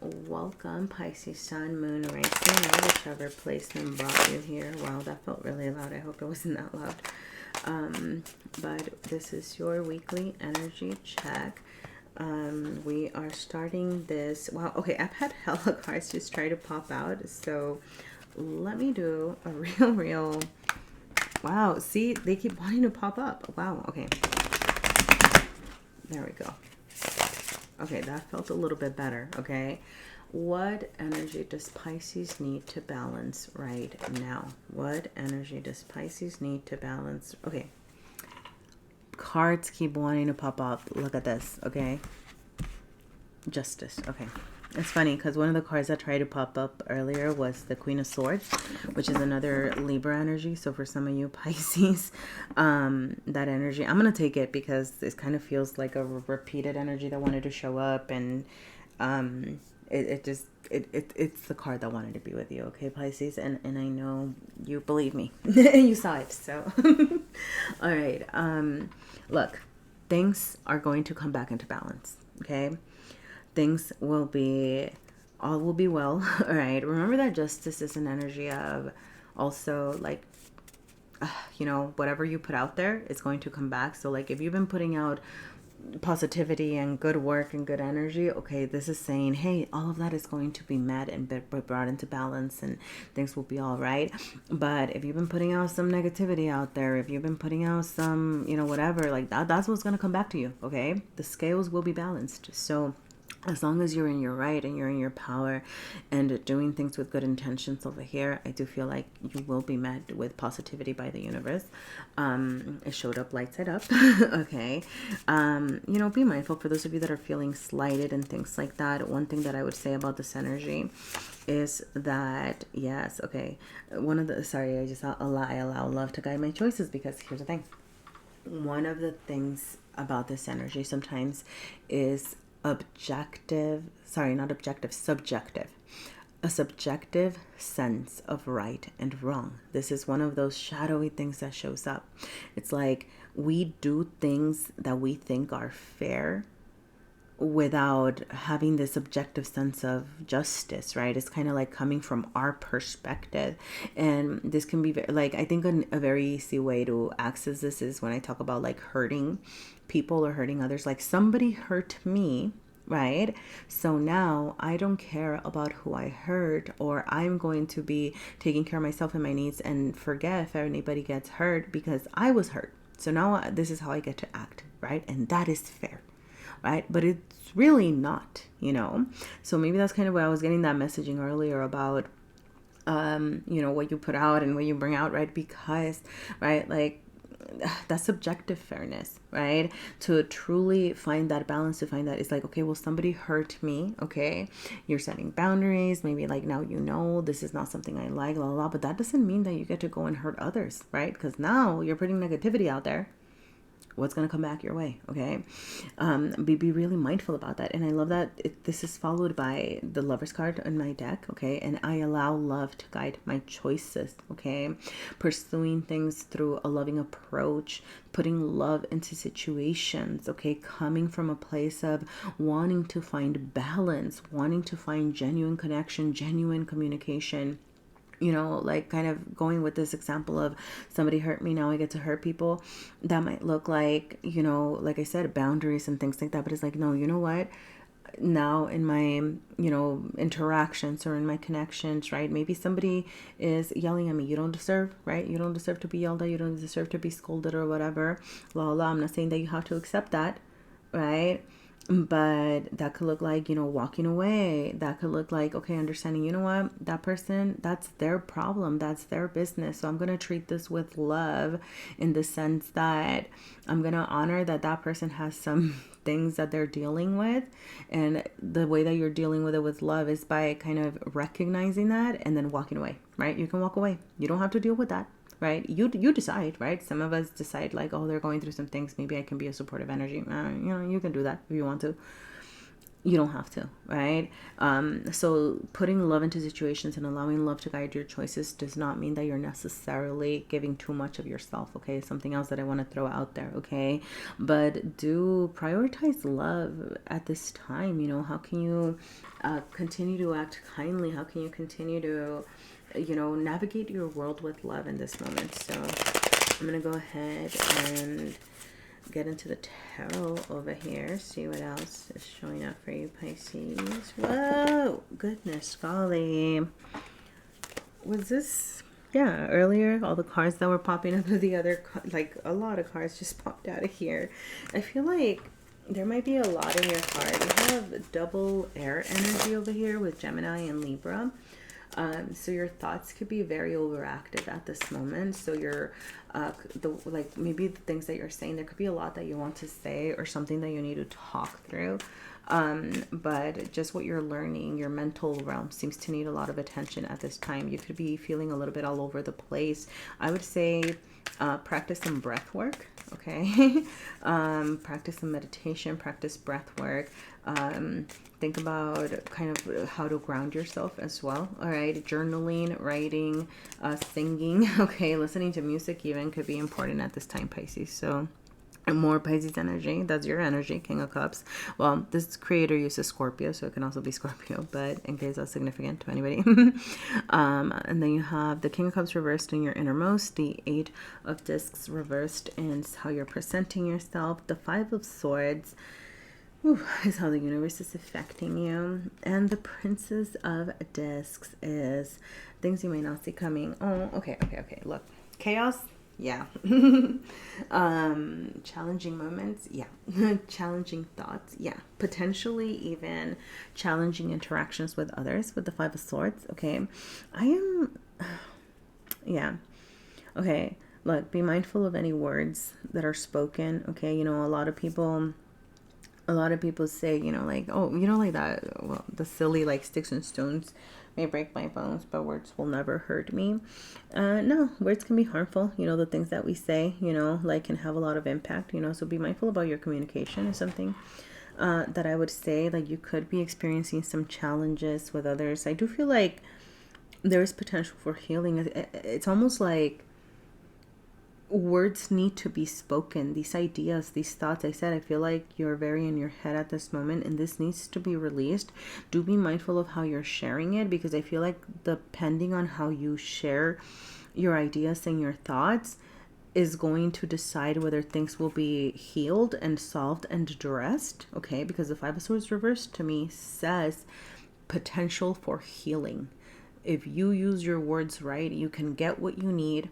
Welcome, Pisces, Sun, Moon, Rising, or whichever placement brought you here. Wow, that felt really loud. I hope it wasn't that loud. But this is your weekly energy check. We are starting this. Wow, okay, I've had hella cards just try to pop out. So let me do a real. Wow, see, they keep wanting to pop up. Wow, okay. There we go. Okay, that felt a little bit better, okay? What energy does Pisces need to balance right now? What energy does Pisces need to balance? Okay. Cards keep wanting to pop up. Look at this, okay? Justice, okay. It's funny because one of the cards that tried to pop up earlier was the Queen of Swords, which is another Libra energy. So for some of you Pisces, that energy, I'm going to take it because it kind of feels like a repeated energy that wanted to show up. And it's the card that wanted to be with you, okay, Pisces? And I know you believe me. You saw it, so. All right. Look, things are going to come back into balance, okay? Things will be, all will be well. All right. Remember that justice is an energy of also like, you know, whatever you put out there is going to come back. So like if you've been putting out positivity and good work and good energy, okay, this is saying, hey, all of that is going to be met and be brought into balance and things will be all right. But if you've been putting out some negativity out there, if you've been putting out some, you know, whatever, like that's what's going to come back to you, okay? The scales will be balanced. So as long as you're in your right and you're in your power and doing things with good intentions over here, I do feel like you will be met with positivity by the universe. It showed up, lights it up. Okay. You know, be mindful for those of you that are feeling slighted and things like that. One thing that I would say about this energy is that, yes, okay. I allow love to guide my choices, because here's the thing. One of the things about this energy sometimes is subjective. A subjective sense of right and wrong. This is one of those shadowy things that shows up. It's like we do things that we think are fair without having this objective sense of justice, right? It's kind of like coming from our perspective. And this can be like, I think a very easy way to access this is when I talk about like hurting people or hurting others. Like somebody hurt me, right? So now I don't care about who I hurt, or I'm going to be taking care of myself and my needs and forget if anybody gets hurt because I was hurt. So now this is how I get to act, right? And that is fair, right? But it's really not, you know? So maybe that's kind of where I was getting that messaging earlier about, you know, what you put out and what you bring out, right? Because, right, like, that's subjective fairness, right? To truly find that balance, to find that it's like, okay, well, somebody hurt me, okay? You're setting boundaries. Maybe like now, you know, this is not something I like, blah, blah, blah. But that doesn't mean that you get to go and hurt others, right? Because now you're putting negativity out there. What's going to come back your way, okay? Be really mindful about that. And I love that this is followed by the Lover's card in my deck, okay? And I allow love to guide my choices, okay? Pursuing things through a loving approach, putting love into situations, okay? Coming from a place of wanting to find balance, wanting to find genuine connection, genuine communication, you know, like kind of going with this example of somebody hurt me, now I get to hurt people. That might look like, you know, like I said, boundaries and things like that. But it's like, no, you know what? Now in my, you know, interactions or in my connections, right? Maybe somebody is yelling at me. You don't deserve, right? You don't deserve to be yelled at. You don't deserve to be scolded or whatever. La la. I'm not saying that you have to accept that, right? But that could look like, you know, walking away. That could look like, okay, understanding, you know what, that person, that's their problem, that's their business. So I'm going to treat this with love, in the sense that I'm going to honor that that person has some things that they're dealing with. And the way that you're dealing with it with love is by kind of recognizing that and then walking away, right? You can walk away. You don't have to deal with that. Right? You decide, right? Some of us decide like, oh, they're going through some things. Maybe I can be a supportive energy. You know, you can do that if you want to. You don't have to, right? So putting love into situations and allowing love to guide your choices does not mean that you're necessarily giving too much of yourself, okay? Something else that I want to throw out there, okay? But do prioritize love at this time. You know, how can you continue to act kindly? How can you continue to, you know, navigate your world with love in this moment? So I'm gonna go ahead and get into the tarot over here, see what else is showing up for you, Pisces. Whoa, goodness golly. Was this, yeah, earlier all the cards that were popping up of the other, like a lot of cards just popped out of here. I feel like there might be a lot in your card. You have double air energy over here with Gemini and Libra. So your thoughts could be very overactive at this moment. So you're, like maybe the things that you're saying, there could be a lot that you want to say or something that you need to talk through. But just what you're learning, your mental realm seems to need a lot of attention at this time. You could be feeling a little bit all over the place. I would say, practice some breath work. Okay. Practice some meditation, practice breath work. Think about kind of how to ground yourself as well. All right. Journaling, writing, singing. Okay. Listening to music even could be important at this time, Pisces. So more Pisces energy. That's your energy, King of Cups. Well, this creator uses Scorpio, so it can also be Scorpio, but in case that's significant to anybody. And then you have the King of Cups reversed in your innermost, the Eight of Discs reversed in how you're presenting yourself, the Five of Swords is how the universe is affecting you, and the Princess of Discs is things you may not see coming. Oh, okay. Look, chaos. Yeah. Challenging moments. Yeah. Challenging thoughts. Yeah. Potentially even challenging interactions with others with the Five of Swords. Okay. Yeah. Okay. Look, be mindful of any words that are spoken. Okay. You know, a lot of people say, you know, like, oh, you know, like that, well, the silly, like, sticks and stones may break my bones, but words will never hurt me. No, words can be harmful. You know, the things that we say, you know, like, can have a lot of impact, you know, so be mindful about your communication is something that I would say. Like, you could be experiencing some challenges with others. I do feel like there is potential for healing. It's almost like words need to be spoken. These ideas, these thoughts, I said, I feel like you're very in your head at this moment and this needs to be released. Do be mindful of how you're sharing it, because I feel like depending on how you share your ideas and your thoughts is going to decide whether things will be healed and solved and addressed. Okay, because the Five of Swords reversed to me says potential for healing. If you use your words right, you can get what you need,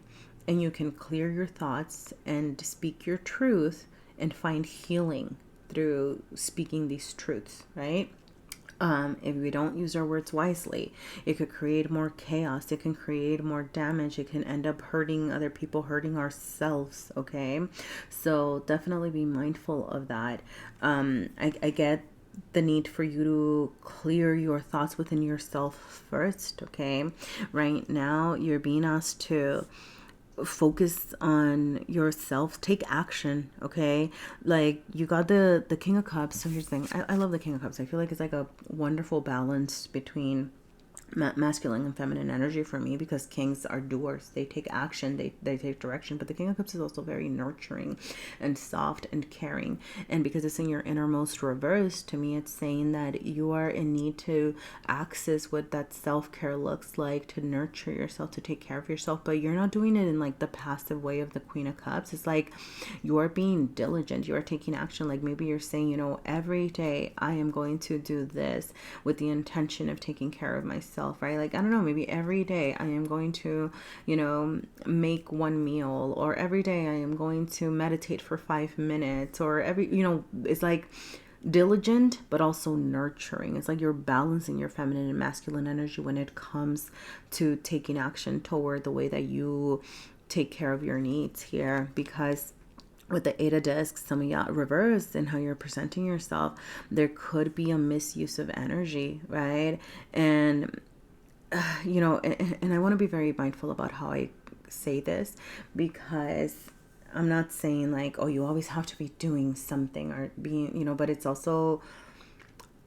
and you can clear your thoughts and speak your truth and find healing through speaking these truths, right? If we don't use our words wisely, it could create more chaos. It can create more damage. It can end up hurting other people, hurting ourselves, okay? So definitely be mindful of that. I get the need for you to clear your thoughts within yourself first, okay? Right now, you're being asked to focus on yourself, take action, okay? Like, you got the King of Cups. So here's the thing, I love the King of Cups. I feel like it's like a wonderful balance between masculine and feminine energy for me, because kings are doers. They take action, they take direction. But the King of Cups is also very nurturing and soft and caring. And because it's in your innermost reverse, to me it's saying that you are in need to access what that self-care looks like, to nurture yourself, to take care of yourself. But you're not doing it in like the passive way of the Queen of Cups. It's like you're being diligent, you're taking action. Like maybe you're saying, you know, every day I am going to do this with the intention of taking care of myself, right? Like, I don't know, maybe every day I am going to, you know, make one meal, or every day I am going to meditate for 5 minutes, or you know, it's like diligent, but also nurturing. It's like you're balancing your feminine and masculine energy when it comes to taking action toward the way that you take care of your needs here. Because with the Eight of Discs, some of y'all reversed and how you're presenting yourself, there could be a misuse of energy, right? And you know, and I want to be very mindful about how I say this, because I'm not saying like, oh, you always have to be doing something or being, you know, but it's also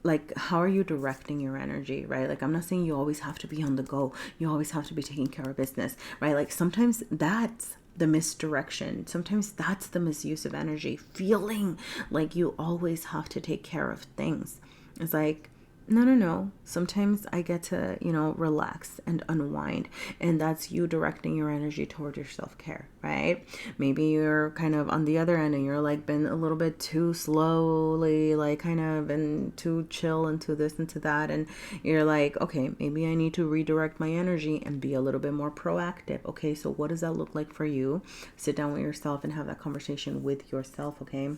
like, how are you directing your energy, right? Like, I'm not saying you always have to be on the go, you always have to be taking care of business, right? Like, sometimes that's the misdirection, sometimes that's the misuse of energy, feeling like you always have to take care of things. It's like, no. Sometimes I get to, you know, relax and unwind. And that's you directing your energy toward your self-care, right? Maybe you're kind of on the other end and you're like been a little bit too slowly, like kind of been too chill into this and to that. And you're like, okay, maybe I need to redirect my energy and be a little bit more proactive. Okay, so what does that look like for you? Sit down with yourself and have that conversation with yourself, okay?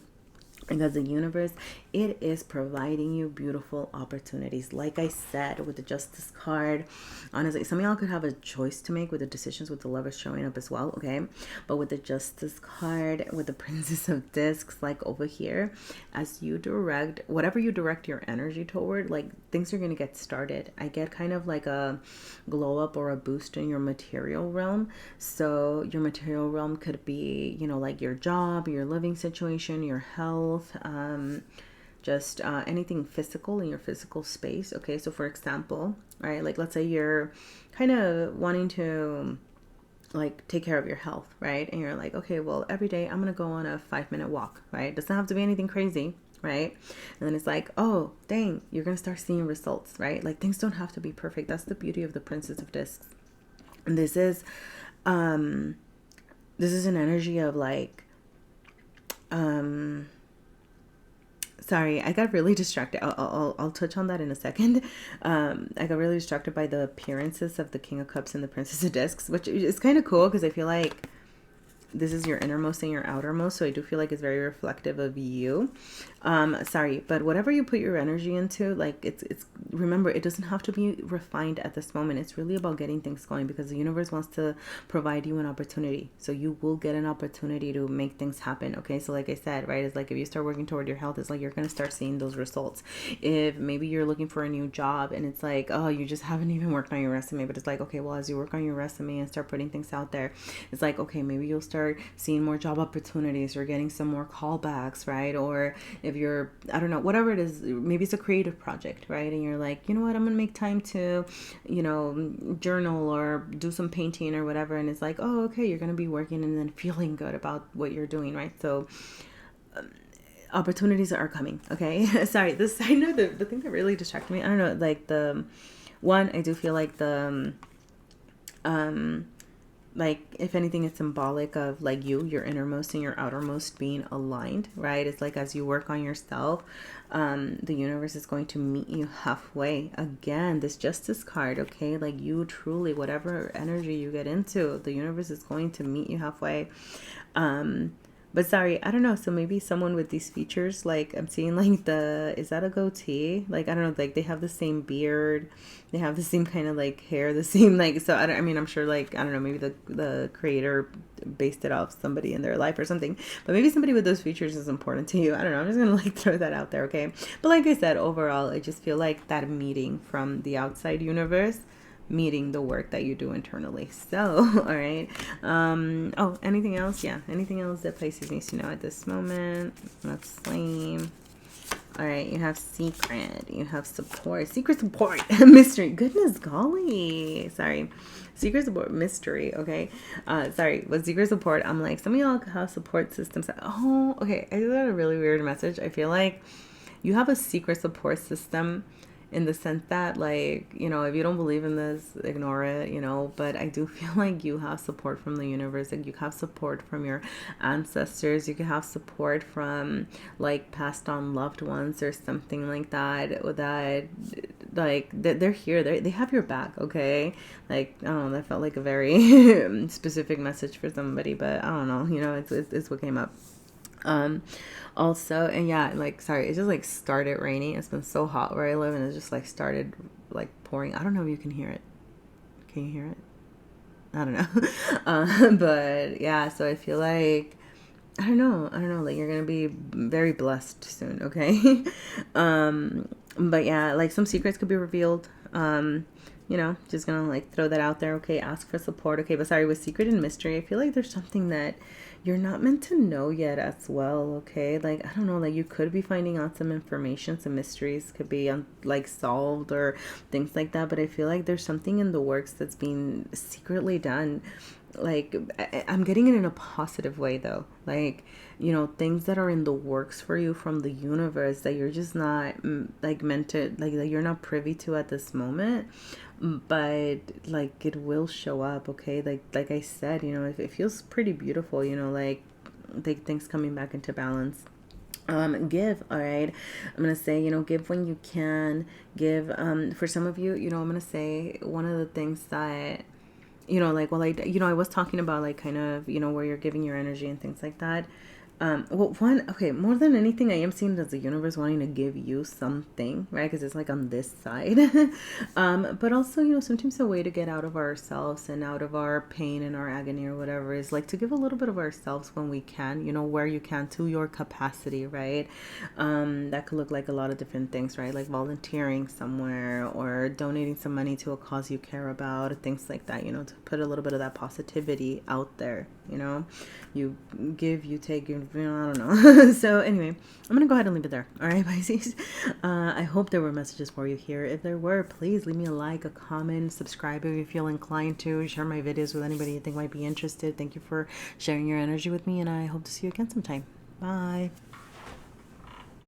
Because the universe, it is providing you beautiful opportunities. Like I said, with the Justice card, honestly, some of y'all could have a choice to make with the decisions, with the Lovers showing up as well, okay? But with the Justice card, with the Princess of Discs, like over here, as you direct, whatever you direct your energy toward, like things are going to get started. I get kind of like a glow up or a boost in your material realm. So your material realm could be, you know, like your job, your living situation, your health, just anything physical in your physical space. Okay, so for example, right, like let's say you're kind of wanting to like take care of your health, right? And you're like, okay, well, every day I'm gonna go on a 5-minute walk, right? Doesn't have to be anything crazy, right? And then it's like, oh dang, you're gonna start seeing results, right? Like things don't have to be perfect. That's the beauty of the Princess of Discs. And this is an energy of like, sorry, I got really distracted. I'll touch on that in a second. I got really distracted by the appearances of the King of Cups and the Princess of Discs, which is kind of cool because I feel like this is your innermost and your outermost, so I do feel like it's very reflective of you. Sorry, but whatever you put your energy into, like it's remember, it doesn't have to be refined at this moment. It's really about getting things going, because the universe wants to provide you an opportunity. So you will get an opportunity to make things happen. Okay, so like I said, right, it's like if you start working toward your health, it's like you're going to start seeing those results. If maybe you're looking for a new job and it's like, oh, you just haven't even worked on your resume, but it's like, okay, well, as you work on your resume and start putting things out there, it's like, okay, maybe you'll start seeing more job opportunities or getting some more callbacks, right? Or if you're, I don't know, whatever it is, maybe it's a creative project, right? And you're like, you know what, I'm gonna make time to, you know, journal or do some painting or whatever. And it's like, oh, okay, you're gonna be working and then feeling good about what you're doing, right? So opportunities are coming. Okay. Sorry, I know the thing that really distracted me, I don't know, like the one, I do feel like the like if anything, it's symbolic of like your innermost and your outermost being aligned, right? It's like as you work on yourself, the universe is going to meet you halfway. Again, this Justice card, okay? Like you truly, whatever energy you get into, the universe is going to meet you halfway. But sorry, I don't know. So maybe someone with these features, like I'm seeing like is that a goatee? Like, I don't know, like they have the same beard, they have the same kind of like hair, the same like, so I mean, I'm sure like, I don't know, maybe the creator based it off somebody in their life or something, but maybe somebody with those features is important to you. I don't know. I'm just going to like throw that out there. Okay. But like I said, overall, I just feel like that meeting from the outside universe meeting the work that you do internally. So, all right. Oh, anything else? Yeah. Anything else that Pisces needs to know at this moment? Let's flame. All right, you have secret, you have support, secret support, mystery. Goodness golly, sorry, secret support, mystery. Okay, sorry, with secret support, I'm like, some of y'all have support systems. Oh, okay, I got a really weird message. I feel like you have a secret support system in the sense that, like, you know, if you don't believe in this, ignore it, you know, but I do feel like you have support from the universe. Like, you have support from your ancestors, you can have support from like past on loved ones or something like that, that like they're here, they have your back. Okay, like, I don't know, that felt like a very specific message for somebody, but I don't know, you know, it's what came up. Also, and yeah, like, sorry, it just like started raining. It's been so hot where I live, and it just like started like pouring. I don't know if you can hear it. Can you hear it? I don't know. But yeah, so I feel like, I don't know, like, you're gonna be very blessed soon. Okay. But yeah, like, some secrets could be revealed. You know, just gonna like throw that out there. Okay, ask for support. Okay, but sorry, with secret and mystery, I feel like there's something that you're not meant to know yet as well. Okay, like, I don't know, like, you could be finding out some information, some mysteries could be like solved or things like that, but I feel like there's something in the works that's being secretly done. Like, I'm getting it in a positive way though, like, you know, things that are in the works for you from the universe that you're just not like meant to, like, that you're not privy to at this moment, but like, it will show up. Okay, like I said, you know, it feels pretty beautiful, you know, like things coming back into balance. Give. All right, I'm gonna say, you know, give when you can. Give, for some of you, you know, I'm gonna say one of the things that, you know, like, well, you know, I was talking about, like, kind of, you know, where you're giving your energy and things like that. Well, okay, more than anything, I am seeing it as the universe wanting to give you something, right? Because it's like on this side. But also, you know, sometimes a way to get out of ourselves and out of our pain and our agony or whatever is like to give a little bit of ourselves when we can, you know, where you can, to your capacity, right? That could look like a lot of different things, right? Like volunteering somewhere or donating some money to a cause you care about, things like that, you know, to put a little bit of that positivity out there, you know. You give, you take, you know, I don't know. So anyway, I'm gonna go ahead and leave it there. All right, Pisces. I hope there were messages for you here. If there were, please leave me a like, a comment, subscribe if you feel inclined to, share my videos with anybody you think might be interested. Thank you for sharing your energy with me, and I hope to see you again sometime. Bye.